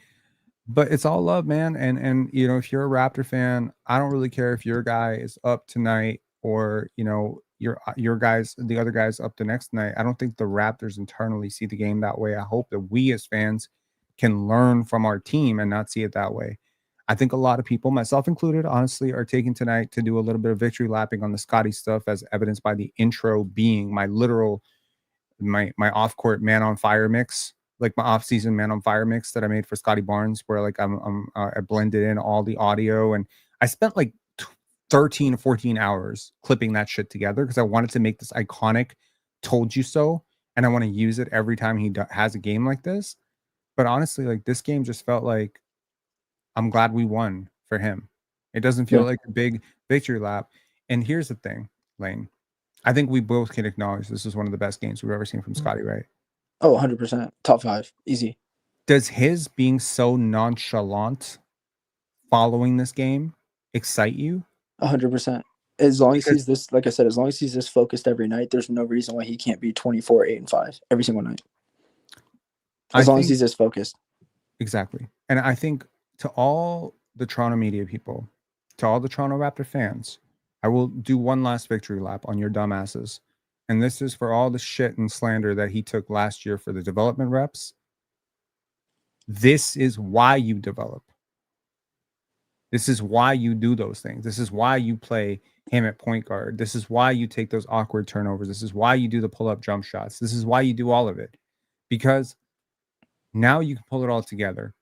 But it's all love, man. And if you're a Raptor fan, I don't really care if your guy is up tonight or your guys, the other guys up the next night. I don't think the Raptors internally see the game that way. I hope that we as fans can learn from our team and not see it that way. I think a lot of people, myself included, honestly, are taking tonight to do a little bit of victory lapping on the Scottie stuff, as evidenced by the intro being my literal, my off-court man on fire mix, like my off-season man on fire mix that I made for Scottie Barnes, where like I blended in all the audio, and I spent like 13 or 14 hours clipping that shit together because I wanted to make this iconic "told you so," and I want to use it every time he has a game like this. But honestly, like, this game just felt like I'm glad we won for him. It doesn't feel like a big victory lap. And here's the thing, Layne. I think we both can acknowledge this is one of the best games we've ever seen from Scottie, right? Oh, 100%. Top 5. Easy. Does his being so nonchalant following this game excite you? 100%. As long as he's this, like I said, as long as he's this focused every night, there's no reason why he can't be 24, 8, and 5 every single night. As long as he's this focused. Exactly. And I think to all the Toronto media people, to all the Toronto Raptor fans, I will do one last victory lap on your dumbasses. And this is for all the shit and slander that he took last year for the development reps. This is why you develop. This is why you do those things. This is why you play him at point guard. This is why you take those awkward turnovers. This is why you do the pull-up jump shots. This is why you do all of it. Because now you can pull it all together.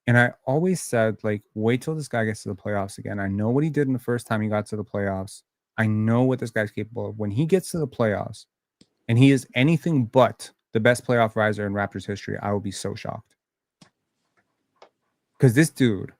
And I always said, like, wait till this guy gets to the playoffs again. I know what he did in the first time he got to the playoffs. I know what this guy's capable of. When he gets to the playoffs and he is anything but the best playoff riser in Raptors history, I will be so shocked. Because this dude,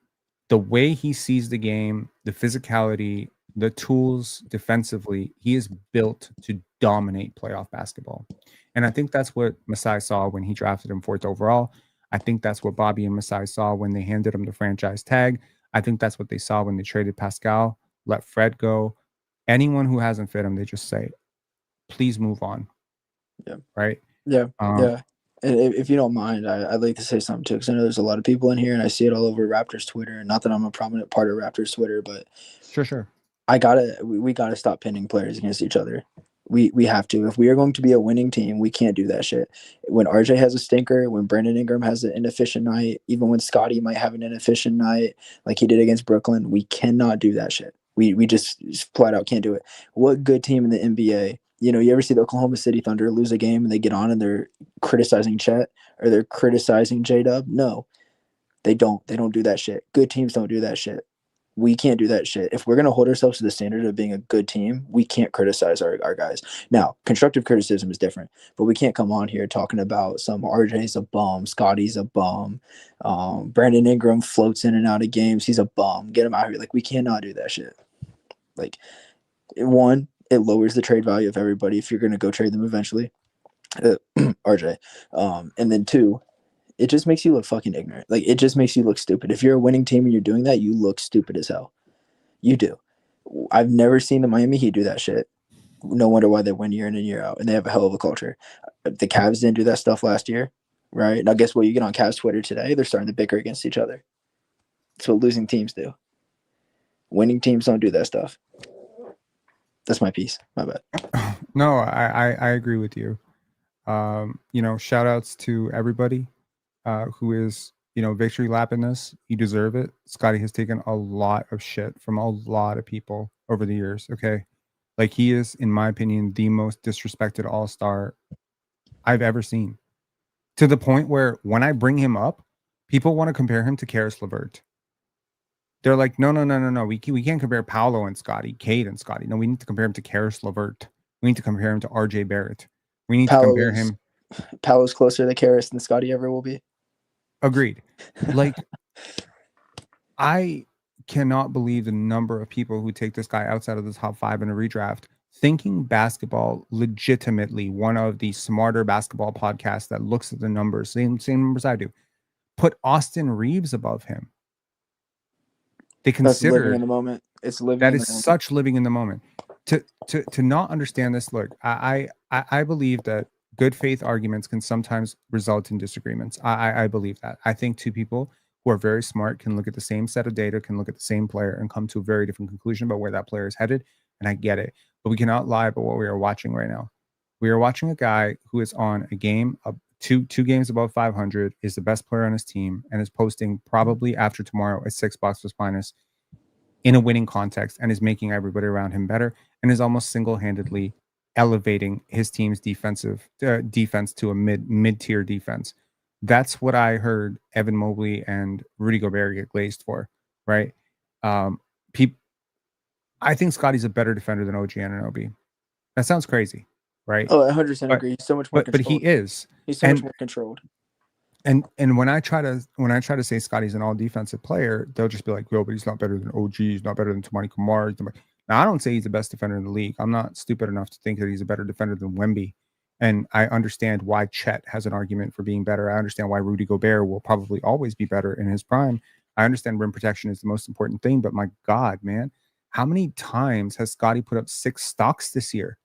the way he sees the game, the physicality, the tools defensively, he is built to dominate playoff basketball. And I think that's what Masai saw when he drafted him 4th overall. I think that's what Bobby and Masai saw when they handed him the franchise tag. I think that's what they saw when they traded Pascal, let Fred go. Anyone who hasn't fit him, they just say, please move on. Yeah. Right? Yeah. Yeah. And if you don't mind, I'd like to say something too, because I know there's a lot of people in here, and I see it all over Raptors Twitter. And not that I'm a prominent part of Raptors Twitter, but sure. We gotta stop pinning players against each other. We have to. If we are going to be a winning team, we can't do that shit. When RJ has a stinker, when Brandon Ingram has an inefficient night, even when Scottie might have an inefficient night, like he did against Brooklyn, we cannot do that shit. We just flat out can't do it. What good team in the NBA? You ever see the Oklahoma City Thunder lose a game and they get on and they're criticizing Chet or they're criticizing J-Dub? No, they don't. They don't do that shit. Good teams don't do that shit. We can't do that shit. If we're going to hold ourselves to the standard of being a good team, we can't criticize our guys. Now, constructive criticism is different, but we can't come on here talking about some RJ's a bum, Scottie's a bum, Brandon Ingram floats in and out of games. He's a bum. Get him out here. Like, we cannot do that shit. Like, one, it lowers the trade value of everybody if you're going to go trade them eventually, RJ. And then two, It just makes you look fucking ignorant. Like, it just makes you look stupid. If you're a winning team and you're doing that, you look stupid as hell. You do. I've never seen the Miami Heat do that shit. No wonder why they win year in and year out, and they have a hell of a culture. The Cavs didn't do that stuff last year, right? Now, guess what? You get on Cavs Twitter today, they're starting to bicker against each other. That's what losing teams do. Winning teams don't do that stuff. That's my piece. My bad. No, I agree with you. Shout outs to everybody who is, victory lapping this. You deserve it. Scottie has taken a lot of shit from a lot of people over the years. Okay. Like, he is, in my opinion, the most disrespected all-star I've ever seen. To the point where when I bring him up, people want to compare him to Karis LeVert. They're like, no. We can't compare Paolo and Scottie, Cade and Scottie. No, we need to compare him to Karis LeVert. We need to compare him to RJ Barrett. We need to compare him. Paolo's closer to Karis than Scottie ever will be. Agreed. Like, I cannot believe the number of people who take this guy outside of the top 5 in a redraft, thinking basketball legitimately, one of the smarter basketball podcasts that looks at the numbers, same numbers I do, put Austin Reeves above him. They consider living in the moment. It's living. That is such living in the moment. To not understand this, look, I believe that good faith arguments can sometimes result in disagreements. I believe that. I think two people who are very smart can look at the same set of data, can look at the same player and come to a very different conclusion about where that player is headed. And I get it. But we cannot lie about what we are watching right now. We are watching a guy who is on a game of two games above 500, is the best player on his team, and is posting probably after tomorrow a 6 box plus minus in a winning context, and is making everybody around him better, and is almost single-handedly elevating his team's defense to a mid-tier defense. That's what I heard Evan Mobley and Rudy Gobert get glazed for, right? I think Scottie's a better defender than OG Anunoby. That sounds crazy, right? Oh, 100% agree. He's so much more controlled. But he is. He's so much more controlled. And when I try to say Scottie's an all defensive player, they'll just be like, "Yo, but he's not better than OG. He's not better than Toumani Camara." Now, I don't say he's the best defender in the league. I'm not stupid enough to think that he's a better defender than Wemby. And I understand why Chet has an argument for being better. I understand why Rudy Gobert will probably always be better in his prime. I understand rim protection is the most important thing. But my God, man, how many times has Scottie put up 6 stocks this year?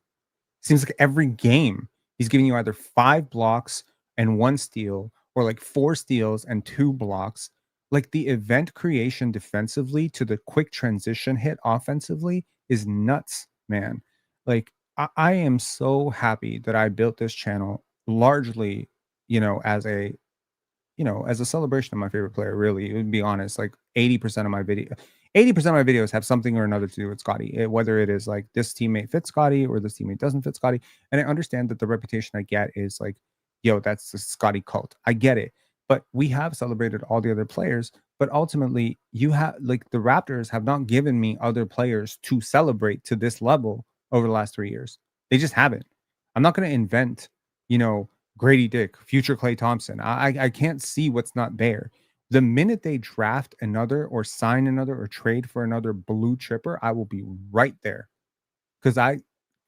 Seems like every game he's giving you either 5 blocks and 1 steal, or like 4 steals and 2 blocks. Like, the event creation defensively to the quick transition hit offensively is nuts, man. Like, I am so happy that I built this channel largely, as a celebration of my favorite player, really. To be honest, like 80% of my videos have something or another to do with Scottie, whether it is like this teammate fits Scottie or this teammate doesn't fit Scottie. And I understand that the reputation I get is like, yo, that's the Scottie cult. I get it. But we have celebrated all the other players. But ultimately, the Raptors have not given me other players to celebrate to this level over the last 3 years. They just haven't. I'm not going to invent, Grady Dick, future Klay Thompson. I can't see what's not there. The minute they draft another or sign another or trade for another blue chipper, I will be right there. Because I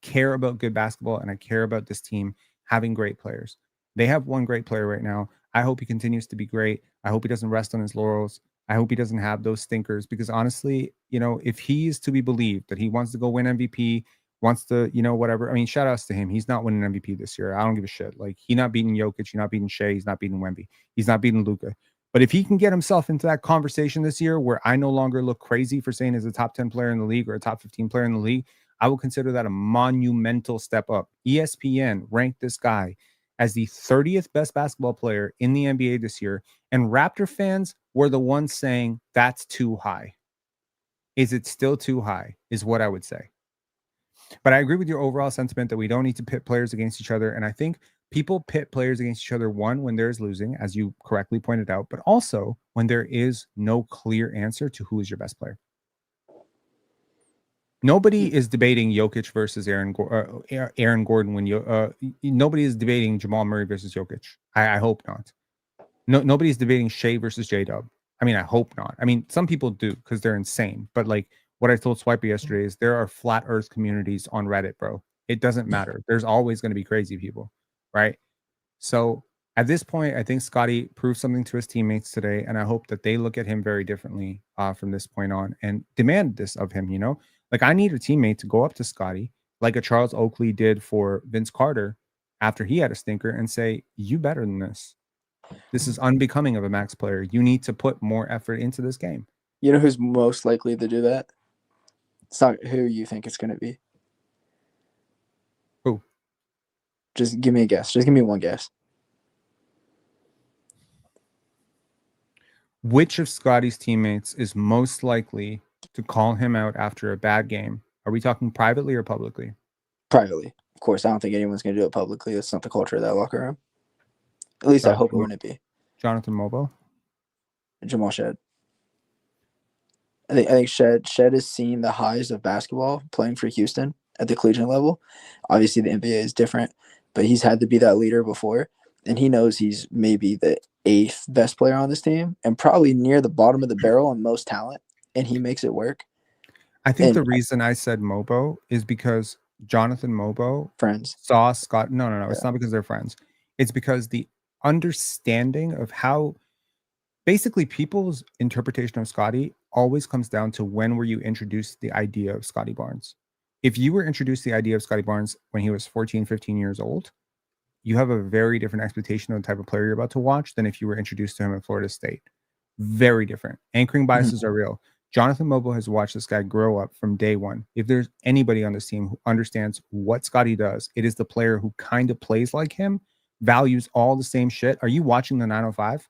care about good basketball and I care about this team having great players. They have one great player right now. I hope he continues to be great. I hope he doesn't rest on his laurels. I hope he doesn't have those stinkers, because honestly, if he is to be believed that he wants to go win MVP, wants to, whatever. I mean, shout outs to him. He's not winning MVP this year. I don't give a shit. Like, he's not beating Jokic. He's not beating Shea. He's not beating Wemby. He's not beating Luka. But if he can get himself into that conversation this year where I no longer look crazy for saying he's a top 10 player in the league or a top 15 player in the league, I will consider that a monumental step up. ESPN ranked this guy as the 30th best basketball player in the NBA this year. And Raptor fans were the ones saying that's too high. Is it still too high, is what I would say. But I agree with your overall sentiment that we don't need to pit players against each other. And I think people pit players against each other, one, when there is losing, as you correctly pointed out, but also when there is no clear answer to who is your best player. Nobody is debating Jokic versus Aaron Gordon when nobody is debating Jamal Murray versus Jokic. I hope not. Nobody's debating Shea versus J-Dub. I mean, I hope not. I mean, some people do because they're insane. But like what I told Swiper yesterday is there are flat earth communities on Reddit, bro. It doesn't matter. There's always going to be crazy people, right? So At this point, I think Scottie proved something to his teammates today, and I hope that they look at him very differently from this point on and demand this of him. You know, like I need a teammate to go up to Scottie like a Charles Oakley did for Vince Carter after he had a stinker and say, "You better than this. This is unbecoming of a Max player. You need to put more effort into this game." You know who's most likely to do that? It's not who you think it's going to be. Who? Just give me a guess. Just give me one guess. Which of Scottie's teammates is most likely to call him out after a bad game? Are we talking privately or publicly? Privately. Of course, I don't think anyone's going to do it publicly. That's not the culture of that locker room. At least I hope it wouldn't be. Jonathan Mobo? Jamal Shed. I think Shed has seen the highs of basketball playing for Houston at the collegiate level. Obviously, the NBA is different, but he's had to be that leader before, and he knows he's maybe the 8th best player on this team and probably near the bottom of the barrel on most talent, and he makes it work. I think the reason I said Mobo is because Jonathan Mobo saw Scott. No. It's not because they're friends. It's because the understanding of how basically people's interpretation of Scottie always comes down to when were you introduced the idea of Scottie Barnes. If you were introduced the idea of Scottie Barnes when he was 14, 15 years old, you have a very different expectation of the type of player you're about to watch than if you were introduced to him at Florida State. Very different. Anchoring biases are real. Jonathan Mobo has watched this guy grow up from day one. If there's anybody on this team who understands what Scottie does, it is the player who kind of plays like him, values all the same shit. Are you watching the 905?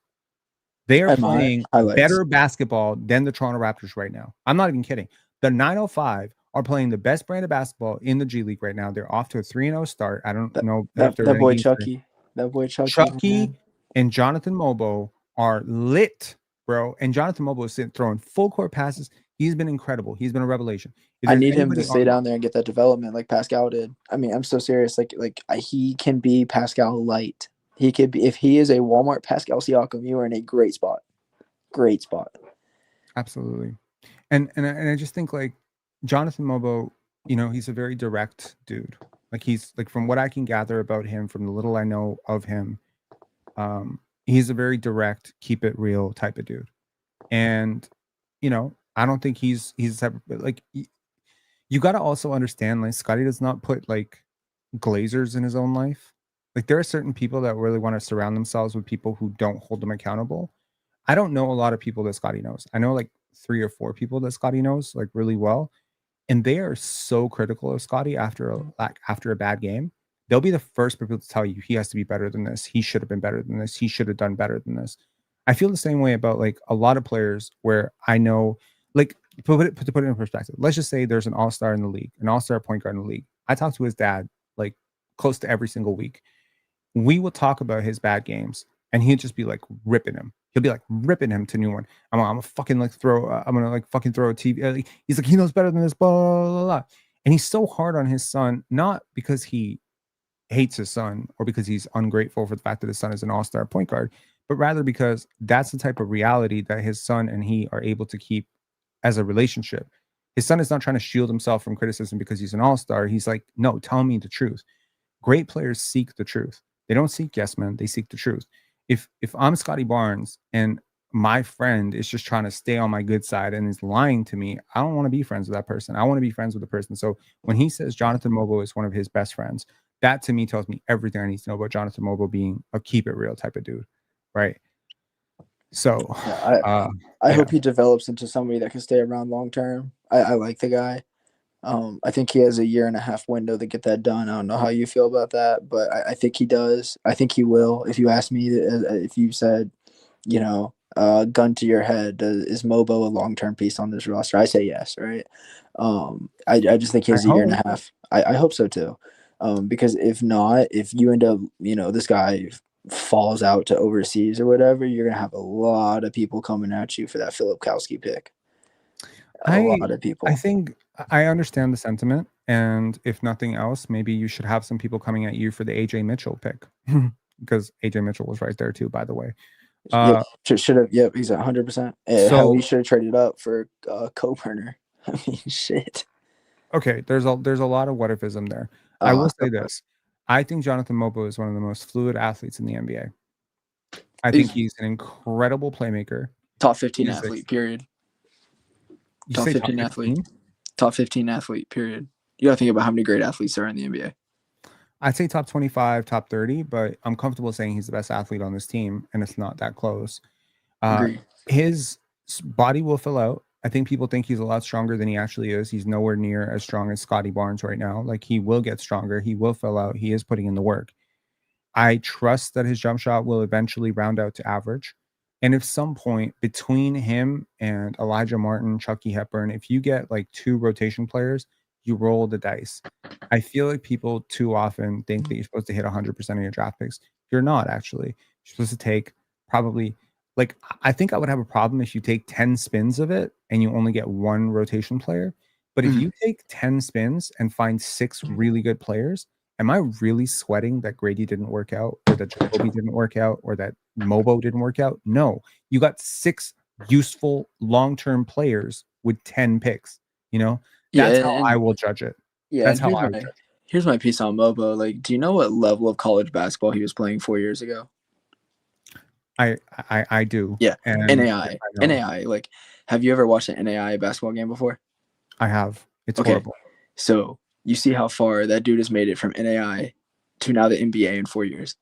They are playing better basketball than the Toronto Raptors right now. I'm not even kidding. The 905 are playing the best brand of basketball in the G League right now. They're off to a 3-0 start. I don't know. That boy Chucky. That boy Chucky. Chucky and Jonathan Mobo are lit, bro. And Jonathan Mobo is throwing full court passes. He's been incredible. He's been a revelation. I need him to stay down there and get that development like Pascal did. I mean, I'm so serious. He can be Pascal light. He could be, if he is a Walmart Pascal Siakam, you are in a great spot. Great spot. Absolutely. And I just think like Jonathan Mobo, you know, he's a very direct dude. Like he's like, from what I can gather about him, from the little I know of him, he's a very direct, keep it real type of dude. And, you know, I don't think he's type of, like, you got to also understand, like, Scottie does not put like glazers in his own life. Like there are certain people that really want to surround themselves with people who don't hold them accountable. I don't know a lot of people that Scottie knows. I know like 3 or 4 people that Scottie knows like really well. And they are so critical of Scottie after a bad game. They'll be the first people to tell you he has to be better than this. He should have been better than this. He should have done better than this. I feel the same way about like a lot of players where I know, like, to put it in perspective, let's just say there's an all-star in the league, an all-star point guard in the league. I talk to his dad like close to every single week. We will talk about his bad games and he'd just be like ripping him. He'll be like ripping him to new one. I'm gonna fucking like throw a TV. He's like, he knows better than this, blah, blah, blah, blah. And he's so hard on his son, not because he hates his son or because he's ungrateful for the fact that his son is an all-star point guard, but rather because that's the type of reality that his son and he are able to keep as a relationship. His son is not trying to shield himself from criticism because he's an all-star. He's like, no, tell me the truth. Great players seek the truth. They don't seek yes men, they seek the truth. If I'm Scottie Barnes and my friend is just trying to stay on my good side and is lying to me, I don't want to be friends with that person. I want to be friends with the person. So when he says Jonathan Mobo is one of his best friends, that to me tells me everything I need to know about Jonathan Mobo being a keep it real type of dude, right? So I hope he develops into somebody that can stay around long term. I like the guy. I think he has a 1.5-year window to get that done. I don't know how you feel about that, but I think he does. I think he will. If you ask me, if you said, you know, gun to your head, is Mobo a long-term piece on this roster? I say yes, right? I just think he has a 1.5 years. I hope so too. Because if not, if you end up, you know, this guy falls out to overseas or whatever, you're going to have a lot of people coming at you for that Philip Kowski pick. A lot of people. I think I understand the sentiment, and if nothing else, maybe you should have some people coming at you for the AJ Mitchell pick because AJ Mitchell was right there too, by the way. Should have. Yep, he's 100%. So he should have traded up for Coburner. I mean, shit. Okay, there's a lot of what ifism there. I will say this: I think Jonathan Mobo is one of the most fluid athletes in the NBA. I think he's an incredible playmaker. Top 15 He is athlete, period. You Top say 15 top athlete. 15? Top 15 athlete, period. You got to think about how many great athletes there are in the NBA. I'd say top 25, top 30, but I'm comfortable saying he's the best athlete on this team, and it's not that close. Agree. His body will fill out. I think people think he's a lot stronger than he actually is. He's nowhere near as strong as Scottie Barnes right now. Like, he will get stronger. He will fill out. He is putting in the work. I trust that his jump shot will eventually round out to average. And if some point between him and Elijah Martin, Chucky Hepburn, if you get like 2 rotation players, you roll the dice. I feel like people too often think that you're supposed to hit 100% of your draft picks. You're not, actually. You're supposed to take probably, like, I think I would have a problem if you take 10 spins of it and you only get 1 rotation player. But if you take 10 spins and find 6 really good players, am I really sweating that Grady didn't work out, or that Jacoby didn't work out, or that Mobo didn't work out? No. You got 6 useful long-term players with 10 picks. You know, that's how I will judge it. Yeah, That's and how I would judge it. here's my piece on Mobo. Like, do you know what level of college basketball he was playing 4 years ago? I do. Yeah, And NAI. I know. NAI. Like, have you ever watched an NAI basketball game before? I have. It's Okay. horrible. So you see how far that dude has made it from NAI to now the NBA in 4 years,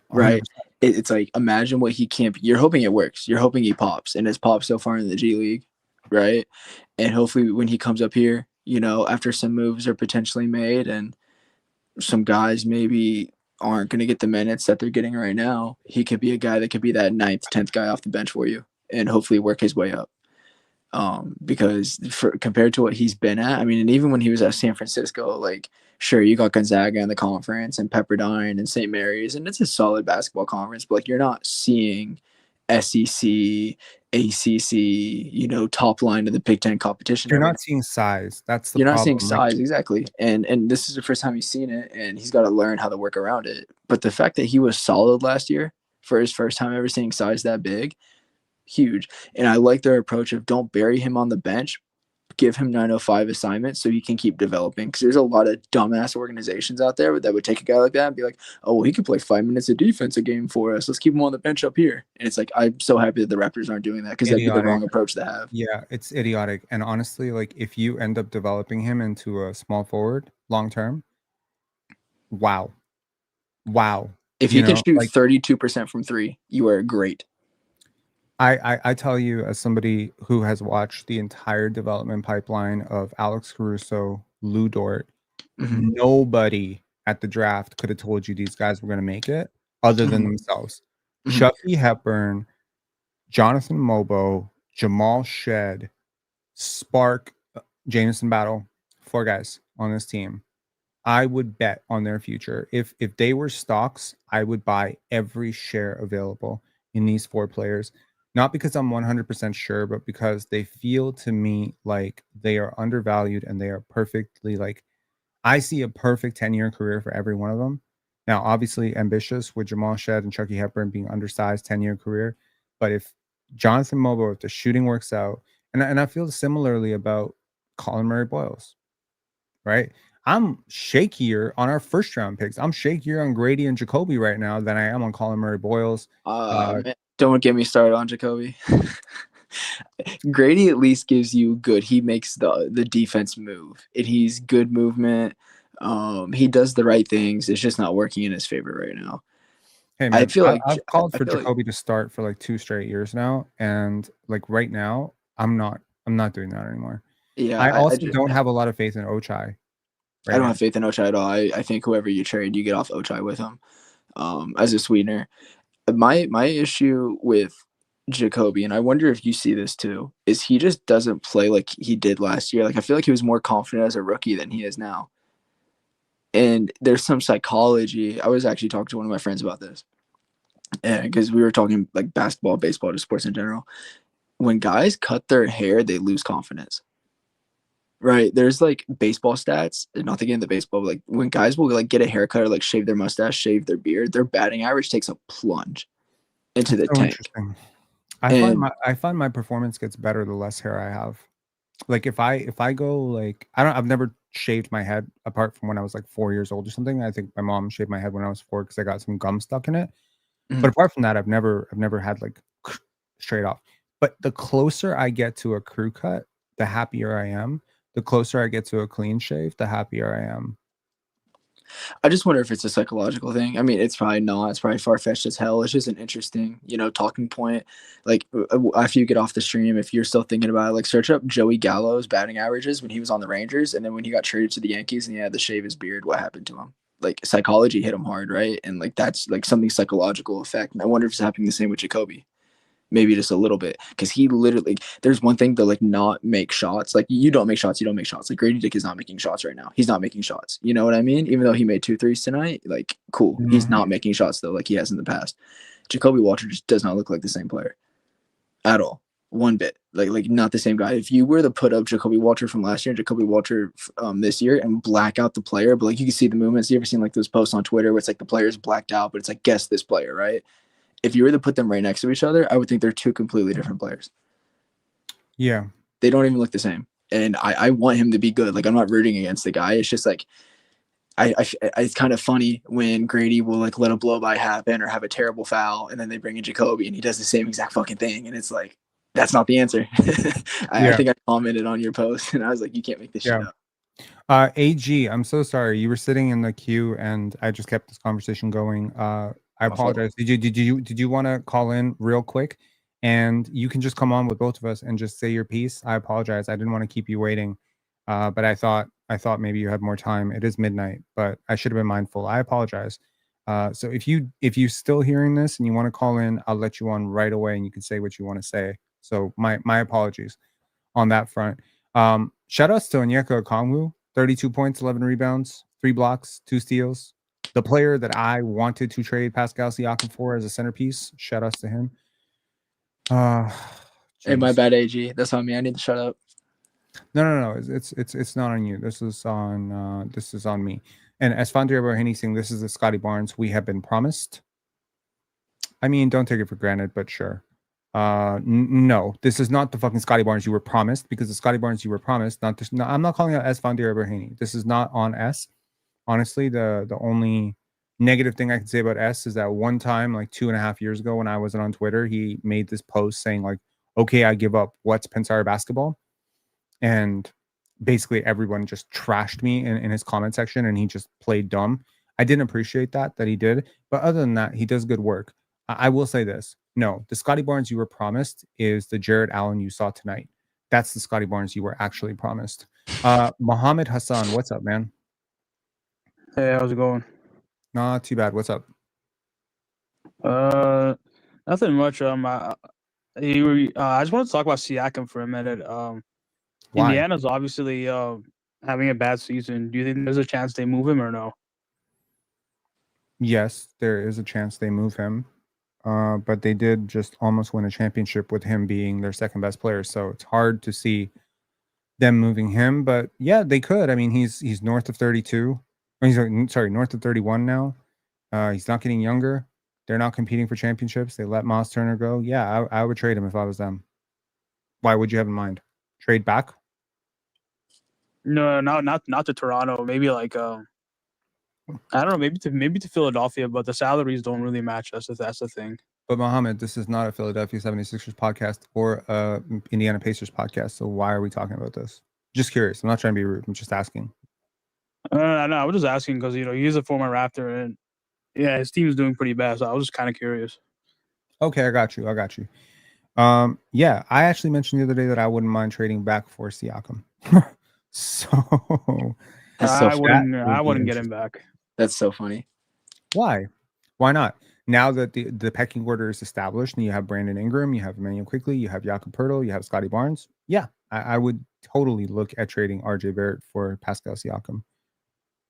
right? It's like, imagine what he can't be. You're hoping it works. You're hoping he pops, and it's popped so far in the G League, right? And hopefully when he comes up here, you know, after some moves are potentially made and some guys maybe aren't going to get the minutes that they're getting right now, he could be a guy that could be that 9th, 10th guy off the bench for you and hopefully work his way up. Because compared to what he's been at, I mean, and even when he was at San Francisco, like, sure, you got Gonzaga in the conference and Pepperdine and St. Mary's, and it's a solid basketball conference, but like, you're not seeing SEC, ACC, you know, top line of the Big Ten competition. You're not seeing size. That's the You're problem. not seeing Like, size, exactly. And this is the first time he's seen it, and he's got to learn how to work around it. But the fact that he was solid last year for his first time ever seeing size that big, huge. And I like their approach of don't bury him on the bench, give him 905 assignments so he can keep developing. Because there's a lot of dumbass organizations out there that would take a guy like that and be like, oh, well, he could play 5 minutes of defense a game for us. Let's keep him on the bench up here. And it's like, I'm so happy that the Raptors aren't doing that, because that'd be the wrong approach to have. Yeah, it's idiotic. And honestly, like, if you end up developing him into a small forward long term, wow. If you can shoot 32% from 3, you are great. I tell you, as somebody who has watched the entire development pipeline of Alex Caruso, Lou Dort, nobody at the draft could have told you these guys were going to make it other than themselves. Chucky Hepburn, Jonathan Mobo, Jamal Shed, Spark, Jameson Battle, 4 guys on this team. I would bet on their future. If they were stocks, I would buy every share available in these 4 players. Not because I'm 100% sure, but because they feel to me like they are undervalued and they are perfectly, like, I see a perfect 10-year career for every one of them. Now, obviously ambitious with Jamal Shed and Chucky Hepburn being undersized 10-year career. But if Jonathan Mobo, if the shooting works out, and I feel similarly about Colin Murray-Boyles, right? I'm shakier on our first round picks. I'm shakier on Grady and Jacoby right now than I am on Colin Murray-Boyles. Man, don't get me started on Jacoby. Grady at least gives you good. He makes the defense move, and he's good movement. He does the right things. It's just not working in his favor right now. Hey man, I've called for feel like- Jacoby to start for like 2 straight years now, and like right now, I'm not doing that anymore. Yeah, I also don't have a lot of faith in Ochai. I don't have faith in Ochai at all. I think whoever you trade, you get off Ochai with him as a sweetener. My issue with Jacoby, and I wonder if you see this too, is he just doesn't play like he did last year. Like, I feel like he was more confident as a rookie than he is now. And there's some psychology. I was actually talking to one of my friends about this, because we were talking like basketball, baseball, just sports in general. When guys cut their hair, they lose confidence. Right, there's like baseball stats, not to get into baseball, but like when guys will like get a haircut or like shave their mustache, shave their beard, their batting average takes a plunge into the tank. Interesting. I find my performance gets better the less hair I have. Like if I go like I've never shaved my head apart from when I was like 4 years old or something. I think my mom shaved my head when I was 4 because I got some gum stuck in it. But apart from that, I've never had like straight off. But the closer I get to a crew cut, the happier I am. The closer I get to a clean shave, the happier I am. I just wonder if it's a psychological thing. I mean, it's probably not. It's probably far-fetched as hell. It's just an interesting, talking point. Like, after you get off the stream, if you're still thinking about it, like, search up Joey Gallo's batting averages when he was on the Rangers, and then when he got traded to the Yankees and he had to shave his beard, what happened to him? Like, psychology hit him hard, right? And, like, that's, like, something psychological effect. And I wonder if it's happening the same with Jacoby. Maybe just a little bit, because he literally, there's one thing to like not make shots. Like, you don't make shots. Like, Grady Dick is not making shots right now. He's not making shots. You know what I mean? Even though he made 2 threes tonight, like, cool. He's not making shots though, like he has in the past. Jacoby Walter just does not look like the same player at all, one bit. Like not the same guy. If you were to put up Jacoby Walter from last year and Jacoby Walter this year and black out the player, but like you can see the movements. You ever seen like those posts on Twitter where it's like the player's blacked out, but it's like, guess this player, right? If you were to put them right next to each other, I would think they're 2 completely different players. Yeah. They don't even look the same. And I want him to be good. Like, I'm not rooting against the guy. It's just like, it's kind of funny when Grady will like let a blow by happen or have a terrible foul, and then they bring in Jacoby and he does the same exact fucking thing. And it's like, that's not the answer. I think I commented on your post and I was like, you can't make this shit up. AG, I'm so sorry. You were sitting in the queue and I just kept this conversation going. I apologize. Did you want to call in real quick? And you can just come on with both of us and just say your piece. I apologize. I didn't want to keep you waiting. But I thought maybe you had more time. It is midnight, but I should have been mindful. I apologize. So if you're still hearing this and you want to call in, I'll let you on right away and you can say what you want to say. So my apologies on that front. Shout outs to Onyeka Okongwu, 32 points, 11 rebounds, 3 blocks, 2 steals. The player that I wanted to trade Pascal Siakam for as a centerpiece. Shout outs to him. Hey, my bad, AG. That's on me. I need to shut up. No. It's not on you. This is on me. And as Fandria Boheni saying, this is the Scottie Barnes we have been promised. I mean, don't take it for granted, but sure. No, this is not the fucking Scottie Barnes you were promised, because the Scottie Barnes you were promised. No, I'm not calling out S Fandria Boheni. This is not on S. Honestly, the only negative thing I can say about S is that one time, like 2.5 years ago when I wasn't on Twitter, he made this post saying like, okay, I give up. What's Pensare Basketball? And basically everyone just trashed me in his comment section and he just played dumb. I didn't appreciate that he did. But other than that, he does good work. I will say this. No, the Scottie Barnes you were promised is the Jared Allen you saw tonight. That's the Scottie Barnes you were actually promised. Mohammed Hassan, what's up, man? Hey, how's it going? Not too bad. What's up? Nothing much. I just want to talk about Siakam for a minute. Indiana's obviously having a bad season. Do you think there's a chance they move him or no? Yes, there is a chance they move him. But they did just almost win a championship with him being their second best player. So it's hard to see them moving him. But yeah, they could. I mean, he's north of 32. North of 31 now. He's not getting younger. They're not competing for championships. They let Miles Turner go. Yeah, I would trade him if I was them. Why would you have in mind? Trade back? No, not to Toronto. Maybe like I don't know. Maybe to Philadelphia, but the salaries don't really match us. If that's the thing. But Mohammed, this is not a Philadelphia 76ers podcast or a Indiana Pacers podcast. So why are we talking about this? Just curious. I'm not trying to be rude. I'm just asking. No, I was just asking because he's a former Raptor and yeah, his team is doing pretty bad. So I was just kind of curious. Okay, I got you. Yeah, I actually mentioned the other day that I wouldn't mind trading back for Siakam. I wouldn't get him back. That's so funny. Why? Why not? Now that the pecking order is established and you have Brandon Ingram, you have Emmanuel Quickley, you have Jakob Poeltl, you have Scottie Barnes. Yeah, I would totally look at trading RJ Barrett for Pascal Siakam.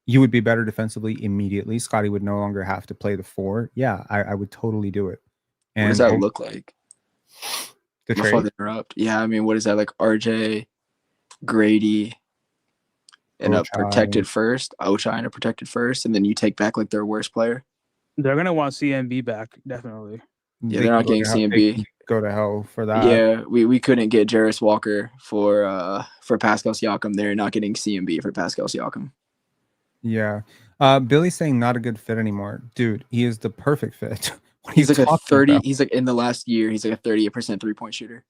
You would be better defensively immediately. Scottie would no longer have to play the 4. Yeah, I would totally do it. And what does that look like? The trade? Interrupt. Yeah, I mean, what is that like? RJ, Grady, and a protected first, Ochai and a protected first, and then you take back like their worst player. They're gonna want CMB back, definitely. Yeah, they're not getting CMB. Go to hell for that. Yeah, we couldn't get Jarris Walker for Pascal Siakam. They're not getting CMB for Pascal Siakam. Yeah. Billy's saying not a good fit anymore. Dude, he is the perfect fit What are He's you like a talking 30. about? He's like in the last year, he's like a 38% 3-point shooter,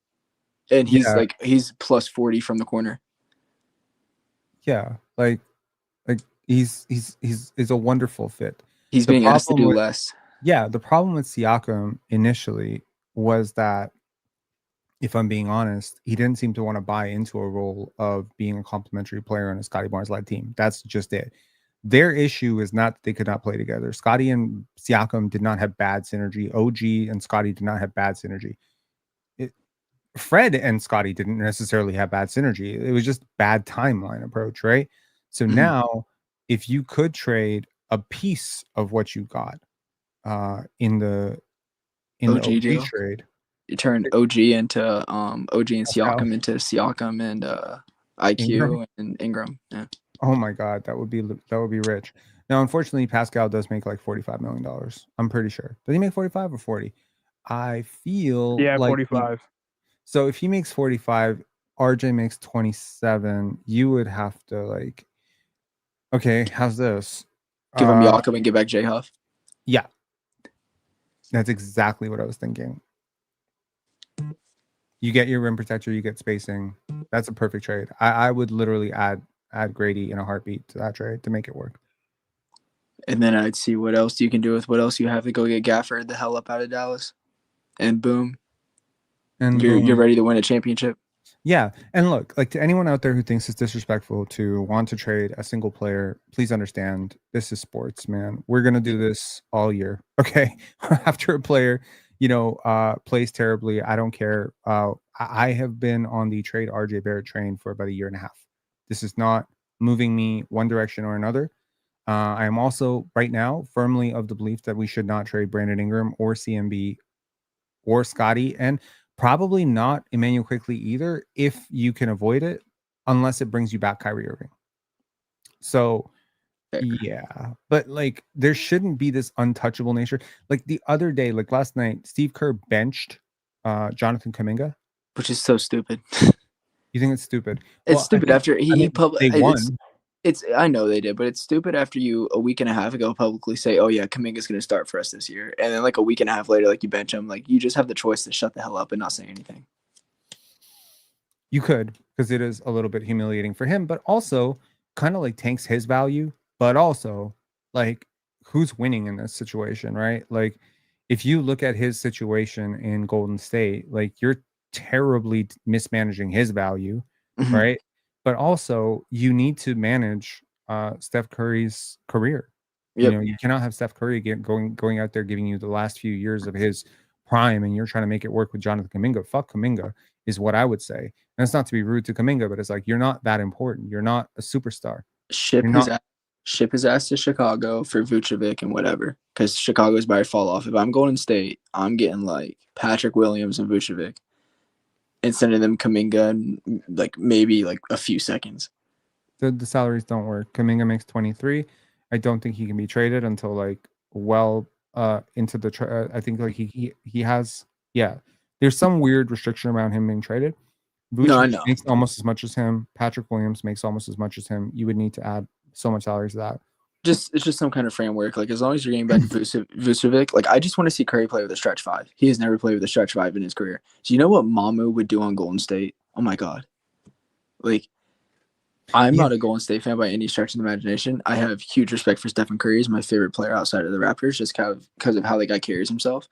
and Yeah. he's plus 40 from the corner. Yeah, like he's a wonderful fit. He's The being asked to problem do with less. Yeah, the problem with Siakam initially was that, if I'm being honest, he didn't seem to want to buy into a role of being a complementary player on a Scottie Barnes-led team. That's just it. Their issue is not that they could not play together. Scottie and Siakam did not have bad synergy. OG and Scottie did not have bad synergy. Fred and Scottie didn't necessarily have bad synergy. It was just bad timeline approach, right? So now, if you could trade a piece of what you got in the OG OG deal. trade, You turn OG into OG and Pascal. Siakam into Siakam and IQ Ingram? and Ingram. Yeah. Oh my God, that would be rich. Now, unfortunately, Pascal does make like $45 million. I'm pretty sure. Does he make 45 or 40? I feel Yeah, like 45. So if he makes 45, RJ makes 27, you would have to like, okay, how's this? Give him Jakob and give back J Huff. Yeah. That's exactly what I was thinking. You get your rim protector, you get spacing. That's a perfect trade. I would literally add Grady in a heartbeat to that trade to make it work. And then I'd see what else you can do with what else you have to go get Gafford the hell up out of Dallas. And boom. And you're ready to win a championship. Yeah. And look, like, to anyone out there who thinks it's disrespectful to want to trade a single player, please understand this is sports, man. We're going to do this all year. Okay. After a player, plays terribly, I don't care. I have been on the trade RJ Barrett train for about a year and a half. This is not moving me one direction or another. I am also right now firmly of the belief that we should not trade Brandon Ingram or CMB or Scottie, and probably not Emmanuel Quickley either, if you can avoid it, unless it brings you back Kyrie Irving. So, yeah, but like, there shouldn't be this untouchable nature. Like the other day, like last night, Steve Kerr benched Jonathan Kuminga, which is so stupid. You think it's stupid? It's stupid after they won. I know they did, but it's stupid after you a week and a half ago publicly say, "Oh yeah, Kuminga's going to start for us this year," and then like a week and a half later, like you bench him. Like, you just have the choice to shut the hell up and not say anything. You could, because it is a little bit humiliating for him, but also kind of like tanks his value. But also, like, who's winning in this situation, right? Like, if you look at his situation in Golden State, like, you're terribly mismanaging his value, right? But also, you need to manage Steph Curry's career. Yep. You cannot have Steph Curry going out there giving you the last few years of his prime, and you're trying to make it work with Jonathan Kuminga. Fuck Kuminga is what I would say. And it's not to be rude to Kuminga, but it's like, you're not that important. You're not a superstar. Ship his ass to Chicago for Vucevic and whatever, because Chicago's about to fall off. If I'm Golden State, I'm getting like Patrick Williams and Vucevic and sending them Kuminga in like maybe like a few seconds. The salaries don't work. Kuminga makes 23. I don't think he can be traded until like into the I think like he has, yeah, there's some weird restriction around him being traded. Vucevic makes almost as much as him. Patrick Williams makes almost as much as him. You would need to add so much salaries to that. It's just some kind of framework. Like, as long as you're getting back Vucevic, like, I just want to see Curry play with a stretch five. He has never played with a stretch five in his career. Do you know what Mamu would do on Golden State? Oh my God. Like, I'm not a Golden State fan by any stretch of the imagination. I have huge respect for Stephen Curry. He's my favorite player outside of the Raptors, just because of how the guy carries himself.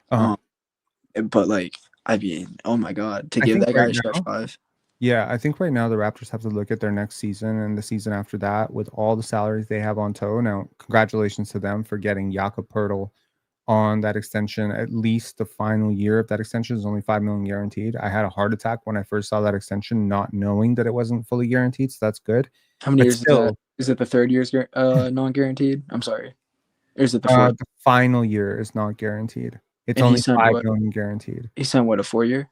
But like, I mean, oh my God, to give that guy a stretch five. Yeah, I think right now the Raptors have to look at their next season and the season after that with all the salaries they have on toe. Now, congratulations to them for getting Jakob Poeltl on that extension. At least the final year of that extension is only $5 million guaranteed. I had a heart attack when I first saw that extension, not knowing that it wasn't fully guaranteed. So that's good. How many years is that? Is it the third year's non-guaranteed? I'm sorry. Or is it the fourth? The final year is not guaranteed. It's only $5 million guaranteed. He signed what, a 4-year?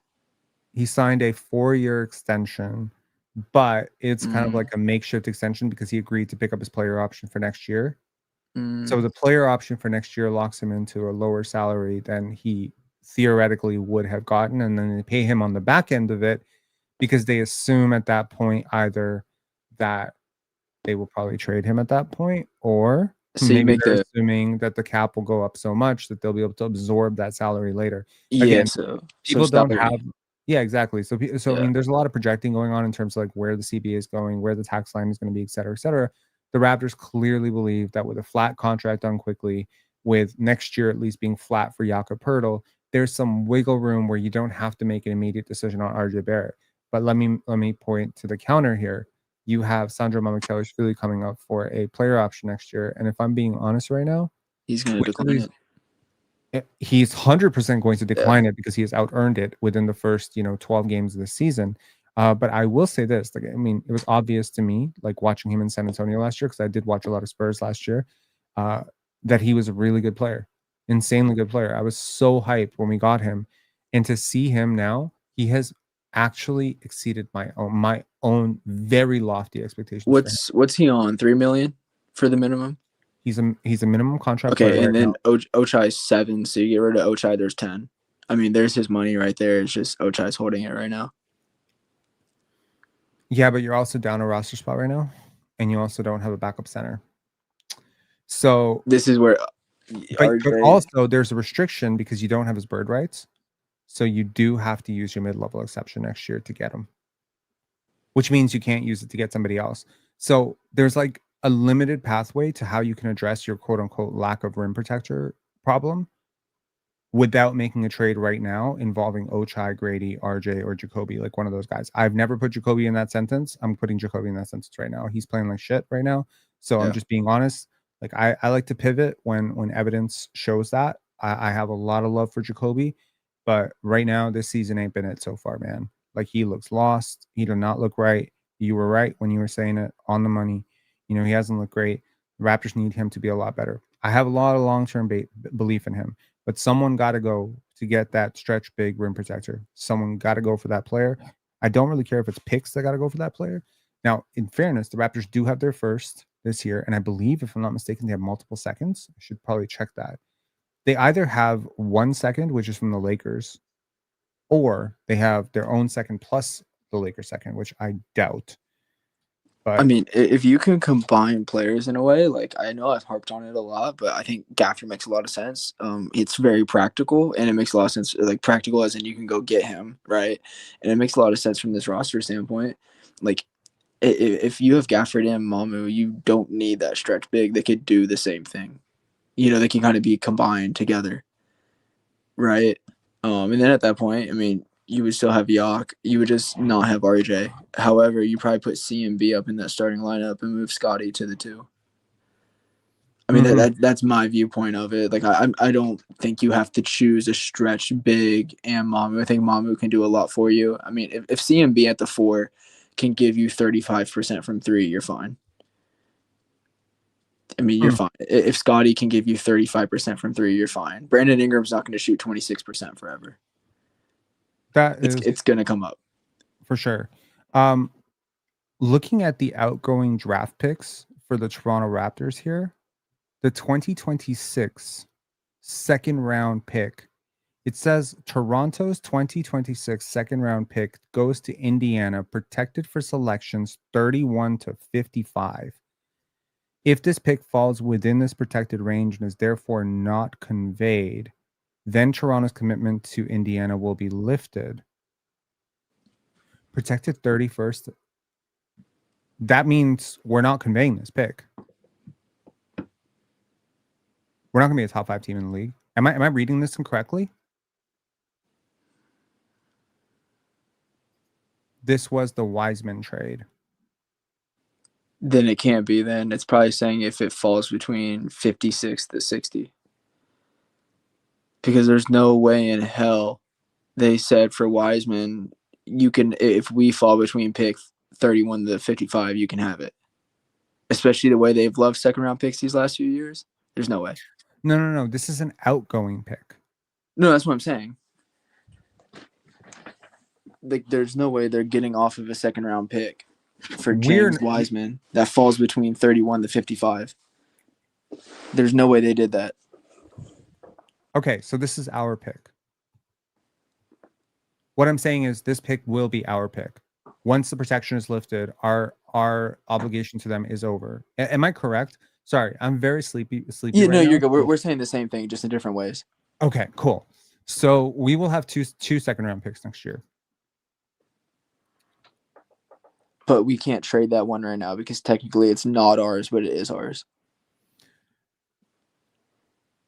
He signed a 4-year extension, but it's kind of like a makeshift extension because he agreed to pick up his player option for next year. So the player option for next year locks him into a lower salary than he theoretically would have gotten. And then they pay him on the back end of it because they assume at that point either that they will probably trade him at that point, or So you maybe make they're the assuming that the cap will go up so much that they'll be able to absorb that salary later. yeah. Again, So people don't salary. have. Yeah, exactly. So I Yeah. mean, there's a lot of projecting going on in terms of like where the CBA is going, where the tax line is going to be, et cetera, et cetera. The Raptors clearly believe that with a flat contract done quickly, with next year at least being flat for Jakob Poeltl, there's some wiggle room where you don't have to make an immediate decision on RJ Barrett. But let me point to the counter here. You have Sandro Mamukelashvili coming up for a player option next year, and if I'm being honest right now, He's going to decline it. he's 100% going to decline it because he has out-earned it within the first 12 games of the season. But I will say this, like, I mean, it was obvious to me, like watching him in San Antonio last year, because I did watch a lot of Spurs last year, that he was a really good player, insanely good player. I was so hyped when we got him, and to see him now, he has actually exceeded my own very lofty expectations. What's he on? $3 million for the minimum? He's a minimum contract. Okay, player and right then now. Ochai's 7, so you get rid of Ochai, there's 10. I mean, there's his money right there. It's just Ochai's holding it right now. Yeah, but you're also down a roster spot right now, and you also don't have a backup center. So this is where, but also there's a restriction because you don't have his bird rights, so you do have to use your mid-level exception next year to get him, which means you can't use it to get somebody else. So there's like a limited pathway to how you can address your quote-unquote lack of rim protector problem without making a trade right now involving Ochai, Grady, RJ, or Jacoby, like one of those guys. I've never put Jacoby in that sentence. I'm putting Jacoby in that sentence right now. He's playing like shit right now. So I'm just being honest. Like I like to pivot when evidence shows that. I have a lot of love for Jacoby, but right now this season ain't been it so far, man. Like he looks lost. He did not look right. You were right when you were saying it, on the money. He hasn't looked great. The Raptors need him to be a lot better. I have a lot of long-term belief in him. But someone got to go to get that stretch big rim protector. Someone got to go for that player. I don't really care if it's picks that got to go for that player. Now, in fairness, the Raptors do have their first this year. And I believe, if I'm not mistaken, they have multiple seconds. I should probably check that. They either have 1 second, which is from the Lakers, or they have their own second plus the Lakers second, which I doubt. But I mean, if you can combine players in a way, like I know I've harped on it a lot, but I think GavRav makes a lot of sense. It's very practical, and it makes a lot of sense. Like practical as in you can go get him, right? And it makes a lot of sense from this roster standpoint. Like if you have GavRav and Mamu, you don't need that stretch big. They could do the same thing. They can kind of be combined together, right? And then at that point, I mean, you would still have Yak. You would just not have RJ. However, you probably put CMB up in that starting lineup and move Scottie to the 2. I mean, that's my viewpoint of it. Like, I don't think you have to choose a stretch big and Mamu. I think Mamu can do a lot for you. I mean, if CMB at the 4 can give you 35% from 3, you're fine. I mean, you're fine. If Scottie can give you 35% from 3, you're fine. Brandon Ingram's not going to shoot 26% forever. It's going to come up for sure. Looking at the outgoing draft picks for the Toronto Raptors here, the 2026 second round pick, it says Toronto's 2026 second round pick goes to Indiana, protected for selections 31 to 55. If this pick falls within this protected range and is therefore not conveyed, then Toronto's commitment to Indiana will be lifted. Protected 31st. That means we're not conveying this pick. We're not going to be a top 5 team in the league. Am I reading this incorrectly? This was the Wiseman trade. Then it can't be then. It's probably saying if it falls between 56 to 60. Because there's no way in hell they said for Wiseman, you can, if we fall between pick 31 to 55, you can have it. Especially the way they've loved second round picks these last few years. There's no way. No. This is an outgoing pick. No, that's what I'm saying. Like, there's no way they're getting off of a second round pick for James Wiseman that falls between 31 to 55. There's no way they did that. Okay, so this is our pick. What I'm saying is this pick will be our pick. Once the protection is lifted, our obligation to them is over. Am I correct? Sorry, I'm very sleepy Yeah, right no, now. you're good. We're saying the same thing, just in different ways. Okay, cool. So we will have two second-round picks next year. But we can't trade that one right now because technically it's not ours, but it is ours.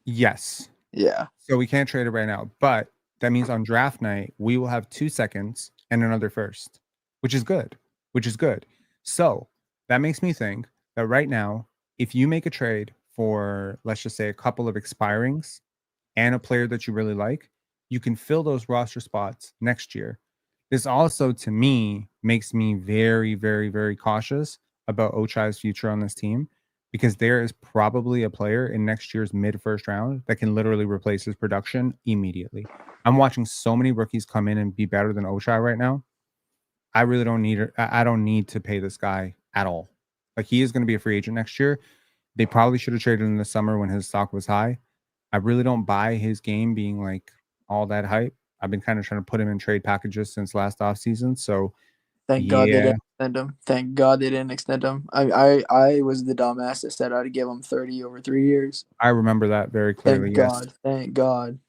Yes. Yeah. So we can't trade it right now, but that means on draft night we will have 2 seconds and another first, which is good. So that makes me think that right now, if you make a trade for, let's just say, a couple of expirings and a player that you really like, you can fill those roster spots next year. This also, to me, makes me very, very, very cautious about Ochai's future on this team, because there is probably a player in next year's mid-first round that can literally replace his production immediately. I'm watching so many rookies come in and be better than Ochai right now. I really don't need it. I don't need to pay this guy at all. Like, he is going to be a free agent next year. They probably should have traded him in the summer when his stock was high. I really don't buy his game being like all that hype. I've been kind of trying to put him in trade packages since last offseason. So Thank God they didn't extend him. Thank God they didn't extend him. I was the dumbass that said I'd give him 30 over 3 years. I remember that very clearly. Thank God.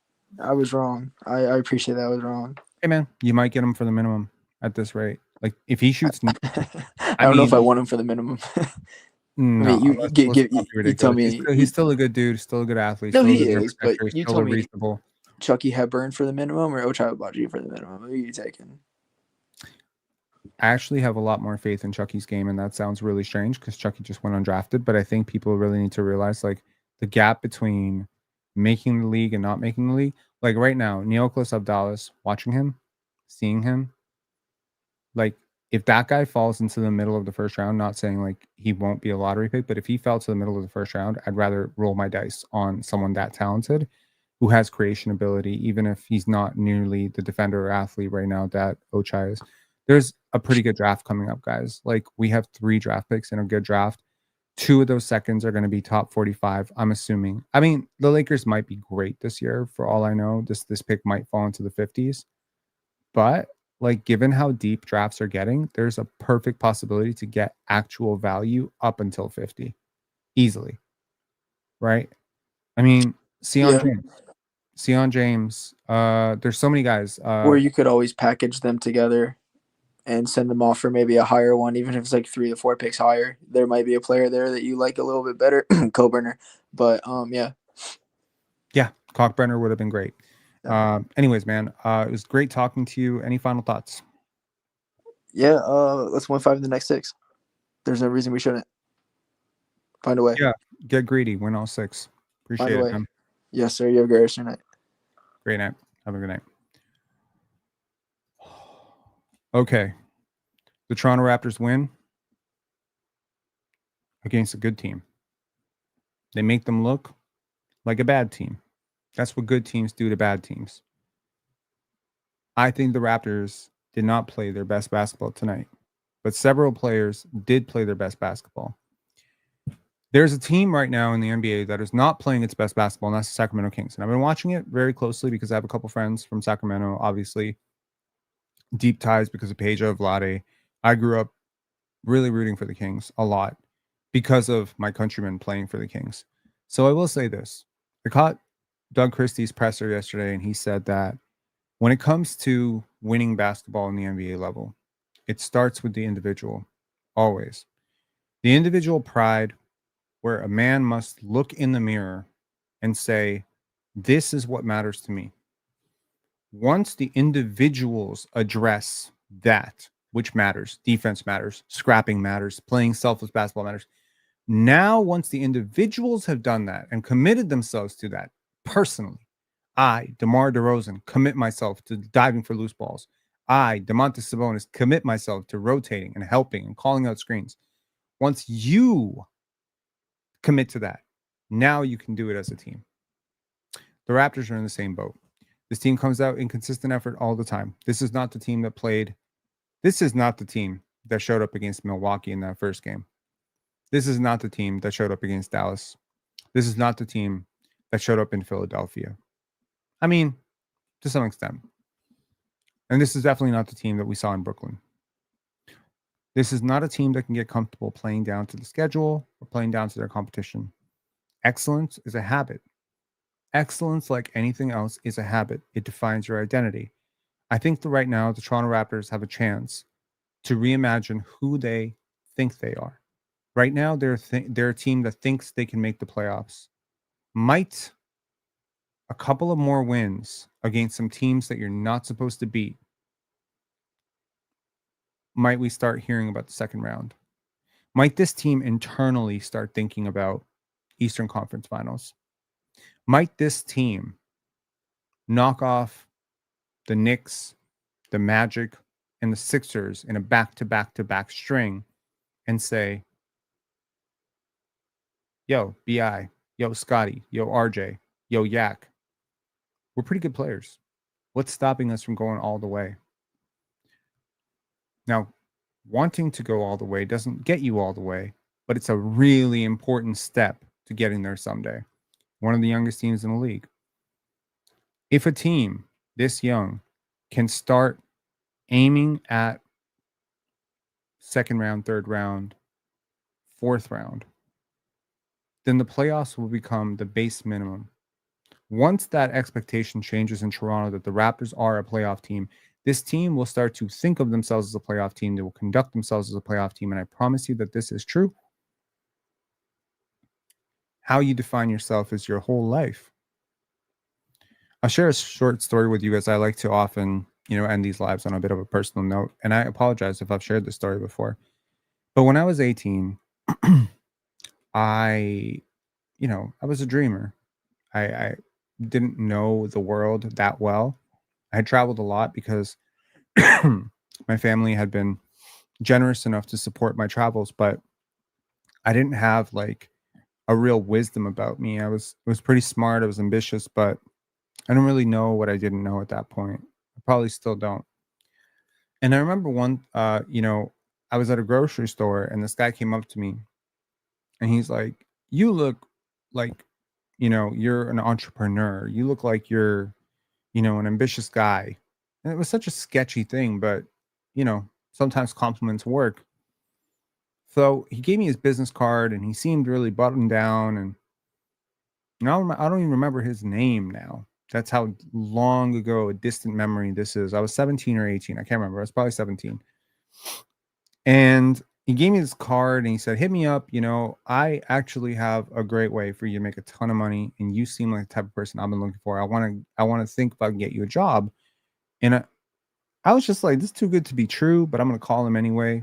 I was wrong. I appreciate that I was wrong. Hey man, you might get him for the minimum at this rate. Like, if he shoots, I don't know if I want him for the minimum. No, I mean, you tell me. He's still a good dude, still a good athlete. No, still he a good is. But protector, you still tell a me, reasonable. Chucky Hepburn for the minimum or Ochai Agbai for the minimum? Who are you taking? I actually have a lot more faith in Chucky's game, and that sounds really strange because Chucky just went undrafted. But I think people really need to realize, like, the gap between making the league and not making the league. Like right now, Neoklas Abdallas, watching him, seeing him, like, if that guy falls into the middle of the first round, not saying like he won't be a lottery pick, but if he fell to the middle of the first round, I'd rather roll my dice on someone that talented who has creation ability, even if he's not nearly the defender or athlete right now that Ochai is. There's a pretty good draft coming up, guys. Like, we have 3 draft picks in a good draft. 2 of those seconds are going to be top 45, I'm assuming. I mean, the Lakers might be great this year. For all I know, this pick might fall into the 50s. But, like, given how deep drafts are getting, there's a perfect possibility to get actual value up until 50. Easily. Right? I mean, Sion James. There's so many guys. Or you could always package them together and send them off for maybe a higher one, even if it's like 3 to 4 picks higher. There might be a player there that you like a little bit better, Coburner. But yeah. Yeah, Cockburner would have been great. Anyways, man, it was great talking to you. Any final thoughts? Yeah, let's win 5 in the next 6. There's no reason we shouldn't. Find a way. Yeah, get greedy. Win all 6. Appreciate it, man. Yes, sir. You have a great rest of your night. Great night. Have a good night. Okay. The Toronto Raptors win against a good team. They make them look like a bad team. That's what good teams do to bad teams. I think the Raptors did not play their best basketball tonight, but several players did play their best basketball. There's a team right now in the NBA that is not playing its best basketball, and that's the Sacramento Kings. And I've been watching it very closely because I have a couple friends from Sacramento, obviously. Deep ties because of Peja, Vlade. I grew up really rooting for the Kings a lot because of my countrymen playing for the Kings. So I will say this. I caught Doug Christie's presser yesterday, and he said that when it comes to winning basketball in the NBA level, it starts with the individual, always. The individual pride, where a man must look in the mirror and say, this is what matters to me. Once the individuals address that, which matters, defense matters, scrapping matters, playing selfless basketball matters. Now, once the individuals have done that and committed themselves to that personally, I, DeMar DeRozan, commit myself to diving for loose balls. I, Domantas Sabonis, commit myself to rotating and helping and calling out screens. Once you commit to that, now you can do it as a team. The Raptors are in the same boat. This team comes out in consistent effort all the time. This is not the team that played. This is not the team that showed up against Milwaukee in that first game. This is not the team that showed up against Dallas. This is not the team that showed up in Philadelphia. I mean, to some extent. And this is definitely not the team that we saw in Brooklyn. This is not a team that can get comfortable playing down to the schedule or playing down to their competition. Excellence is a habit. Excellence, like anything else, is a habit. It defines your identity. I think that right now the Toronto Raptors have a chance to reimagine who they think they are. Right now, they're a team that thinks they can make the playoffs. Might a couple of more wins against some teams that you're not supposed to beat, might we start hearing about the second round? Might this team internally start thinking about Eastern Conference Finals? Might this team knock off the Knicks, the Magic, and the Sixers in a back-to-back-to-back string and say, yo, BI, yo, Scottie, yo, RJ, yo, Yak, we're pretty good players. What's stopping us from going all the way? Now, wanting to go all the way doesn't get you all the way, but it's a really important step to getting there someday. One of the youngest teams in the league. If a team this young can start aiming at second round, third round, fourth round, then the playoffs will become the base minimum. Once that expectation changes in Toronto that the Raptors are a playoff team, this team will start to think of themselves as a playoff team. They will conduct themselves as a playoff team. And I promise you that this is true. How you define yourself is your whole life. I'll share a short story with you, as I like to often, end these lives on a bit of a personal note. And I apologize if I've shared this story before. But when I was 18, I was a dreamer. I didn't know the world that well. I had traveled a lot because my family had been generous enough to support my travels, but I didn't have like a real wisdom about me. I was pretty smart. I was ambitious, but I don't really know what I didn't know at that point. I probably still don't. And I remember I was at a grocery store and this guy came up to me and he's like, you look like, you're an entrepreneur. You look like you're, an ambitious guy. And it was such a sketchy thing, but, sometimes compliments work. So he gave me his business card and he seemed really buttoned down. And I don't even remember his name now. That's how long ago, a distant memory this is. I was 17 or 18. I can't remember. I was probably 17. And he gave me this card and he said, hit me up. I actually have a great way for you to make a ton of money. And you seem like the type of person I've been looking for. I want to think if I can get you a job. And I was just like, this is too good to be true, but I'm going to call him anyway.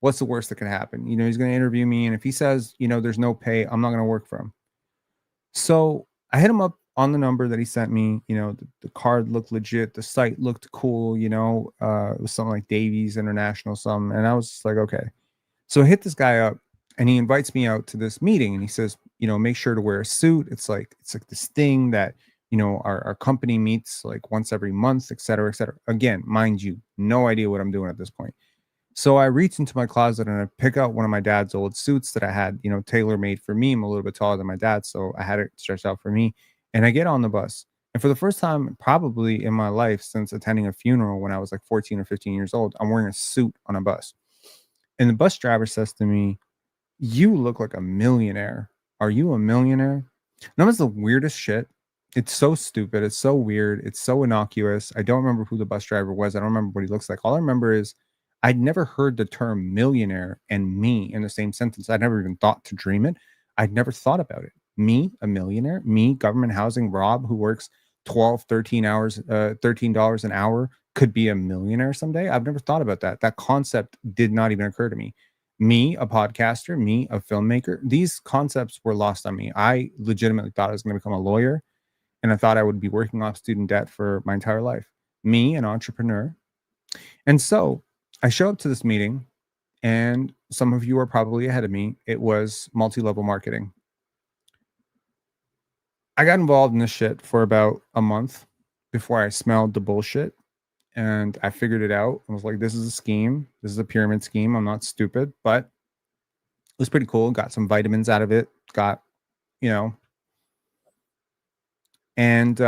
What's the worst that can happen? He's going to interview me. And if he says, there's no pay, I'm not going to work for him. So I hit him up on the number that he sent me. The card looked legit. The site looked cool. It was something like Davies International, something. And I was just like, okay. So I hit this guy up and he invites me out to this meeting and he says, make sure to wear a suit. It's like this thing that, our company meets like once every month, et cetera, et cetera. Again, mind you, no idea what I'm doing at this point. So I reach into my closet and I pick out one of my dad's old suits that I had, tailor made for me. I'm a little bit taller than my dad, so I had it stretched out for me. And I get on the bus. And for the first time probably in my life since attending a funeral when I was like 14 or 15 years old, I'm wearing a suit on a bus. And the bus driver says to me, you look like a millionaire. Are you a millionaire? And that was the weirdest shit. It's so stupid. It's so weird. It's so innocuous. I don't remember who the bus driver was. I don't remember what he looks like. All I remember is I'd never heard the term millionaire and me in the same sentence. I'd never even thought to dream it. I'd never thought about it. Me, a millionaire? Me, government housing Rob, who works 12, 13 hours, $13 an hour, could be a millionaire someday? I've never thought about that. That concept did not even occur to me. Me, a podcaster, me, a filmmaker, these concepts were lost on me. I legitimately thought I was going to become a lawyer, and I thought I would be working off student debt for my entire life. Me, an entrepreneur. And so I show up to this meeting, and some of you are probably ahead of me. It was multi-level marketing. I got involved in this shit for about a month before I smelled the bullshit. And I figured it out. I was like, this is a scheme. This is a pyramid scheme. I'm not stupid, but it was pretty cool. Got some vitamins out of it. Got, and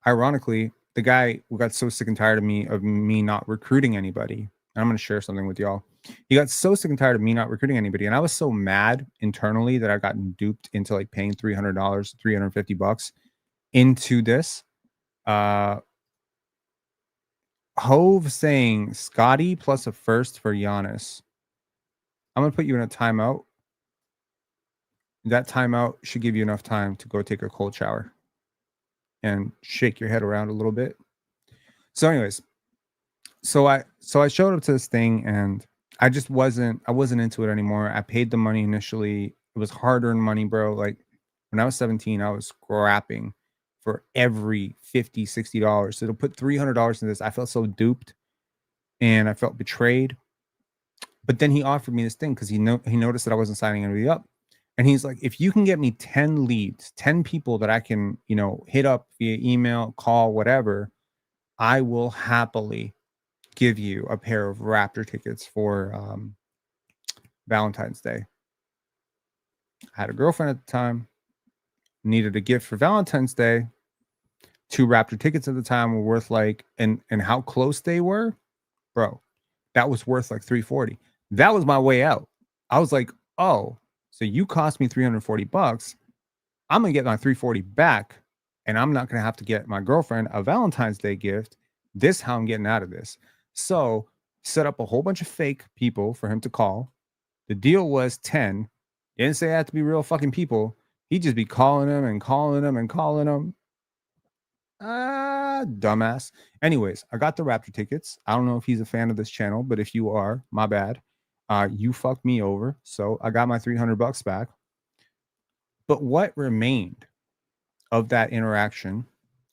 ironically, the guy who got so sick and tired of me not recruiting anybody I'm going to share something with y'all. He got so sick and tired of me not recruiting anybody. And I was so mad internally that I got duped into like paying $300, $350 into this. Hove saying Scottie plus a first for Giannis. I'm going to put you in a timeout. That timeout should give you enough time to go take a cold shower and shake your head around a little bit. So anyways, so I showed up to this thing and I wasn't into it anymore. I paid the money initially. It was hard-earned money, bro. Like when I was 17, I was scrapping for every $50, $60. So to put $300 in this, I felt so duped and I felt betrayed. But then he offered me this thing because he noticed that I wasn't signing anybody up. And he's like, if you can get me 10 leads, 10 people that I can, hit up via email, call, whatever, I will happily give you a pair of Raptor tickets for Valentine's Day. I had a girlfriend at the time, needed a gift for Valentine's Day. 2 Raptor tickets at the time were worth like, and how close they were, bro, that was worth like $340. That was my way out. I was like, oh, so you cost me $340. I'm gonna get my $340 back, and I'm not gonna have to get my girlfriend a Valentine's Day gift. This how I'm getting out of this. So set up a whole bunch of fake people for him to call. The deal was 10. Didn't say it had to be real fucking people. He'd just be calling them and calling them and calling them. Dumbass. Anyways, I got the Raptor tickets. I don't know if he's a fan of this channel, but if you are, my bad. You fucked me over. So I got my $300 back. But what remained of that interaction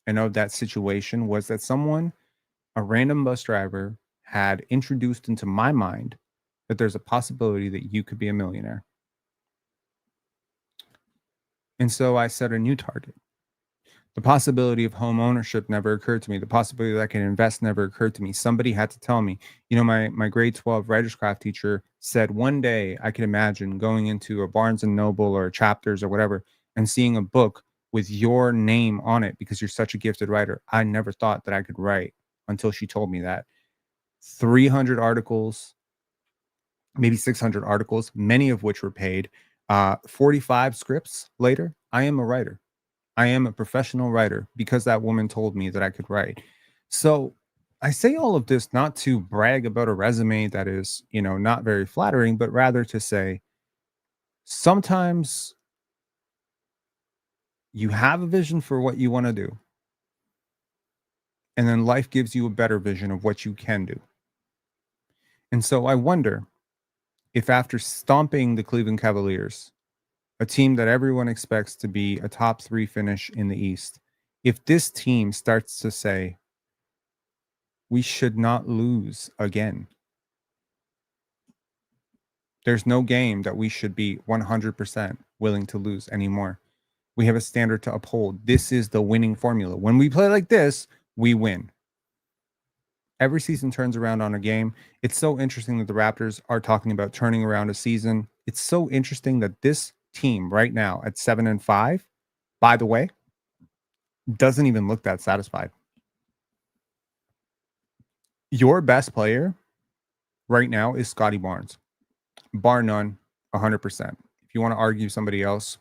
and of that situation was that someone, a random bus driver, had introduced into my mind that there's a possibility that you could be a millionaire. And so I set a new target. The possibility of home ownership never occurred to me. The possibility that I can invest never occurred to me. Somebody had to tell me. My grade 12 writer's craft teacher said one day I could imagine going into a Barnes & Noble or a Chapters or whatever and seeing a book with your name on it because you're such a gifted writer. I never thought that I could write until she told me that. 300 articles, maybe 600 articles, many of which were paid. 45 scripts later, I am a writer. I am a professional writer because that woman told me that I could write. So I say all of this not to brag about a resume that is, not very flattering, but rather to say sometimes you have a vision for what you want to do. And then life gives you a better vision of what you can do. And so I wonder if after stomping the Cleveland Cavaliers, a team that everyone expects to be a top 3 finish in the East, if this team starts to say, we should not lose again. There's no game that we should be 100% willing to lose anymore. We have a standard to uphold. This is the winning formula. When we play like this, we win. Every season turns around on a game. It's so interesting that the Raptors are talking about turning around a season. It's so interesting that this team right now at 7-5, by the way, doesn't even look that satisfied. Your best player right now is Scottie Barnes, bar none, 100%. If you want to argue somebody else,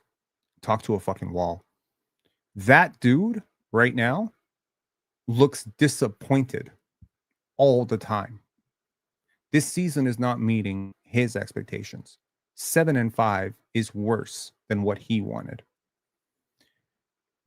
talk to a fucking wall. That dude right now looks disappointed all the time. This season is not meeting his expectations. 7-5 is worse than what he wanted.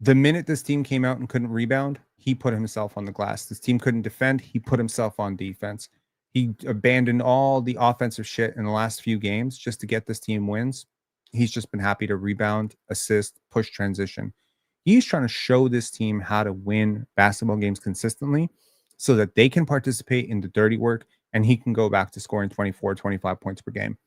The minute this team came out and couldn't rebound, he put himself on the glass. This team couldn't defend, he put himself on defense. He abandoned all the offensive shit in the last few games just to get this team wins. He's just been happy to rebound, assist, push transition. He's trying to show this team how to win basketball games consistently so that they can participate in the dirty work and he can go back to scoring 24, 25 points per game.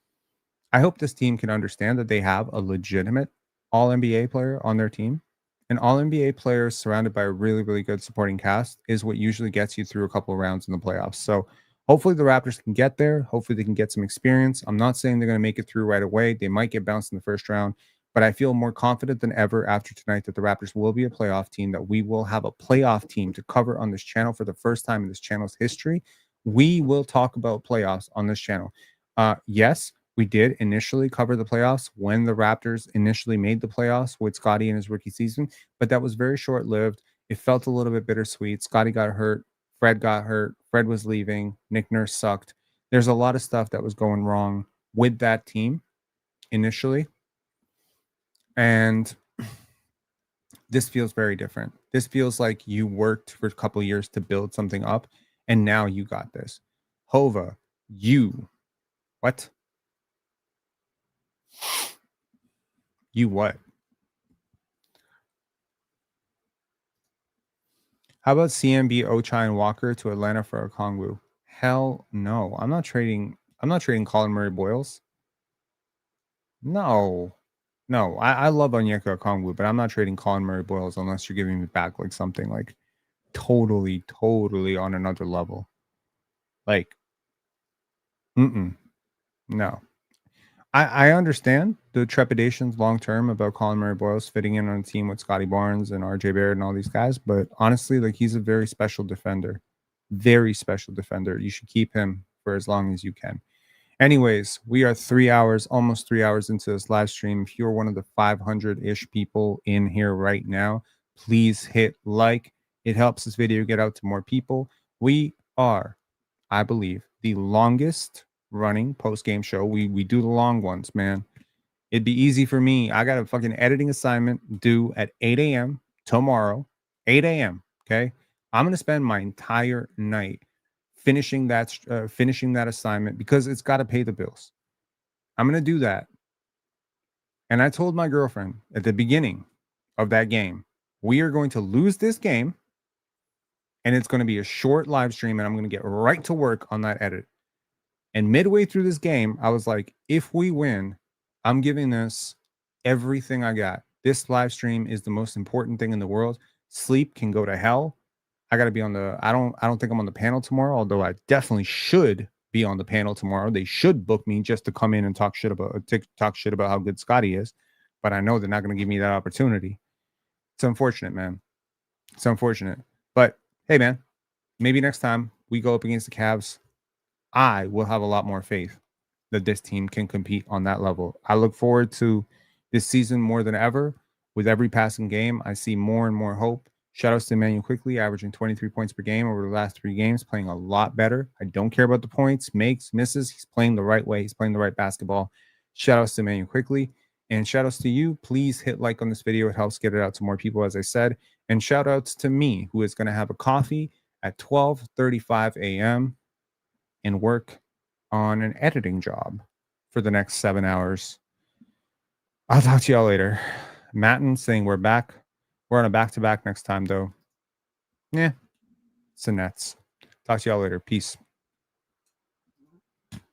I hope this team can understand that they have a legitimate All-NBA player on their team. An All-NBA player surrounded by a really, really good supporting cast is what usually gets you through a couple of rounds in the playoffs. So hopefully the Raptors can get there. Hopefully they can get some experience. I'm not saying they're going to make it through right away. They might get bounced in the first round, but I feel more confident than ever after tonight that the Raptors will be a playoff team, that we will have a playoff team to cover on this channel for the first time in this channel's history. We will talk about playoffs on this channel. Yes, we did initially cover the playoffs when the Raptors initially made the playoffs with Scottie in his rookie season, but that was very short-lived. It felt a little bit bittersweet. Scottie got hurt. Fred got hurt. Fred was leaving. Nick Nurse sucked. There's a lot of stuff that was going wrong with that team initially. And this feels very different. This feels like you worked for a couple of years to build something up, and now you got this. Hova, you. What? You what? How about CMB, Ochai, and Walker to Atlanta for Okongwu? Hell no. I'm not trading Colin Murray Boyles. No. I love Onyeka Okongwu, but I'm not trading Colin Murray Boyles unless you're giving me back like something like totally on another level. Like, no. I understand the trepidations long term about Colin Murray Boyles fitting in on a team with Scottie Barnes and RJ Barrett and all these guys, but honestly, like, he's a very special defender. Very special defender. You should keep him for as long as you can. Anyways, we are 3 hours, almost 3 hours into this live stream. If you're one of the 500-ish people in here right now, please hit like. It helps this video get out to more people. We are, I believe, the longest running post-game show. We do the long ones, man. It'd be easy for me. I got a fucking editing assignment due at 8 a.m. tomorrow. 8 a.m. Okay. I'm gonna spend my entire night finishing that assignment because it's got to pay the bills. I'm gonna do that. And I told my girlfriend at the beginning of that game, we are going to lose this game, and it's going to be a short live stream, and I'm going to get right to work on that edit. And midway through this game, I was like, if we win, I'm giving this everything I got. This live stream is the most important thing in the world. Sleep can go to hell. I got to be on the, I don't think I'm on the panel tomorrow, although I definitely should be on the panel tomorrow. They should book me just to come in and talk shit about how good Scottie is. But I know they're not going to give me that opportunity. It's unfortunate, man. It's unfortunate. But hey, man, maybe next time we go up against the Cavs, I will have a lot more faith that this team can compete on that level. I look forward to this season more than ever. With every passing game, I see more and more hope. Shout outs to Emmanuel Quickly, averaging 23 points per game over the last 3 games, playing a lot better. I don't care about the points, makes, misses. He's playing the right way. He's playing the right basketball. Shout outs to Emmanuel Quickly. And shout outs to you. Please hit like on this video. It helps get it out to more people, as I said. And shout outs to me, who is going to have a coffee at 12:35 a.m. and work on an editing job for the next 7 hours. I'll talk to y'all later. Matten saying we're back. We're on a back-to-back next time, though. Yeah, it's the Nets. Talk to y'all later. Peace.